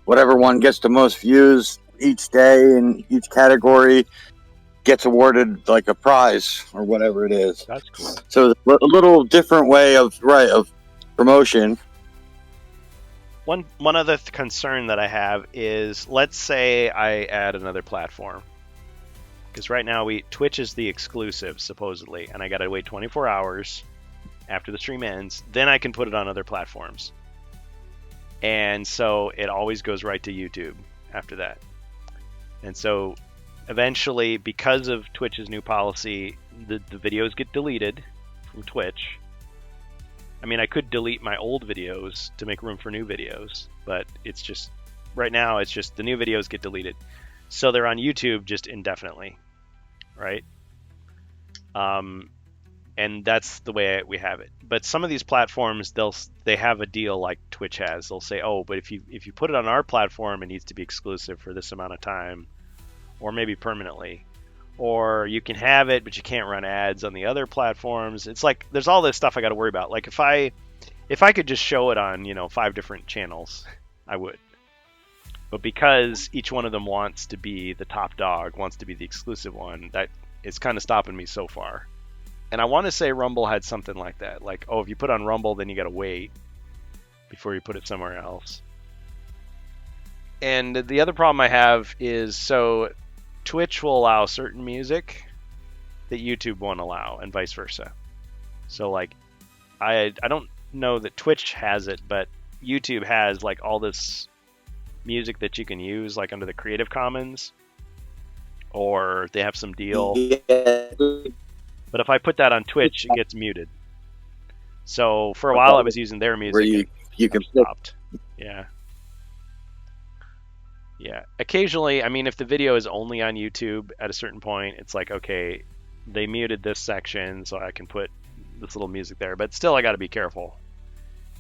whatever one gets the most views each day in each category gets awarded like a prize or whatever it is. That's cool. So a little different way of promotion. One other concern that I have is, let's say I add another platform, because right now Twitch is the exclusive supposedly, and I gotta wait 24 hours after the stream ends, then I can put it on other platforms, and so it always goes right to YouTube after that. And so eventually, because of Twitch's new policy, the videos get deleted from Twitch. I mean, I could delete my old videos to make room for new videos, but it's just, right now, it's just the new videos get deleted. So they're on YouTube just indefinitely, right? And that's the way we have it. But some of these platforms, they have a deal like Twitch has. They'll say, oh, but if you put it on our platform, it needs to be exclusive for this amount of time, or maybe permanently. Or you can have it, but you can't run ads on the other platforms. It's like there's all this stuff I got to worry about. Like if I could just show it on 5 different channels, I would. But because each one of them wants to be the top dog, wants to be the exclusive one, that is kind of stopping me so far. And I want to say Rumble had something like that. Like, oh, if you put on Rumble, then you got to wait before you put it somewhere else. And the other problem I have is, so Twitch will allow certain music that YouTube won't allow, and vice versa. So like, I don't know that Twitch has it, but YouTube has like all this music that you can use like under the Creative Commons, or they have some deal. Yeah. But if I put that on Twitch, it gets muted. So for a while I was using their music. Where you can stopped. Yeah. Yeah. Occasionally, I mean, if the video is only on YouTube at a certain point, it's like, okay, they muted this section, so I can put this little music there. But still, I got to be careful,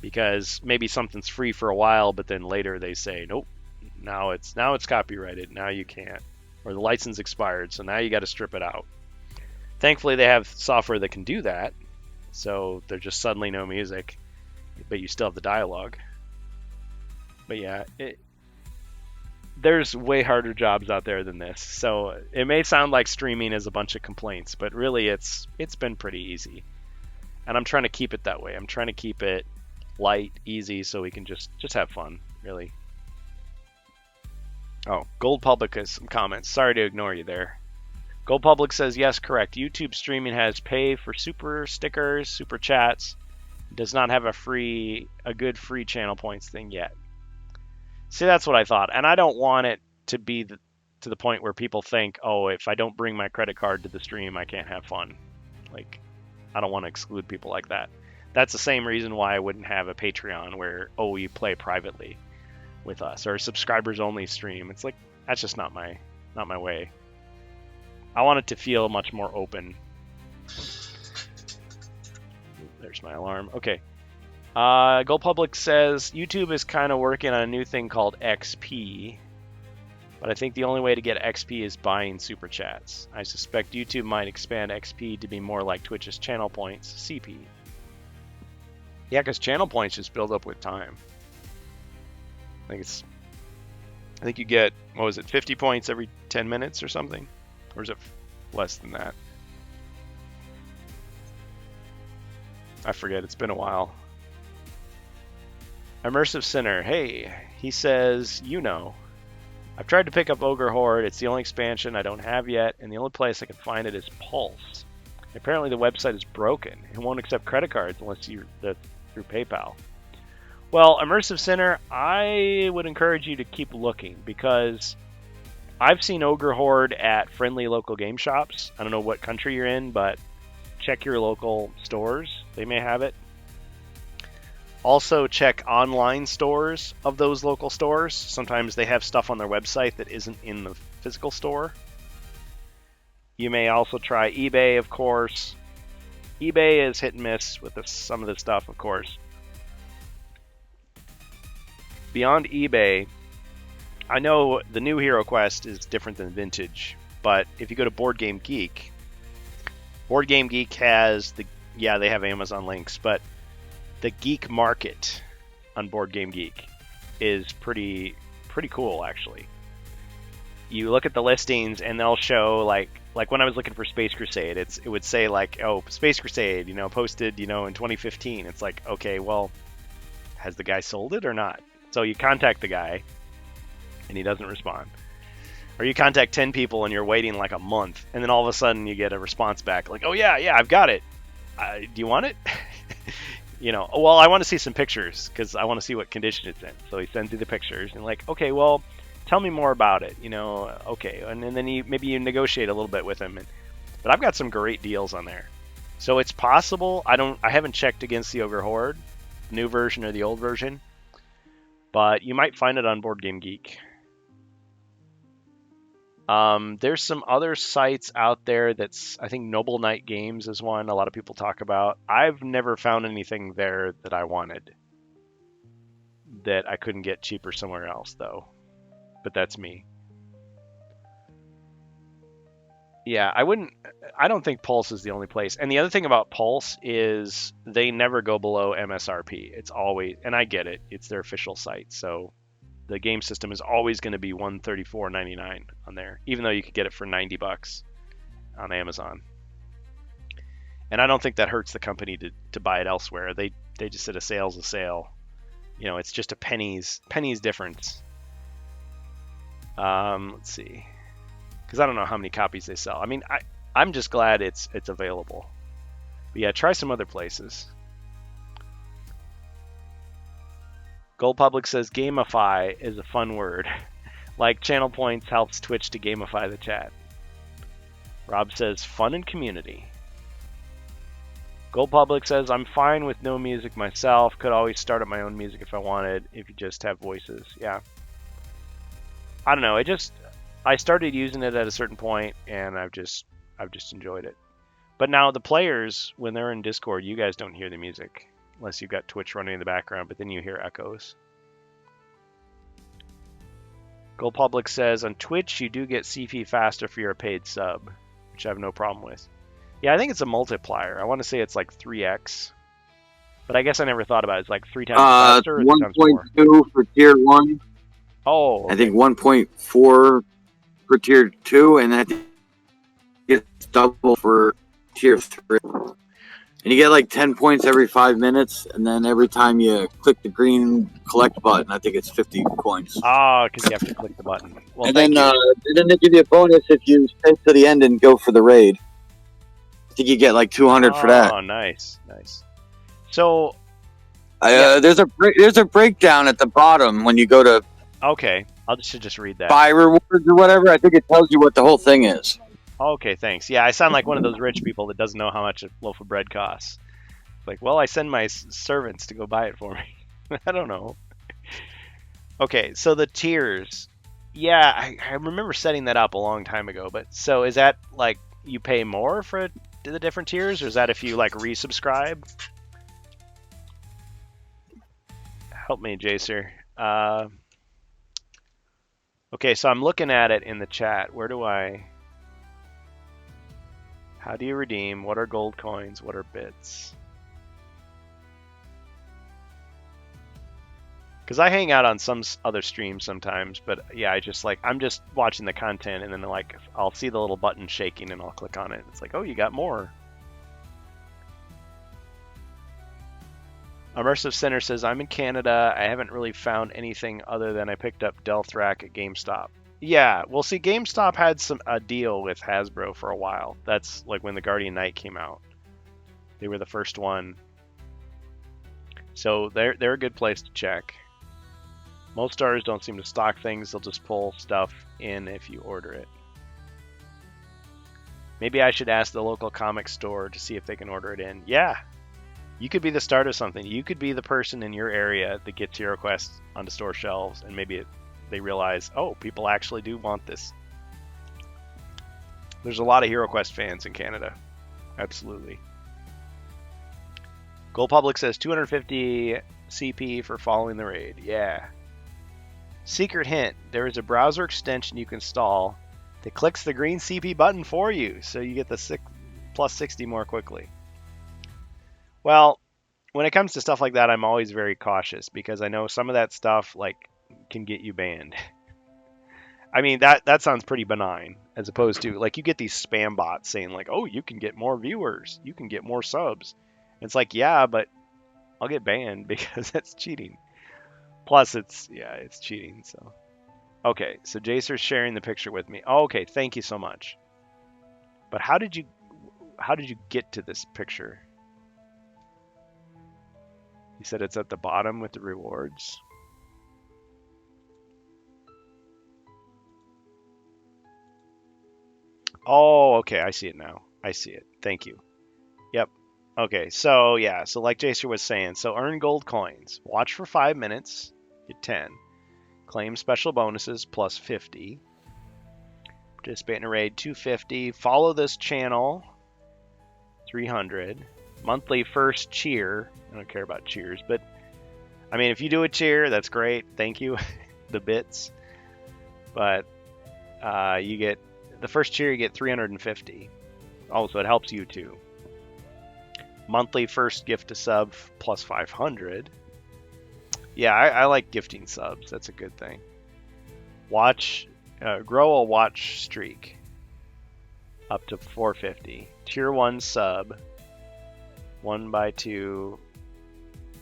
because maybe something's free for a while, but then later they say, nope, now it's copyrighted. Now you can't, or the license expired, so now you got to strip it out. Thankfully, they have software that can do that, so there's just suddenly no music, but you still have the dialogue. But yeah, there's way harder jobs out there than this. So it may sound like streaming is a bunch of complaints, but really it's been pretty easy. And I'm trying to keep it that way. I'm trying to keep it light, easy, so we can just have fun, really. Oh, Gold Public has some comments. Sorry to ignore you there. Gold Public says, yes, correct. YouTube streaming has pay for super stickers, super chats. It does not have a good free channel points thing yet. See, that's what I thought. And I don't want it to be to the point where people think, oh, if I don't bring my credit card to the stream, I can't have fun. Like, I don't want to exclude people like that. That's the same reason why I wouldn't have a Patreon where, oh, you play privately with us, or a subscribers only stream. It's like, that's just not my way. I want it to feel much more open. There's my alarm. Okay. Gold Public says YouTube is kind of working on a new thing called XP, but I think the only way to get XP is buying super chats. I suspect YouTube might expand XP to be more like Twitch's channel points, CP. Yeah, because channel points just build up with time. I think you get, what was it, 50 points every 10 minutes or something? Or is it less than that? I forget, it's been a while. Immersive Sinner, hey, he says, I've tried to pick up Ogre Horde. It's the only expansion I don't have yet, and the only place I can find it is Pulse. Apparently the website is broken. It won't accept credit cards unless you're through PayPal. Well, Immersive Sinner, I would encourage you to keep looking, because I've seen Ogre Horde at friendly local game shops. I don't know what country you're in, but check your local stores. They may have it. Also, check online stores of those local stores. Sometimes they have stuff on their website that isn't in the physical store. You may also try eBay, of course. eBay is hit and miss with some of this stuff, of course. Beyond eBay, I know the new Hero Quest is different than Vintage, but if you go to Board Game Geek has they have Amazon links, but the Geek Market on Board Game Geek is pretty cool, actually. You look at the listings and they'll show, like when I was looking for Space Crusade, it would say like, oh, Space Crusade, posted, in 2015. It's like, okay, well, has the guy sold it or not? So you contact the guy and he doesn't respond. Or you contact 10 people and you're waiting like a month, and then all of a sudden you get a response back like, oh yeah, I've got it. Do you want it? Well, I want to see some pictures because I want to see what condition it's in. So he sends you the pictures and like, okay, well, tell me more about it. Okay, and then maybe you negotiate a little bit with him. But I've got some great deals on there. So it's possible. I haven't checked against the Ogre Horde, new version or the old version, but you might find it on Board Game Geek. There's some other sites out there that's, I think Noble Knight Games is one a lot of people talk about. I've never found anything there that I wanted that I couldn't get cheaper somewhere else, though. But that's me. Yeah, I don't think Pulse is the only place. And the other thing about Pulse is they never go below MSRP. It's always, and I get it, it's their official site. So the game system is always going to be $134.99 on there, even though you could get it for $90 on Amazon. And I don't think that hurts the company to buy it elsewhere. They just said a sale's a sale. You know, it's just a pennies difference. Let's see, because I don't know how many copies they sell. I mean, I'm just glad it's available. But yeah, try some other places. Gold Public says gamify is a fun word. Like channel points helps Twitch to gamify the chat. Rob says fun and community. Gold Public says I'm fine with no music myself. Could always start up my own music if I wanted. If you just have voices, yeah. I don't know. I started using it at a certain point, and I've just enjoyed it. But now the players, when they're in Discord, you guys don't hear the music unless you've got Twitch running in the background. But then you hear echoes. Gold Public says on Twitch you do get CP faster for your paid sub, which I have no problem with. Yeah, I think it's a multiplier. I want to say it's like 3x. But I guess I never thought about it. It's like 3 times faster or 3 times more? 1.2 for tier 1. Oh. Okay. I think 1.4 for tier 2, and I think it's double for tier 3. And you get like 10 points every 5 minutes, and then every time you click the green collect button, I think it's 50 coins. Oh, because you have to click the button. Well, and then they give you a bonus if you stay to the end and go for the raid. I think you get like 200 for that. Oh, nice. So, there's a breakdown at the bottom when you go to. Okay, should just read that. Buy rewards or whatever. I think it tells you what the whole thing is. Okay, thanks. Yeah, I sound like one of those rich people that doesn't know how much a loaf of bread costs. Like, well, I send my servants to go buy it for me. I don't know. Okay, so the tiers. Yeah, I remember setting that up a long time ago. But so is that like you pay more for the different tiers, or is that if you like resubscribe? Help me, Jacer. Okay, so I'm looking at it in the chat. How do you redeem? What are gold coins? What are bits? Because I hang out on some other streams sometimes, but yeah, I'm just watching the content, and then like I'll see the little button shaking, and I'll click on it. It's like, oh, you got more. Immersive Center says, I'm in Canada. I haven't really found anything other than I picked up Delthrak at GameStop. Yeah, well, see, GameStop had a deal with Hasbro for a while. That's like when the Guardian Knight came out. They were the first one. So they're a good place to check. Most stores don't seem to stock things. They'll just pull stuff in if you order it. Maybe I should ask the local comic store to see if they can order it in. Yeah. You could be the start of something. You could be the person in your area that gets HeroQuest onto store shelves, and maybe they realize, oh, people actually do want this. There's a lot of HeroQuest fans in Canada. Absolutely. Gold Public says 250 CP for following the raid. Yeah. Secret hint, there is a browser extension you can install that clicks the green CP button for you, so you get the plus 60 more quickly. Well, when it comes to stuff like that, I'm always very cautious because I know some of that stuff like can get you banned. I mean, that sounds pretty benign as opposed to like you get these spam bots saying like, oh, you can get more viewers, you can get more subs. It's like, yeah, but I'll get banned because that's cheating. Plus, it's cheating. So, okay, so Jacer's sharing the picture with me. Oh, okay, thank you so much. But how did you get to this picture? You said it's at the bottom with the rewards. Oh, okay, I see it now. I see it. Thank you. Yep. Okay, so yeah, so like Jacer was saying, so earn gold coins. Watch for 5 minutes, get 10. Claim special bonuses plus 50. Participate in a raid, 250. Follow this channel, 300. Monthly first cheer. I don't care about cheers, but I mean, if you do a cheer, that's great. Thank you, the bits. But you get the first cheer, you get 350. Also, it helps you too. Monthly first gift to sub plus 500. Yeah, I like gifting subs. That's a good thing. Grow a watch streak up to 450. Tier 1 sub 1/2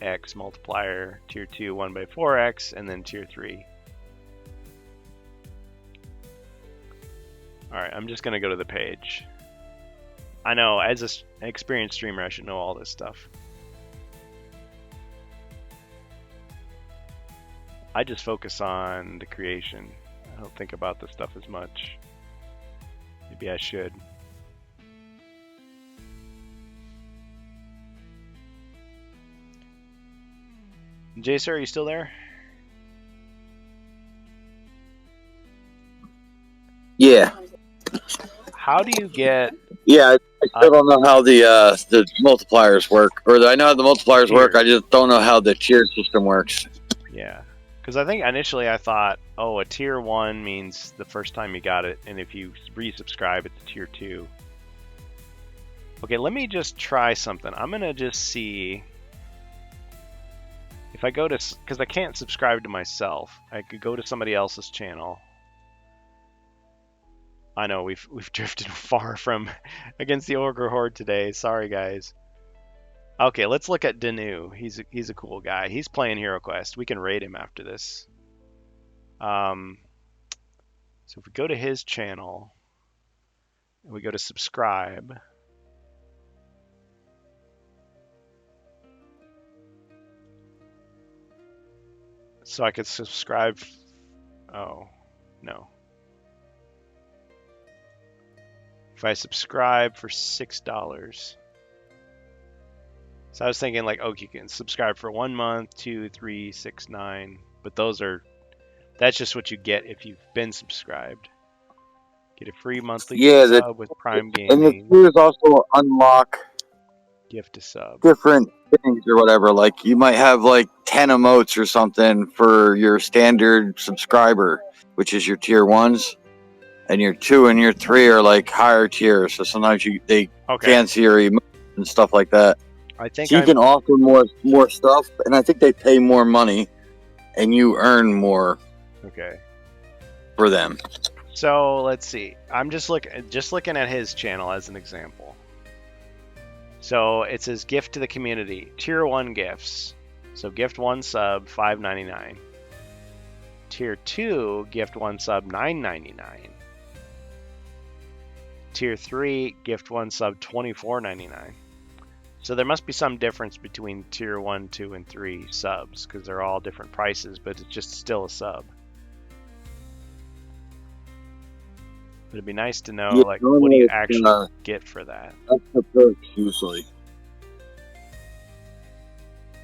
x multiplier. Tier 2 1/4x, and then tier 3. Alright, I'm just gonna go to the page. I know, as an experienced streamer, I should know all this stuff. I just focus on the creation. I don't think about this stuff as much. Maybe I should. Jacer, are you still there? Yeah. How do you get... Yeah, I still don't know how the multipliers work. Or I know how the multipliers work, I just don't know how the tier system works. Yeah. Because I think initially I thought, oh, a tier 1 means the first time you got it, and if you resubscribe, it's tier 2. Okay, let me just try something. I'm going to just see... If I go to... Because I can't subscribe to myself. I could go to somebody else's channel. I know, we've drifted far from against the Ogre Horde today. Sorry, guys. Okay, let's look at Danu. He's a cool guy. He's playing HeroQuest. We can raid him after this. So if we go to his channel, and we go to subscribe. So I could subscribe. Oh, no. If I subscribe for $6. So I was thinking like, okay, you can subscribe for 1 month, 2, 3, 6, 9. But that's just what you get if you've been subscribed. Get a free monthly sub with Prime Gaming. And the tiers also unlock gift to sub. Different things or whatever. Like you might have like 10 emotes or something for your standard subscriber, which is your tier 1s. And your 2 and your 3 are like higher tiers. So sometimes they fancier emotes and stuff like that. I think so you can offer more stuff, and I think they pay more money, and you earn more. Okay. For them. So let's see. I'm just looking at his channel as an example. So it says gift to the community, tier 1 gifts. So gift 1 sub $5.99. Tier 2 gift 1 sub $9.99. Tier 3 gift 1 sub $24.99. So there must be some difference between tier 1, 2, and 3 subs, because they're all different prices, but it's just still a sub. But it'd be nice to know, like, what do you actually get for that? That's the perks, usually.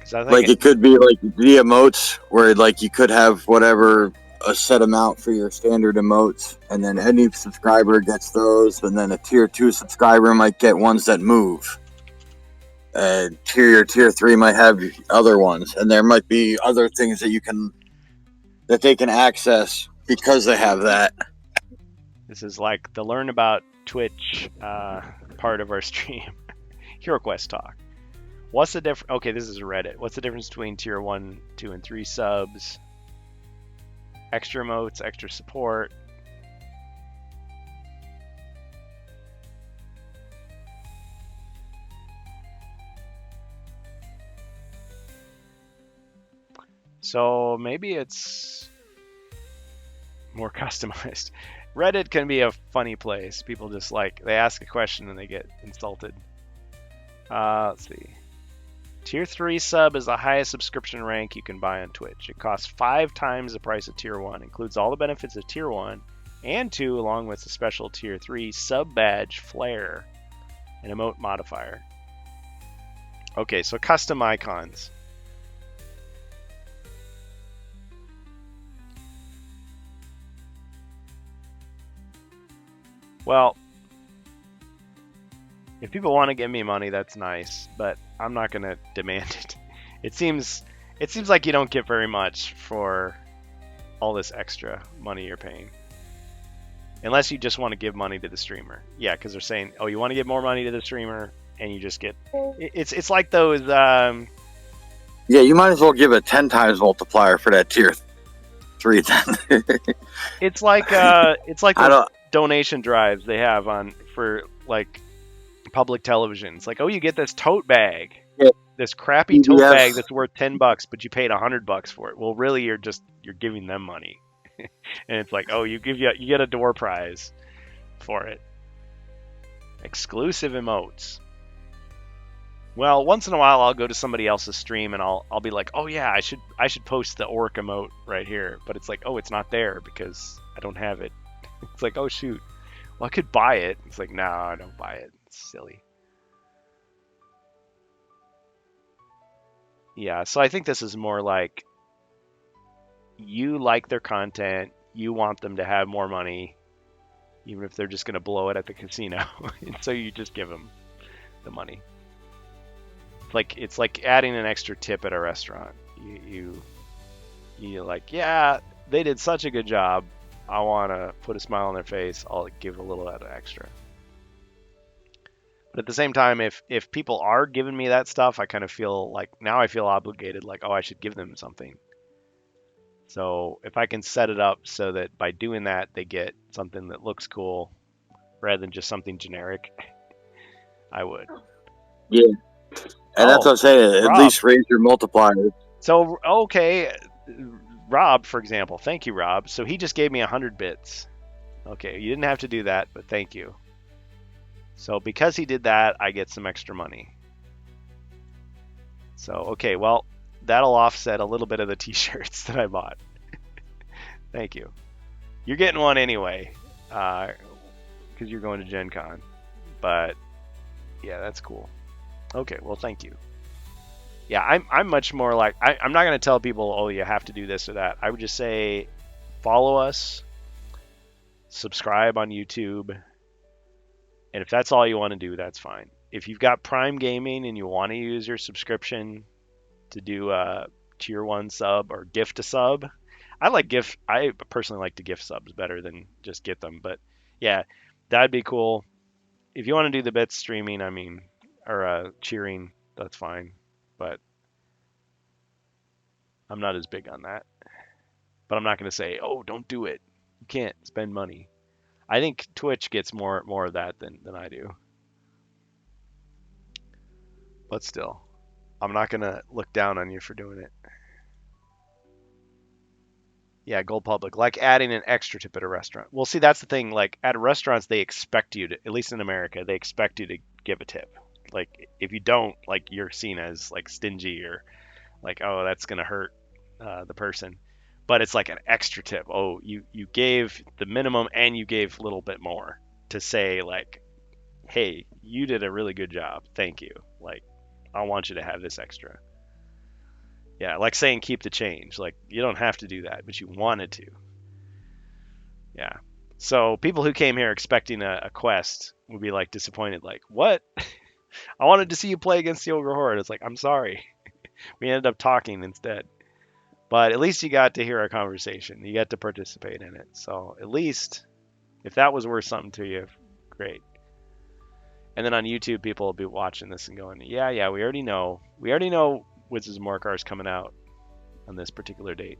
I think like, it could be, like, the emotes, where, like, you could have whatever, a set amount for your standard emotes, and then any subscriber gets those, and then a tier 2 subscriber might get ones that move. Tier 3 might have other ones, and there might be other things that they can access because they have that. This is like the learn about Twitch part of our stream. HeroQuest talk. What's the difference? Okay, this is Reddit. What's the difference between tier 1, 2, and 3 subs? Extra emotes, extra support. So maybe it's more customized. Reddit can be a funny place. People just they ask a question and they get insulted. Let's see. Tier 3 sub is the highest subscription rank you can buy on Twitch. It costs 5 times the price of Tier 1. Includes all the benefits of Tier 1 and 2, along with the special Tier 3 sub badge, flare, and emote modifier. Okay, so custom icons. Well, if people want to give me money, that's nice, but I'm not going to demand it. It seems like you don't get very much for all this extra money you're paying. Unless you just want to give money to the streamer. Yeah, because they're saying, oh, you want to give more money to the streamer, and you just get... It's like those... Yeah, you might as well give a 10 times multiplier for that tier 3 then. It's like those donation drives they have for like public television. It's like, oh, you get this tote bag, this crappy tote bag that's worth $10, but you paid $100 for it. Well, really, you're giving them money, and it's like, oh, you get a door prize for it. Exclusive emotes. Well, once in a while, I'll go to somebody else's stream and I'll be like, oh yeah, I should post the orc emote right here, but it's like, oh, it's not there because I don't have it. It's like, oh shoot, well I could buy it. It's like, no, I don't buy it. It's silly. Yeah, so I think this is more like you like their content, you want them to have more money, even if they're just gonna blow it at the casino, and so you just give them the money. It's like adding an extra tip at a restaurant. You like, yeah, they did such a good job. I want to put a smile on their face. I'll give a little extra. But at the same time, if people are giving me that stuff, I kind of feel like now I feel obligated. Like, oh, I should give them something. So if I can set it up so that by doing that they get something that looks cool rather than just something generic, I would. Yeah. And that's what I'm saying. At least raise your multiplier. So, okay, Rob, for example. Thank you, Rob. So he just gave me 100 bits. Okay, you didn't have to do that, but thank you. So because he did that, I get some extra money. So, okay, well, that'll offset a little bit of the t-shirts that I bought. Thank you. You're getting one anyway, because you're going to Gen Con. But, yeah, that's cool. Okay, well, thank you. Yeah, I'm much more like, I'm not going to tell people, oh, you have to do this or that. I would just say, follow us, subscribe on YouTube, and if that's all you want to do, that's fine. If you've got Prime Gaming and you want to use your subscription to do a tier 1 sub or gift a sub, I personally like to gift subs better than just get them, but yeah, that'd be cool. If you want to do the bits streaming, or cheering, that's fine, but I'm not as big on that. But I'm not going to say, oh, don't do it. You can't spend money. I think Twitch gets more of that than I do. But still, I'm not going to look down on you for doing it. Yeah, Gold Public, like adding an extra tip at a restaurant. Well, see, that's the thing. Like at restaurants, they expect you to, at least in America, they expect you to give a tip. Like if you don't, like you're seen as like stingy or like, oh, that's gonna hurt the person. But it's like an extra tip. Oh, you gave the minimum and you gave a little bit more to say like, hey, you did a really good job. Thank you. Like, I want you to have this extra. Yeah, like saying keep the change. Like you don't have to do that, but you wanted to. Yeah. So people who came here expecting a quest would be like disappointed. Like, what? I wanted to see you play against the Ogre Horde. It's like, I'm sorry. We ended up talking instead. But at least you got to hear our conversation. You got to participate in it. So at least, if that was worth something to you, great. And then on YouTube, people will be watching this and going, yeah, we already know. We already know Wizards of Morcar is coming out on this particular date.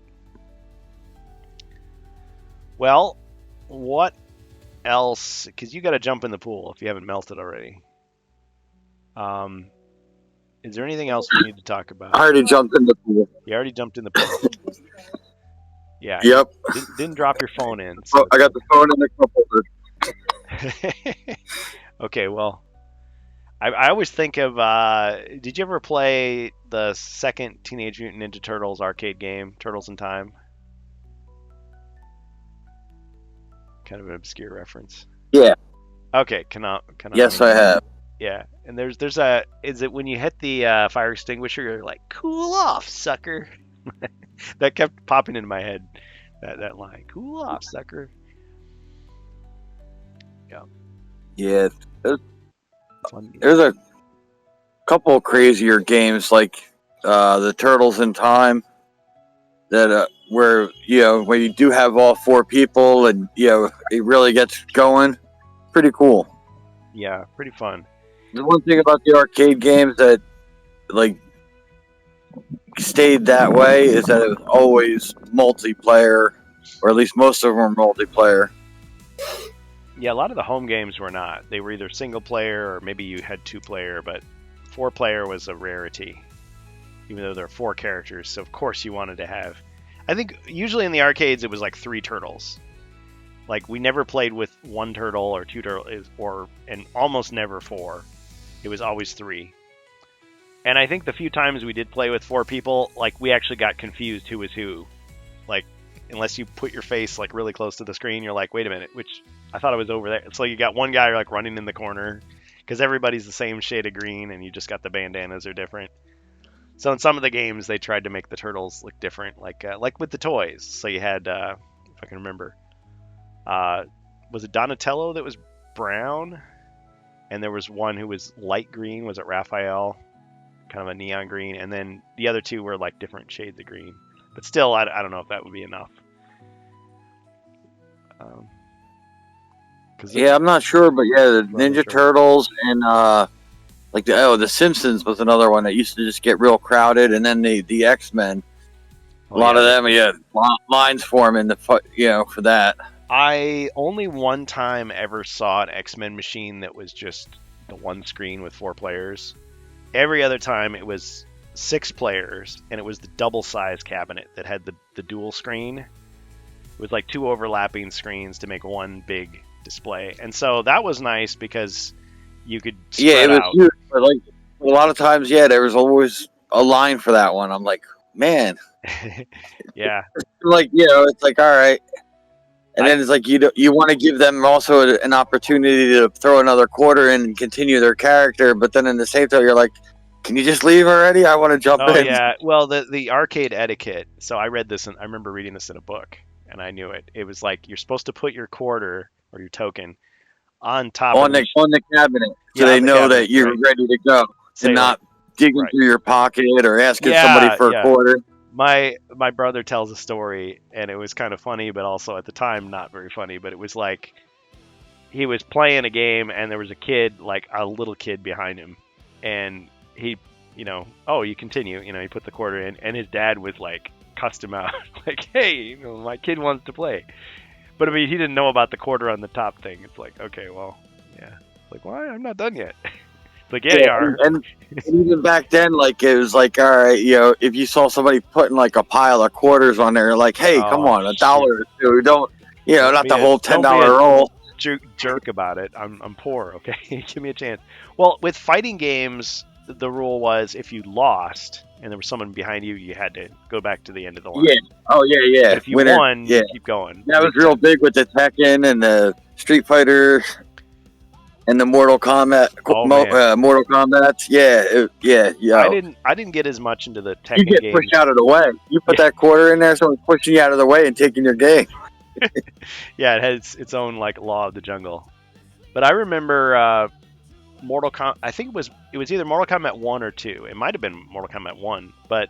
Well, what else? Because you got to jump in the pool if you haven't melted already. Is there anything else we need to talk about? I already jumped in the pool. You already jumped in the pool. Yeah. Yep. Didn't drop your phone in. So. Oh, I got the phone in the cup holder. Okay, well, I always think of. Did you ever play the second Teenage Mutant Ninja Turtles arcade game, Turtles in Time? Kind of an obscure reference. Yeah. Okay, Yes, I have. Yeah, and there's a. Is it when you hit the fire extinguisher, you're like, "Cool off, sucker." That kept popping into my head. That line, "Cool off, sucker." Yeah. Yeah, Fun. there's a couple of crazier games like the Turtles in Time that where where you do have all four people and it really gets going. Pretty cool. Yeah, pretty fun. The one thing about the arcade games that like stayed that way is that it was always multiplayer, or at least most of them were multiplayer. Yeah, a lot of the home games were not. They were either single player or maybe you had 2-player, but 4-player was a rarity. Even though there are 4 characters, so of course you wanted to have. I think usually in the arcades it was like 3 turtles. Like we never played with 1 turtle or 2 turtles, and almost never 4. It was always 3. And I think the few times we did play with 4 people, like we actually got confused who was who. Like unless you put your face like really close to the screen, you're like, wait a minute, which I thought it was over there. So you got one guy like running in the corner because everybody's the same shade of green, and you just got the bandanas are different. So in some of the games, they tried to make the turtles look different, like with the toys. So you had, if I can remember, was it Donatello that was brown, and there was one who was light green. Was it Raphael? Kind of a neon green, and then the other 2 were like different shades of green. But still, I don't know if that would be enough. Yeah, I'm not sure, but yeah, the Ninja Turtles and like the Simpsons was another one that used to just get real crowded, and then the X-Men. A lot of them, lines forming for that. I only one time ever saw an X-Men machine that was just the one screen with 4 players. Every other time it was 6 players, and it was the double size cabinet that had the dual screen. It was like 2 overlapping screens to make one big display, and so that was nice because you could spread it was out. huge, but like a lot of times, there was always a line for that one. I'm like, man, Yeah, like it's like all right, and then it's like you want to give them also an opportunity to throw another quarter in and continue their character, but then in the same time, you're like, can you just leave already? I want to jump in. Oh yeah, well the arcade etiquette. So I read this, and I remember reading this in a book, and I knew it. It was like you're supposed to put your quarter or your token on top on the cabinet, so they know cabinet, that you're ready to go, and not digging through your pocket or asking somebody for a quarter. My brother tells a story, and it was kind of funny, but also at the time not very funny. But it was like he was playing a game, and there was a kid, like a little kid behind him, and he, you continue, he put the quarter in, and his dad was like cussed him out, like, hey, my kid wants to play. But I mean, he didn't know about the quarter on the top thing. It's like, okay, well, yeah. Like, why? I'm not done yet. It's like, yeah, you are. And even back then, like, it was like, all right, if you saw somebody putting like a pile of quarters on there, like, hey, come on, $1 or $2. Don't, not the whole $10 roll. Jerk about it. I'm poor, okay? Give me a chance. Well, with fighting games, the rule was if you lost and there was someone behind you, you had to go back to the end of the line. Yeah. Oh, yeah. But if you won, you keep going. That was real big with the Tekken and the Street Fighter and the Mortal Kombat. Mortal Kombat. Yeah. I didn't get as much into the Tekken games. You get pushed out of the way. You put that quarter in there, someone's pushing you out of the way and taking your game. Yeah, it has its own like law of the jungle. But I remember Mortal Kombat. I think it was either Mortal Kombat 1 or 2. It might have been Mortal Kombat 1, but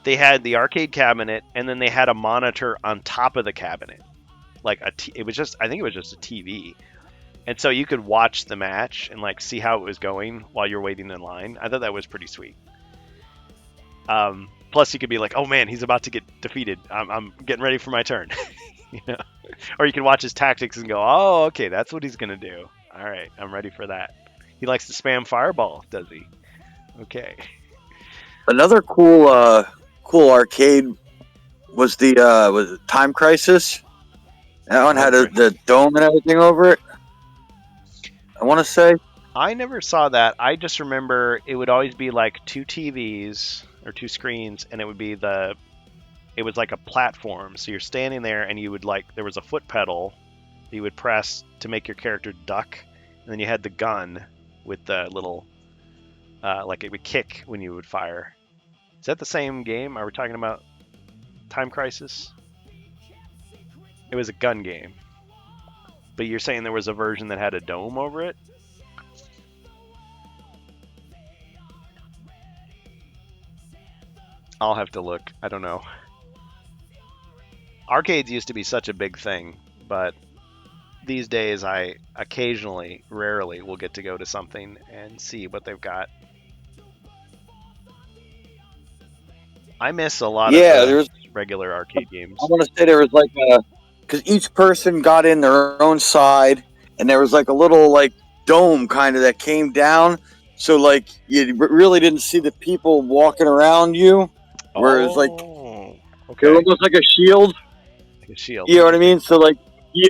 they had the arcade cabinet, and then they had a monitor on top of the cabinet. Like I think it was just a TV. And so you could watch the match and like see how it was going while you're waiting in line. I thought that was pretty sweet. Plus you could be like, oh man, he's about to get defeated. I'm getting ready for my turn. Or you can watch his tactics and go, oh, okay, that's what he's going to do. All right, I'm ready for that. He likes to spam fireball, does he? Okay. Another cool arcade was the Time Crisis. That one had the dome and everything over it. I want to say. I never saw that. I just remember it would always be like 2 TVs or 2 screens, and it would be it was like a platform. So you're standing there, and you would there was a foot pedal you would press to make your character duck, and then you had the gun with the little like it would kick when you would fire. Is that the same game? Are we talking about Time Crisis? It was a gun game. But you're saying there was a version that had a dome over it? I'll have to look. I don't know. Arcades used to be such a big thing, but these days I occasionally, rarely, will get to go to something and see what they've got. I miss a lot Yeah, of there's. the regular arcade games. I want to say there was like because each person got in their own side, and there was like a little like dome kind of that came down, so like you really didn't see the people walking around you, whereas like Oh, they were okay. almost like a shield. Like a shield. You know what I mean? So like yeah,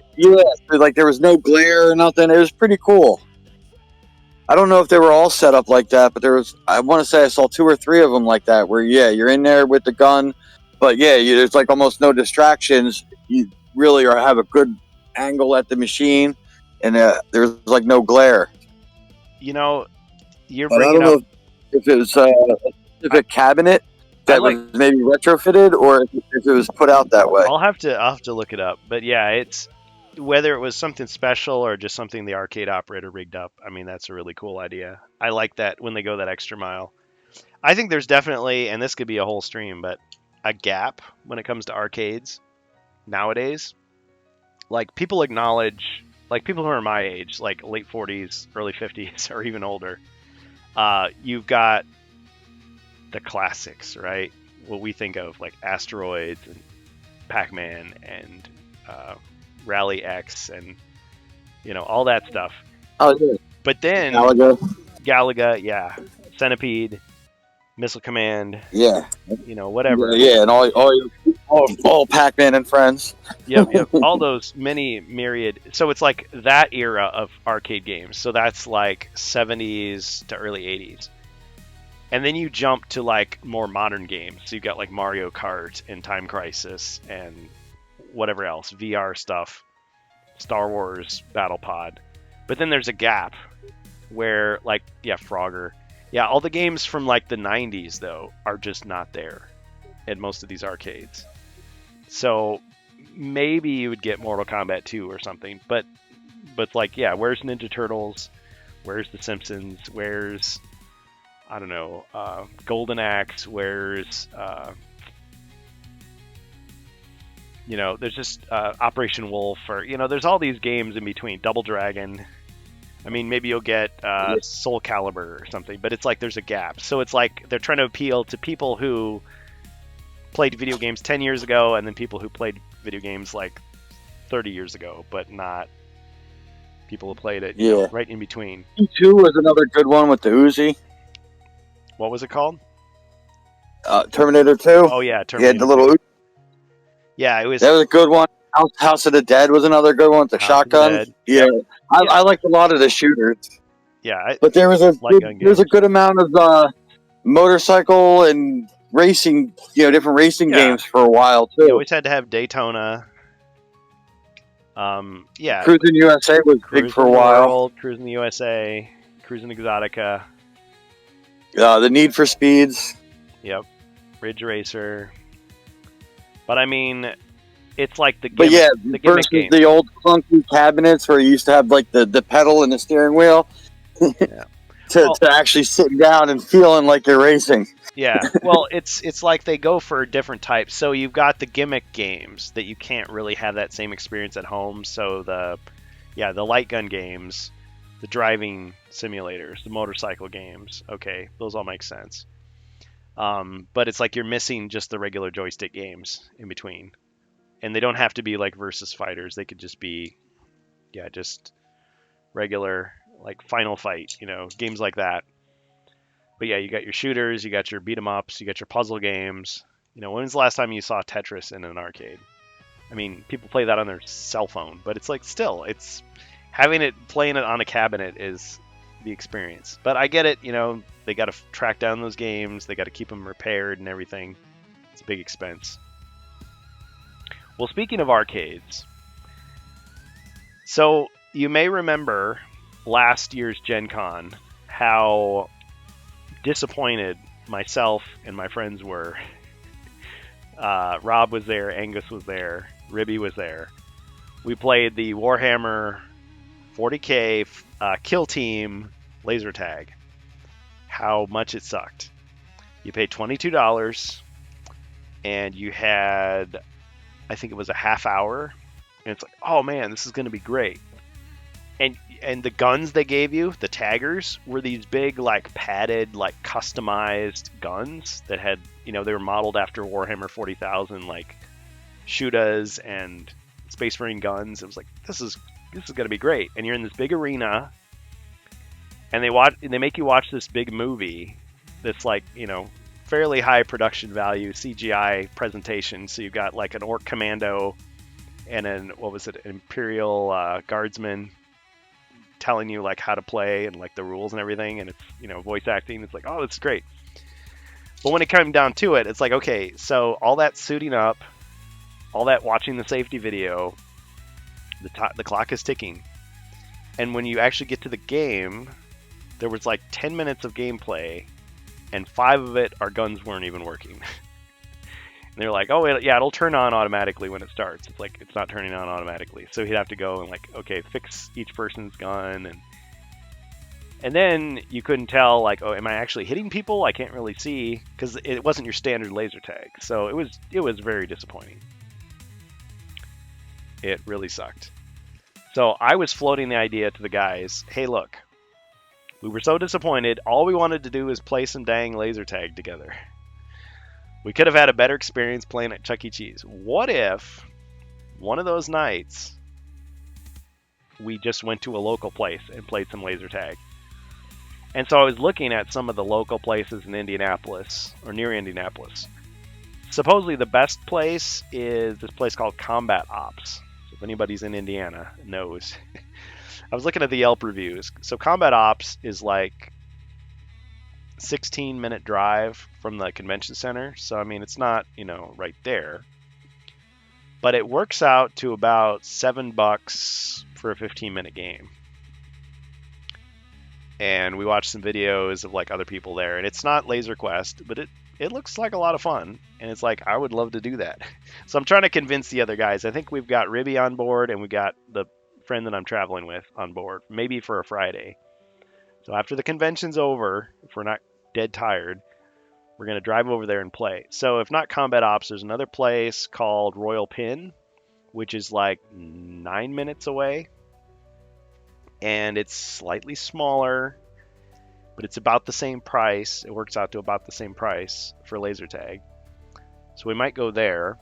so, like there was no glare or nothing. It was pretty cool. I don't know if they were all set up like that, but there was. I want to say I saw 2 or 3 of them like that, where yeah, you're in there with the gun, but yeah, there's like almost no distractions. You really have a good angle at the machine, and there's like no glare. You know, you're But I bringing don't up. know if it was if a cabinet that like- was maybe retrofitted, or if it was put out that way. I'll have to look it up. But yeah, it's whether it was something special or just something the arcade operator rigged up. I mean, that's a really cool idea. I like that when they go that extra mile. I think there's definitely, and this could be a whole stream, but a gap when it comes to arcades nowadays. Like people acknowledge, like people who are my age, like late 40s, early 50s, or even older. You've got the classics, right? What we think of like Asteroids and Pac-Man and Rally X and all that stuff. Oh yeah, But then Galaga. yeah, Centipede, Missile Command, Yeah, whatever. Yeah, and all Pac-Man and friends. Yep. All those many myriad. So it's like that era of arcade games. So that's like 70s to early 80s. And then you jump to like more modern games. So you've got like Mario Kart and Time Crisis and whatever else, VR stuff, Star Wars Battle Pod. But then there's a gap where like, yeah, Frogger. Yeah, all the games from like the 90s though are just not there at most of these arcades. So maybe you would get Mortal Kombat 2 or something, but like, yeah, where's Ninja Turtles? Where's The Simpsons? Where's, I don't know, Golden Axe? Where's, there's just Operation Wolf, or, there's all these games in between. Double Dragon. I mean, maybe you'll get Soul Calibur or something, but it's like there's a gap. So it's like they're trying to appeal to people who played video games 10 years ago and then people who played video games like 30 years ago, but not people who played it right in between. T2 was another good one with the Uzi. What was it called? Terminator 2. Oh, yeah, Terminator. He had the little Uzi. Yeah, it was. That was a good one. House of the Dead was another good one with the shotgun. Yeah, I liked a lot of the shooters. Yeah, but there was a good amount of motorcycle and racing, different racing games for a while too. You always had to have Daytona. Yeah, Cruising USA was big for a while. Cruising the USA, Cruising Exotica. The Need for Speeds. Yep, Ridge Racer. But I mean, it's like the gimmick, the versus game. The old clunky cabinets where you used to have like the pedal and the steering wheel to actually sitting down and feeling like you're racing. Yeah, well, it's like they go for different types. So you've got the gimmick games that you can't really have that same experience at home. So the light gun games, the driving simulators, the motorcycle games. Okay, those all make sense. But it's like you're missing just the regular joystick games in between. And they don't have to be like versus fighters. They could just be, just regular, like Final Fight, games like that. But yeah, you got your shooters, you got your beat 'em ups, you got your puzzle games. When was the last time you saw Tetris in an arcade? I mean, people play that on their cell phone, but it's like still, it's playing it on a cabinet is the experience. But I get it, they got to track down those games, they got to keep them repaired and everything. It's a big expense. Well, speaking of arcades, so you may remember last year's Gen Con how disappointed myself and my friends were. Rob was there, Angus was there, Ribby was there, we played the Warhammer 40K Kill Team laser tag. How much it sucked. You paid $22, and you had, I think it was a half hour, and it's like, oh man, this is going to be great. And the guns they gave you, the taggers, were these big, like, padded, like, customized guns that had, they were modeled after Warhammer 40,000, like, Shudas and Space Marine guns. It was like, this is going to be great. And you're in this big arena, and they make you watch this big movie that's, like, fairly high production value CGI presentation. So you've got, like, an Orc Commando and an Imperial Guardsman telling you, like, how to play and, like, the rules and everything, and it's voice acting. It's like, oh, that's great. But when it came down to it, it's like, okay, so all that suiting up, all that watching the safety video, the clock is ticking, and when you actually get to the game, there was like 10 minutes of gameplay, and 5 of it our guns weren't even working. And they're like, oh, yeah, it'll turn on automatically when it starts. It's like, it's not turning on automatically. So he'd have to go and, like, okay, fix each person's gun. And then you couldn't tell, like, oh, am I actually hitting people? I can't really see, because it wasn't your standard laser tag. So it was very disappointing. It really sucked. So I was floating the idea to the guys, hey, look, we were so disappointed. All we wanted to do is play some dang laser tag together. We could have had a better experience playing at Chuck E. Cheese. What if one of those nights we just went to a local place and played some laser tag? And so I was looking at some of the local places in Indianapolis, or near Indianapolis. Supposedly the best place is this place called Combat Ops. So if anybody's in Indiana knows. I was looking at the Yelp reviews. So Combat Ops is like 16-minute drive from the convention center. So, I mean, it's not, right there. But it works out to about $7 for a 15-minute game. And we watched some videos of, like, other people there. And it's not Laser Quest, but it looks like a lot of fun. And it's like, I would love to do that. So I'm trying to convince the other guys. I think we've got Ribby on board, and we got the friend that I'm traveling with on board, maybe for a Friday. So after the convention's over, if we're not dead tired, we're going to drive over there and play. So if not Combat Ops, there's another place called Royal Pin, which is like 9 minutes away, and it's slightly smaller, but it's about the same price. It works out to about the same price for laser tag. So we might go there.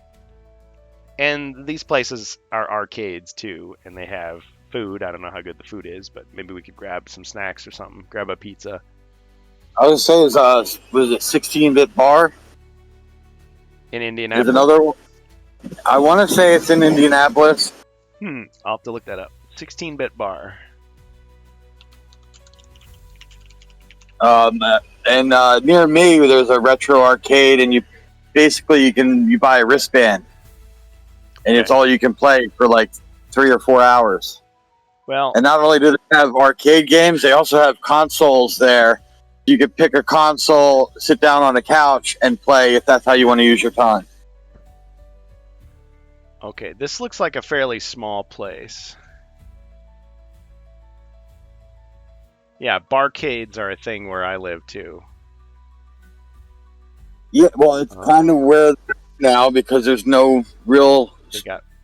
And these places are arcades too, and they have food. I don't know how good the food is, but maybe we could grab some snacks or something, grab a pizza. I was saying, was it 16-bit bar? In Indianapolis? There's another one. I want to say it's in Indianapolis. I'll have to look that up. 16-bit bar. And near me, there's a retro arcade, and you buy a wristband, and it's all you can play for like 3 or 4 hours. Well, and not only do they have arcade games, they also have consoles there. You could pick a console, sit down on a couch, and play if that's how you want to use your time. Okay, this looks like a fairly small place. Yeah, barcades are a thing where I live too. Yeah, well, it's kind of where now because there's no real,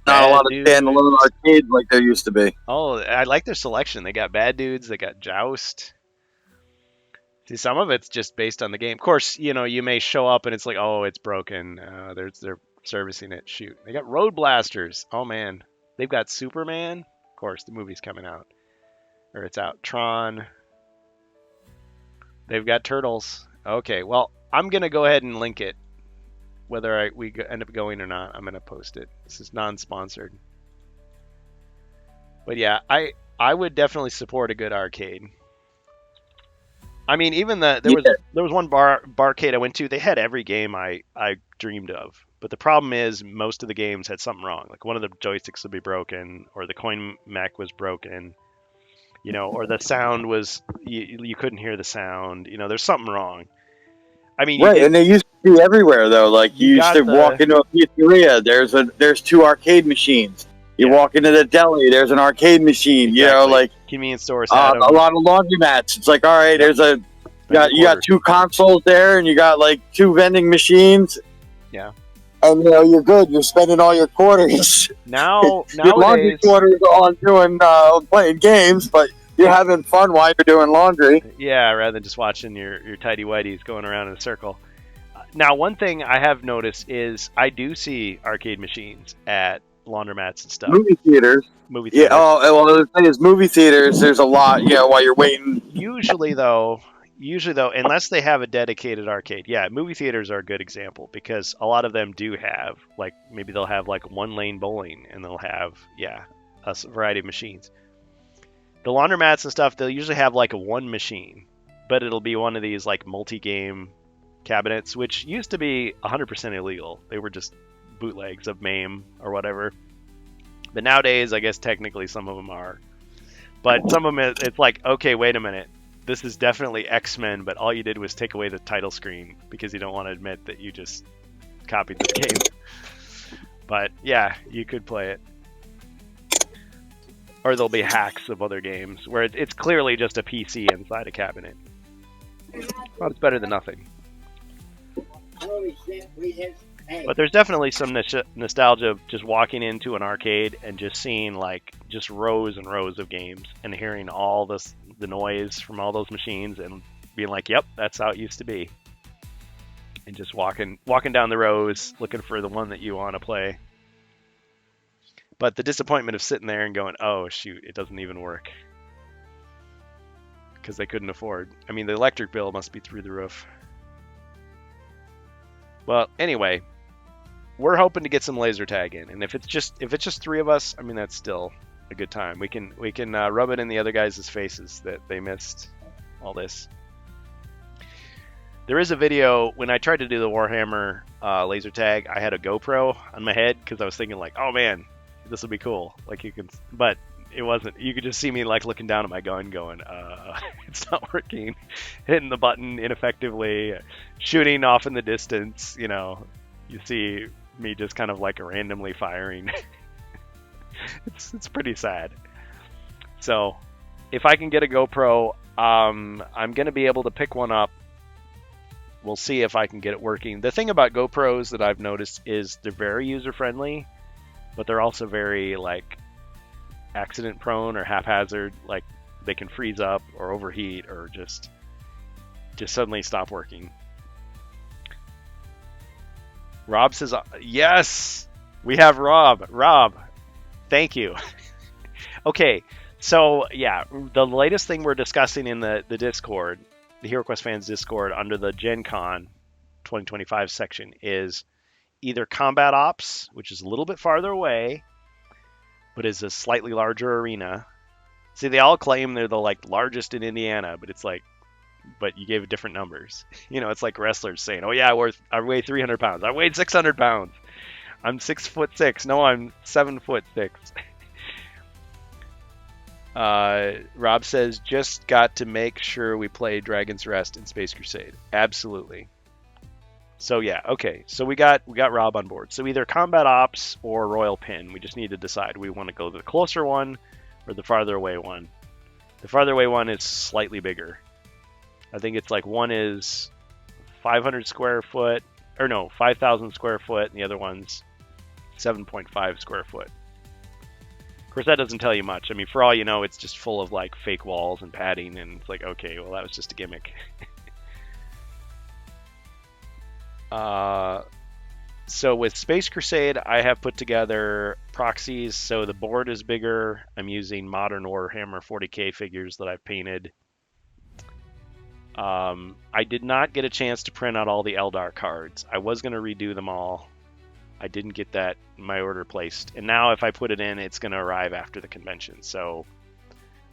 not a lot of standalone arcades like there used to be. Oh, I like their selection. They got Bad Dudes, they got Joust. See, some of it's just based on the game. Of course, you may show up and it's like, oh, it's broken. They're servicing it. Shoot. They got Road Blasters. Oh, man. They've got Superman. Of course, the movie's coming out. Or it's out. Tron. They've got Turtles. Okay, well, I'm going to go ahead and link it. Whether we end up going or not, I'm going to post it. This is non-sponsored. But yeah, I would definitely support a good arcade. I mean, even there was one barcade I went to. They had every game I dreamed of, but the problem is most of the games had something wrong. Like one of the joysticks would be broken, or the coin mech was broken, or the sound was you couldn't hear the sound. There's something wrong. I mean, right, and they used to be everywhere though. Like you used to walk into a pizzeria. There's 2 arcade machines. You Yeah. walk into the deli, there's an arcade machine. You know, Exactly. like Convenience stores a had 'em. lot of laundromats. It's like, all right, Yep. there's a Spend a you got quarter. 2 consoles there, and you got like 2 vending machines. Yeah. And you know you're good. You're spending all your quarters. Now Your laundry nowadays, quarters on doing playing games, but you're having fun while you're doing laundry. yeah, rather than just watching your tidy whities going around in a circle. Now, one thing I have noticed is I do see arcade machines at laundromats and stuff. Movie theaters. Movie Yeah. theaters. Oh, well, the thing is, movie theaters. There's a lot. You know, while you're waiting. Usually though, unless they have a dedicated arcade, yeah, movie theaters are a good example because a lot of them do have like maybe they'll have like 1-lane bowling and they'll have a variety of machines. The laundromats and stuff, they'll usually have like a one machine, but it'll be one of these like multi-game cabinets, which used to be 100% illegal. They were just bootlegs of MAME or whatever. But nowadays, I guess technically some of them are. But some of them, it's like, okay, wait a minute. This is definitely X-Men, but all you did was take away the title screen because you don't want to admit that you just copied this game. But yeah, you could play it. Or there'll be hacks of other games where it's clearly just a PC inside a cabinet. Well, it's better than nothing. But there's definitely some nostalgia of just walking into an arcade and just seeing like just rows and rows of games and hearing all the noise from all those machines and being like, yep, that's how it used to be. And just walking down the rows looking for the one that you want to play. But the disappointment of sitting there and going, oh shoot, it doesn't even work. Because they couldn't afford. I mean, the electric bill must be through the roof. Well, anyway, we're hoping to get some laser tag in, and if it's just 3 of us, I mean that's still a good time. We can rub it in the other guys' faces that they missed all this. There is a video when I tried to do the Warhammer laser tag. I had a GoPro on my head because I was thinking like, oh man, this will be cool. Like you can, but it wasn't. You could just see me like looking down at my gun, going, it's not working. Hitting the button ineffectively, shooting off in the distance. You know, you see me just kind of like randomly firing. It's pretty sad. So, if I can get a GoPro, I'm gonna be able to pick one up. We'll see if I can get it working. The thing about GoPros that I've noticed is they're very user friendly, but they're also very like accident prone or haphazard. Like they can freeze up or overheat or just suddenly stop working. Rob says, yes, we have Rob. Rob, thank you. Okay, so yeah, the latest thing we're discussing in the Discord, the HeroQuest fans Discord under the Gen Con 2025 section is either Combat Ops, which is a little bit farther away, but is a slightly larger arena. See, they all claim they're the like largest in Indiana, but it's like, but you gave different numbers. You know, it's like wrestlers saying, "Oh yeah, I weigh 300 pounds. I weighed 600 pounds. I'm 6'6". No, I'm 7'6". Rob says, just got to make sure we play Dragon's Rest and Space Crusade. Absolutely. So yeah, okay. So we got Rob on board. So either Combat Ops or Royal Pin. We just need to decide. We want to go the closer one or the farther away one. The farther away one is slightly bigger. I think it's like one is 500 square foot, or no, 5,000 square foot, and the other one's 7.5 square foot. Of course, that doesn't tell you much. I mean, for all you know, it's just full of like fake walls and padding, and it's like, okay, well, that was just a gimmick. So with Space Crusade, I have put together proxies. So the board is bigger. I'm using modern Warhammer 40k figures that I've painted. I did not get a chance to print out all the Eldar cards. I was going to redo them all. I didn't get that my order placed. And now if I put it in, it's going to arrive after the convention. So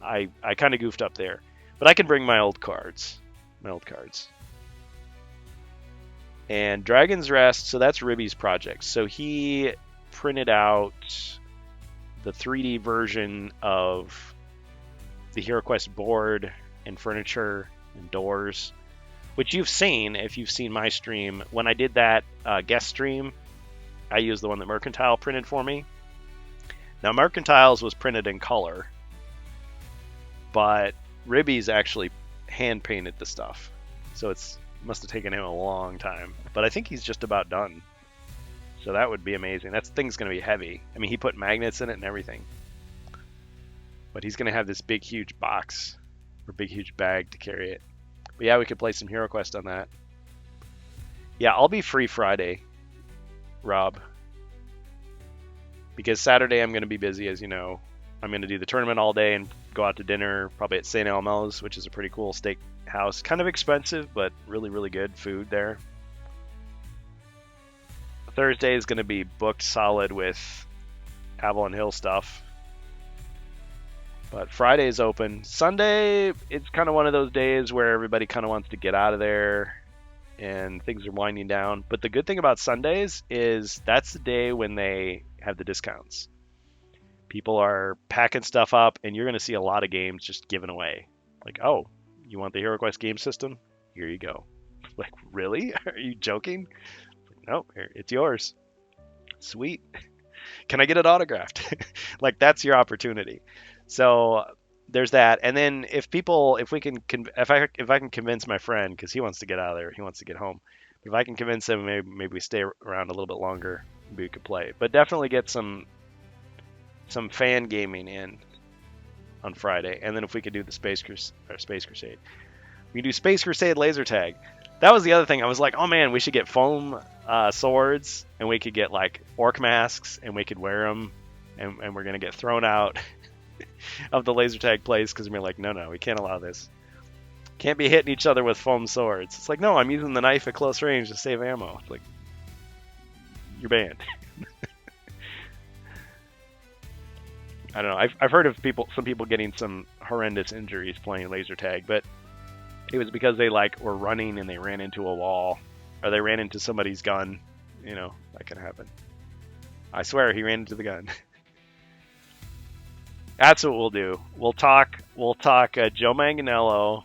I kind of goofed up there. But I can bring my old cards. And Dragon's Rest, so that's Ribby's project. So he printed out the 3D version of the HeroQuest board and furniture and doors, which you've seen if you've seen my stream. When I did that guest stream, I used the one that Mercantile printed for me. Now, Mercantiles was printed in color, but Ribby's actually hand painted the stuff, so it's must have taken him a long time. But I think he's just about done, so that would be amazing. That thing's going to be heavy. I mean, he put magnets in it and everything, but he's going to have this big, huge box or big, huge bag to carry it. But yeah, we could play some HeroQuest on that. Yeah, I'll be free Friday, Rob, because Saturday I'm going to be busy, as you know. I'm going to do the tournament all day and go out to dinner, probably at St. Elmo's, which is a pretty cool steakhouse. Kind of expensive, but really, really good food there. Thursday is going to be booked solid with Avalon Hill stuff. But Friday is open. Sunday, it's kind of one of those days where everybody kind of wants to get out of there and things are winding down. But the good thing about Sundays is that's the day when they have the discounts. People are packing stuff up, and you're going to see a lot of games just given away. Like, oh, you want the HeroQuest game system? Here you go. Like, really? Are you joking? Nope, it's yours. Sweet. Can I get it autographed? Like, that's your opportunity. So there's that. And then if I can convince my friend, because he wants to get out of there, he wants to get home. If I can convince him, maybe we stay around a little bit longer, maybe we could play. But definitely get some fan gaming in on Friday, and then if we could do the Space Crusade, we can do Space Crusade laser tag. That was the other thing. I was like, oh man, we should get foam swords, and we could get like orc masks, and we could wear them, and we're gonna get thrown out of the laser tag place because we're like, no, we can't allow this. Can't be hitting each other with foam swords. It's like, no, I'm using the knife at close range to save ammo. It's like, you're banned. I don't know. I've heard of some people getting some horrendous injuries playing laser tag, but it was because they were running and they ran into a wall, or they ran into somebody's gun. You know, that can happen. I swear he ran into the gun. That's what we'll do. We'll talk Joe Manganiello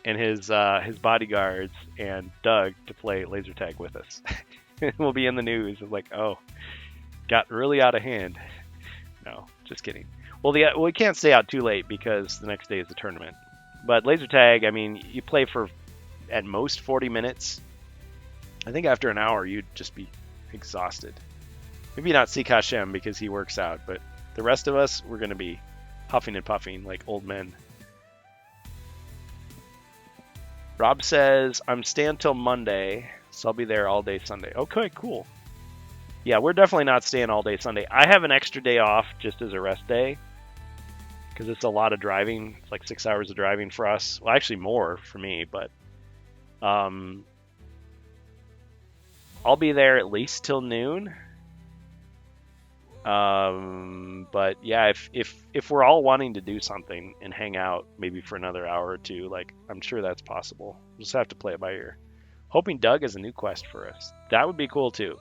and his bodyguards and Doug to play laser tag with us. We'll be in the news. It's like, oh, got really out of hand. No, just kidding. Well, we can't stay out too late because the next day is the tournament. But laser tag, I mean, you play for at most 40 minutes. I think after an hour, you'd just be exhausted. Maybe not Sik Hashem because he works out, but the rest of us, we're going to be huffing and puffing like old men. Rob says, I'm staying till Monday, so I'll be there all day Sunday. Okay, cool. Yeah, we're definitely not staying all day Sunday. I have an extra day off just as a rest day because it's a lot of driving. It's like 6 hours of driving for us. Well, actually more for me, but I'll be there at least till noon. But yeah, if we're all wanting to do something and hang out maybe for another hour or two, like I'm sure that's possible. We'll just have to play it by ear. Hoping Doug has a new quest for us. That would be cool too.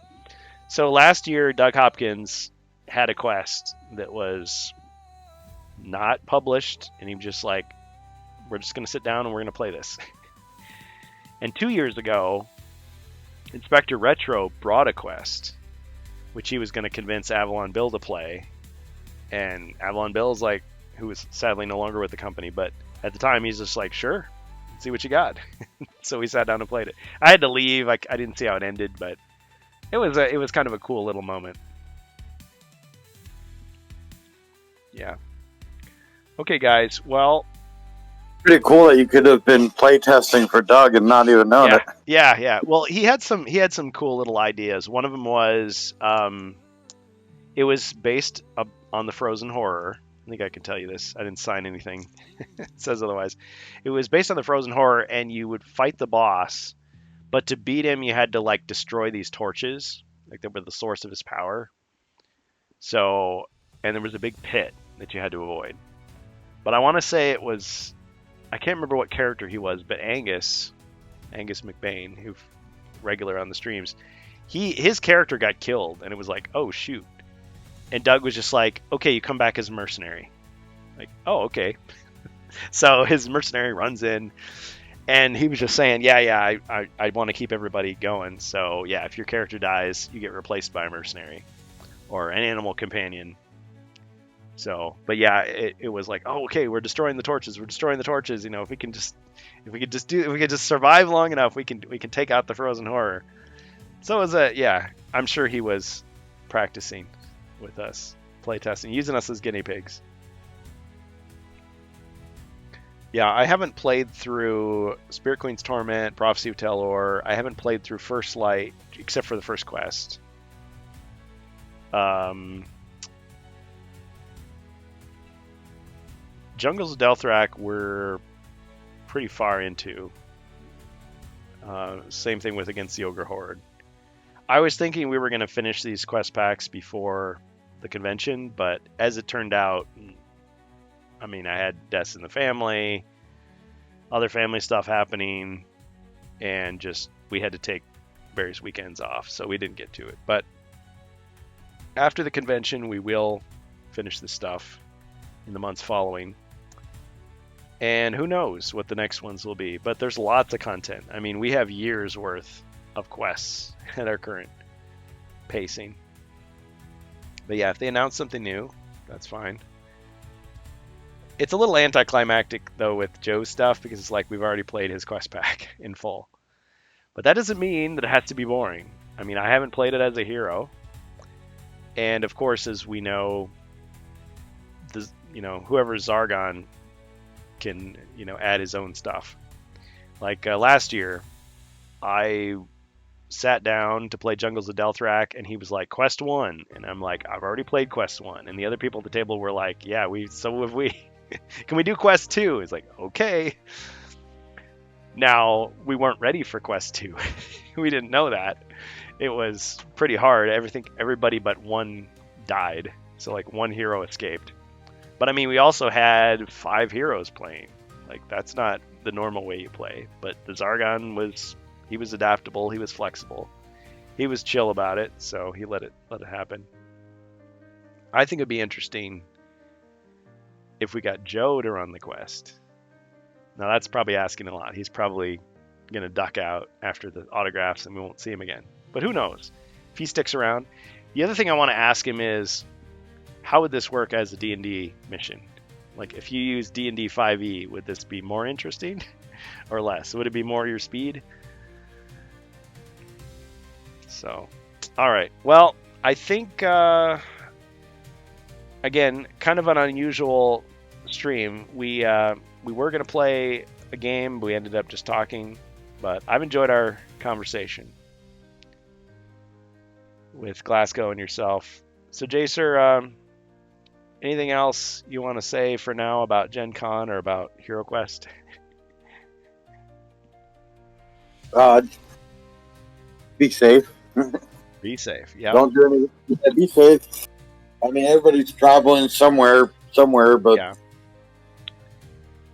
So last year, Doug Hopkins had a quest that was not published, and he was just like, we're just going to sit down and we're going to play this. And 2 years ago, Inspector Retro brought a quest, which he was going to convince Avalon Bill to play. And Avalon Bill's like, who is sadly no longer with the company, but at the time he's just like, sure, see what you got. So we sat down and played it. I had to leave. I didn't see how it ended, but it was kind of a cool little moment. Yeah. Okay, guys. Well, pretty cool that you could have been playtesting for Doug and not even known it. Yeah. Well, he had some cool little ideas. One of them was it was based on the Frozen Horror. I think I can tell you this. I didn't sign anything. It says otherwise. It was based on the Frozen Horror, and you would fight the boss, but to beat him, you had to like destroy these torches, like they were the source of his power. So, and there was a big pit that you had to avoid. But I want to say it was, I can't remember what character he was, but Angus McBain, who's regular on the streams, his character got killed, and it was like, oh shoot. And Doug was just like, okay, you come back as a mercenary. Like, oh, okay. So his mercenary runs in, and he was just saying, I want to keep everybody going. So yeah, if your character dies, you get replaced by a mercenary or an animal companion. So, but yeah, it was like, oh, okay, we're destroying the torches. We're destroying the torches. You know, if we could just survive long enough, we can take out the frozen horror. So it was I'm sure he was practicing with us, playtesting, using us as guinea pigs. Yeah, I haven't played through Spirit Queen's Torment, Prophecy of Telor. I haven't played through First Light, except for the first quest. Jungles of Delthrak we're pretty far into. Same thing with Against the Ogre Horde. I was thinking we were going to finish these quest packs before the convention, but as it turned out, I mean, I had deaths in the family, other family stuff happening, and just we had to take various weekends off, so we didn't get to it. But after the convention, we will finish this stuff in the months following. And who knows what the next ones will be, but there's lots of content. I mean, we have years worth of quests at our current pacing. But yeah, if they announce something new, that's fine. It's a little anticlimactic, though, with Joe's stuff, because it's like we've already played his quest pack in full. But that doesn't mean that it has to be boring. I mean, I haven't played it as a hero. And, of course, as we know, whoever Zargon can, add his own stuff. Like last year, I sat down to play Jungles of Delthrak, and he was like, Quest 1. And I'm like, I've already played Quest 1. And the other people at the table were like, yeah, so have we. Can we do Quest 2? It's like, okay. Now, we weren't ready for Quest 2. We didn't know that. It was pretty hard. Everybody but one died. So, like, one hero escaped. But, I mean, we also had 5 heroes playing. Like, that's not the normal way you play. But the Zargon he was adaptable. He was flexible. He was chill about it, so he let it happen. I think it'd be interesting if we got Joe to run the quest. Now, that's probably asking a lot. He's probably going to duck out after the autographs and we won't see him again. But who knows? If he sticks around. The other thing I want to ask him is, how would this work as a D&D mission? Like, if you use D&D 5e, would this be more interesting or less? Would it be more your speed? So, all right. Well, I think, again, kind of an unusual stream. We were going to play a game, but we ended up just talking. But I've enjoyed our conversation with Glasgow and yourself. So, Jacer, anything else you want to say for now about Gen Con or about HeroQuest? Be safe. Be safe. Yeah. Don't do anything. Yeah, be safe. I mean, everybody's traveling somewhere, but yeah.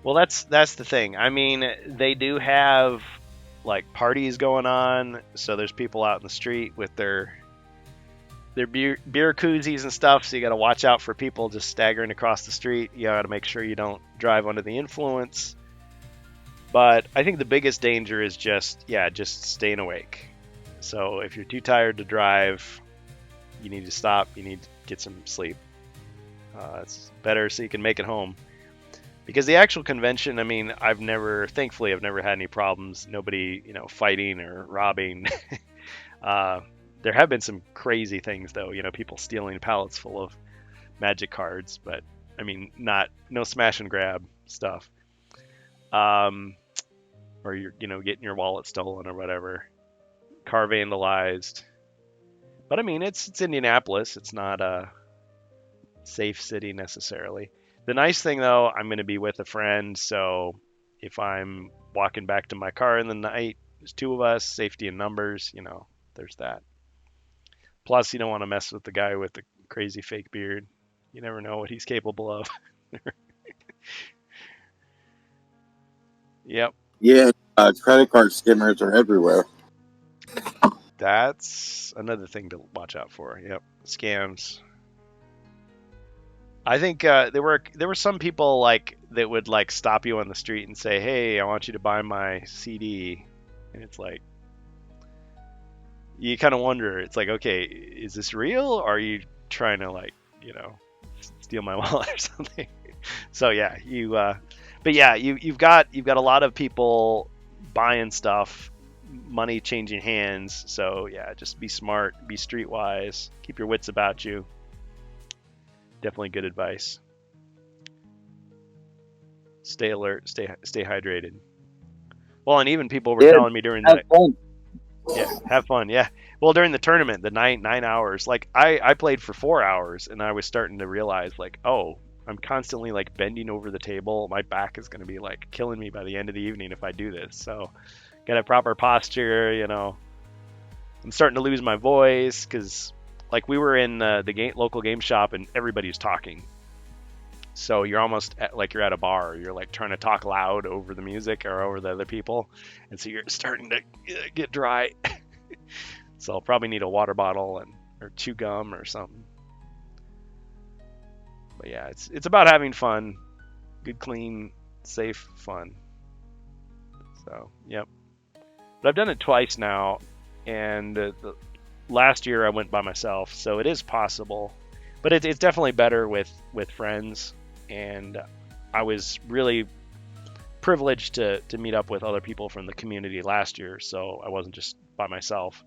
Well, that's the thing. I mean, they do have like parties going on, so there's people out in the street with their beer koozies and stuff. So you got to watch out for people just staggering across the street. You got to make sure you don't drive under the influence. But I think the biggest danger is just staying awake. So if you're too tired to drive, you need to stop. You need to get some sleep. It's better so you can make it home. Because the actual convention, I mean, thankfully, I've never had any problems. Nobody, fighting or robbing. There have been some crazy things, though. People stealing pallets full of magic cards. But, I mean, no smash and grab stuff. Or you're, getting your wallet stolen or whatever. Car vandalized. But, I mean, it's Indianapolis. It's not a safe city necessarily. The nice thing, though, I'm going to be with a friend, so if I'm walking back to my car in the night, there's 2 of us, safety in numbers, there's that. Plus, you don't want to mess with the guy with the crazy fake beard. You never know what he's capable of. Yep. Yeah, credit card skimmers are everywhere. That's another thing to watch out for. Yep, scams. I think there were some people that would stop you on the street and say, "Hey, I want you to buy my CD," and it's like you kind of wonder. It's like, okay, is this real? Or are you trying to steal my wallet or something. So yeah, you've got a lot of people buying stuff, money changing hands. So yeah, just be smart, be streetwise, keep your wits about you. Definitely good advice. Stay alert, stay hydrated. Well, and even people were telling me during have fun. have fun. Yeah. Well, during the tournament, the 9 hours, like I played for 4 hours, and I was starting to realize like, oh, I'm constantly like bending over the table. My back is going to be like killing me by the end of the evening if I do this. So, get a proper posture. You know, I'm starting to lose my voice because like we were in the local game shop and everybody's talking. So you're almost like you're at a bar. You're like trying to talk loud over the music or over the other people, and so you're starting to get dry. So I'll probably need a water bottle or chew gum or something. But yeah, it's about having fun, good, clean, safe fun. So yep. But I've done it twice now, and last year I went by myself, so it is possible. But it's definitely better with friends. And I was really privileged to meet up with other people from the community last year, so I wasn't just by myself.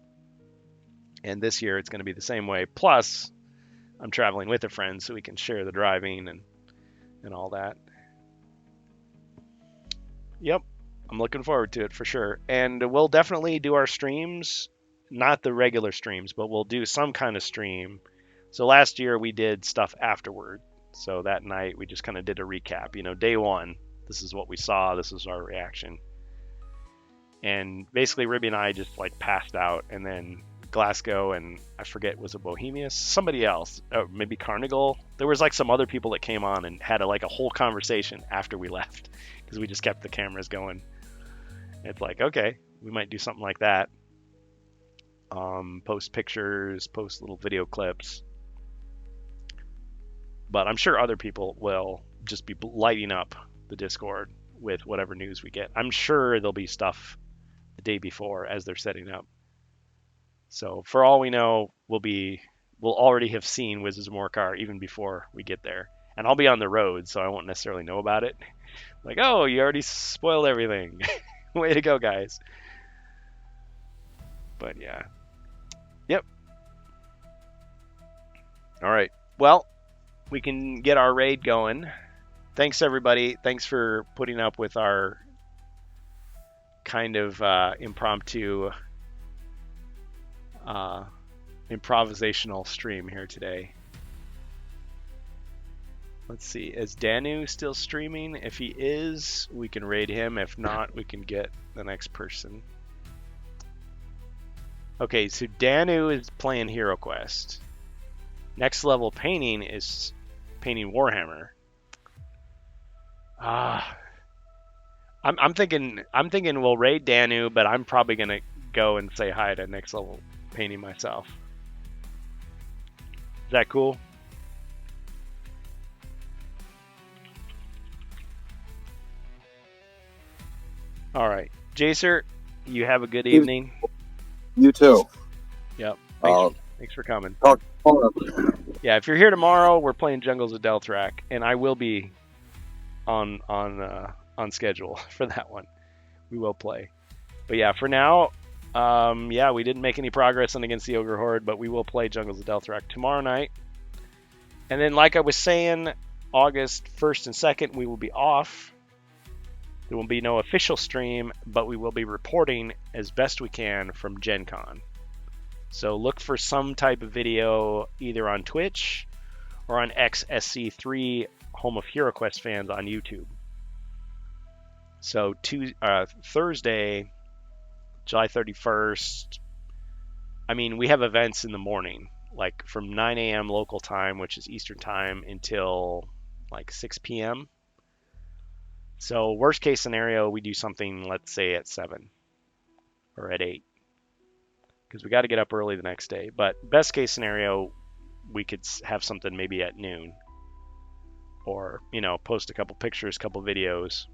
And this year it's going to be the same way. Plus, I'm traveling with a friend, so we can share the driving and all that. Yep, I'm looking forward to it for sure. And we'll definitely do our streams, not the regular streams, but we'll do some kind of stream. So last year we did stuff afterward. So that night we just kind of did a recap. You know, day one, this is what we saw, this is our reaction. And basically Ribby and I just like passed out, and then Glasgow and I forget, was it Bohemius? Somebody else, maybe Carnival. There was like some other people that came on and had like a whole conversation after we left because we just kept the cameras going. It's like, okay, we might do something like that. Post pictures, post little video clips. But I'm sure other people will just be lighting up the Discord with whatever news we get. I'm sure there'll be stuff the day before as they're setting up. So for all we know, we'll already have seen Wizards of Morcar even before we get there. And I'll be on the road, so I won't necessarily know about it. Like, oh, you already spoiled everything. Way to go, guys. But yeah. Yep. All right. Well, we can get our raid going. Thanks, everybody. Thanks for putting up with our kind of impromptu, improvisational stream here today. Let's see. Is Danu still streaming? If he is, we can raid him. If not, we can get the next person. Okay, so Danu is playing Hero Quest. Next level painting is painting Warhammer. I'm thinking we'll raid Danu, but I'm probably gonna go and say hi to next level painting myself. Is that cool? All right, Jacer, you have a good evening. You too. Yep. Thanks for coming. Yeah, if you're here tomorrow, we're playing Jungles of Deltrak, and I will be on schedule for that one. We will play. But yeah, for now, we didn't make any progress on Against the Ogre Horde, but we will play Jungles of Deltrak tomorrow night. And then, like I was saying, August 1st and 2nd, we will be off. There will be no official stream, but we will be reporting as best we can from Gen Con. So look for some type of video either on Twitch or on XSC3, home of HeroQuest fans, on YouTube. So Thursday, July 31st, I mean, we have events in the morning, like from 9 a.m. local time, which is Eastern time, until like 6 p.m. So worst case scenario, we do something, let's say at 7 or at 8. Because we got to get up early the next day. But best case scenario, we could have something maybe at noon. Or, post a couple pictures, couple videos,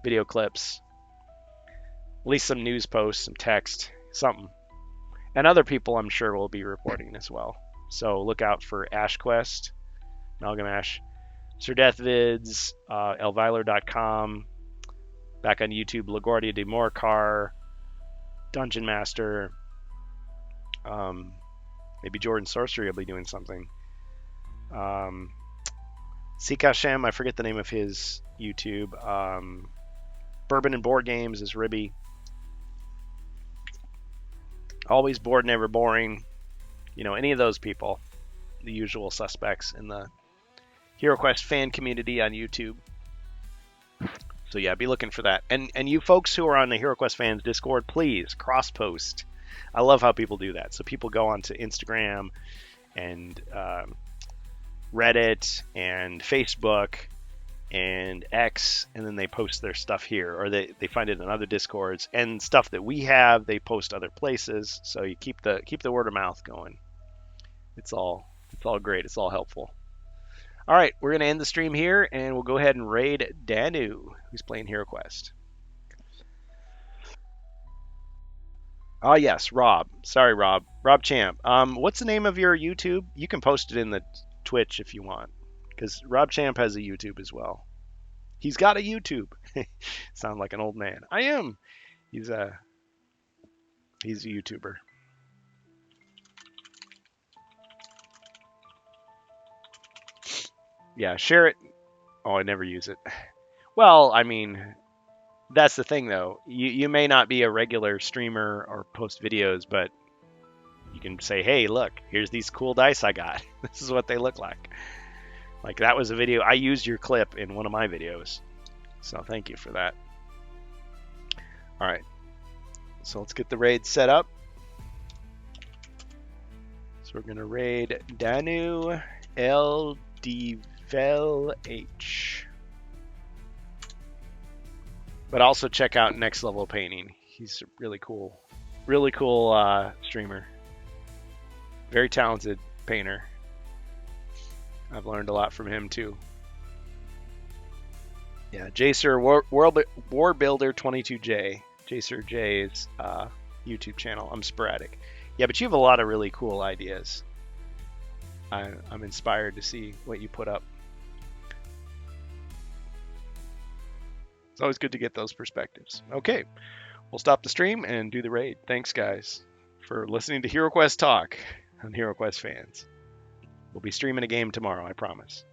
video clips. At least some news posts, some text, something. And other people, I'm sure, will be reporting as well. So look out for AshQuest, Amalgamash, Sir Death Vids, Elviler.com, back on YouTube, LaGuardia de Morcar, Dungeon Master, maybe Jordan Sorcery will be doing something. Sikashem, I forget the name of his YouTube. Bourbon and Board Games is Ribby. Always Bored, Never Boring. You know, any of those people, the usual suspects in the HeroQuest fan community on YouTube. So yeah, be looking for that. And you folks who are on the HeroQuest fans Discord, please cross post. I love how people do that. So people go onto Instagram and Reddit and Facebook and X, and then they post their stuff here, or they find it in other Discords, and stuff that we have they post other places. So you keep the word of mouth going. It's all great. It's all helpful. All right, we're gonna end the stream here, and we'll go ahead and raid Danu, who's playing HeroQuest. Oh yes, Rob. Sorry, Rob. Rob Champ. What's the name of your YouTube? You can post it in the Twitch if you want, because Rob Champ has a YouTube as well. He's got a YouTube. Sound like an old man. I am. He's a YouTuber. Yeah, share it. Oh, I never use it. Well, I mean, that's the thing though. You may not be a regular streamer or post videos, but you can say, hey, look, here's these cool dice I got. This is what they look like. Like, that was a video. I used your clip in one of my videos. So thank you for that. All right. So let's get the raid set up. So we're going to raid Danu LDVEL H. But also check out Next Level Painting. He's a really cool streamer. Very talented painter. I've learned a lot from him too. Yeah, Jacer Warbuilder 22J. Jacer J's YouTube channel. I'm sporadic. Yeah, but you have a lot of really cool ideas. I'm inspired to see what you put up. It's always good to get those perspectives. Okay, we'll stop the stream and do the raid. Thanks, guys, for listening to HeroQuest Talk on HeroQuest Fans. We'll be streaming a game tomorrow, I promise.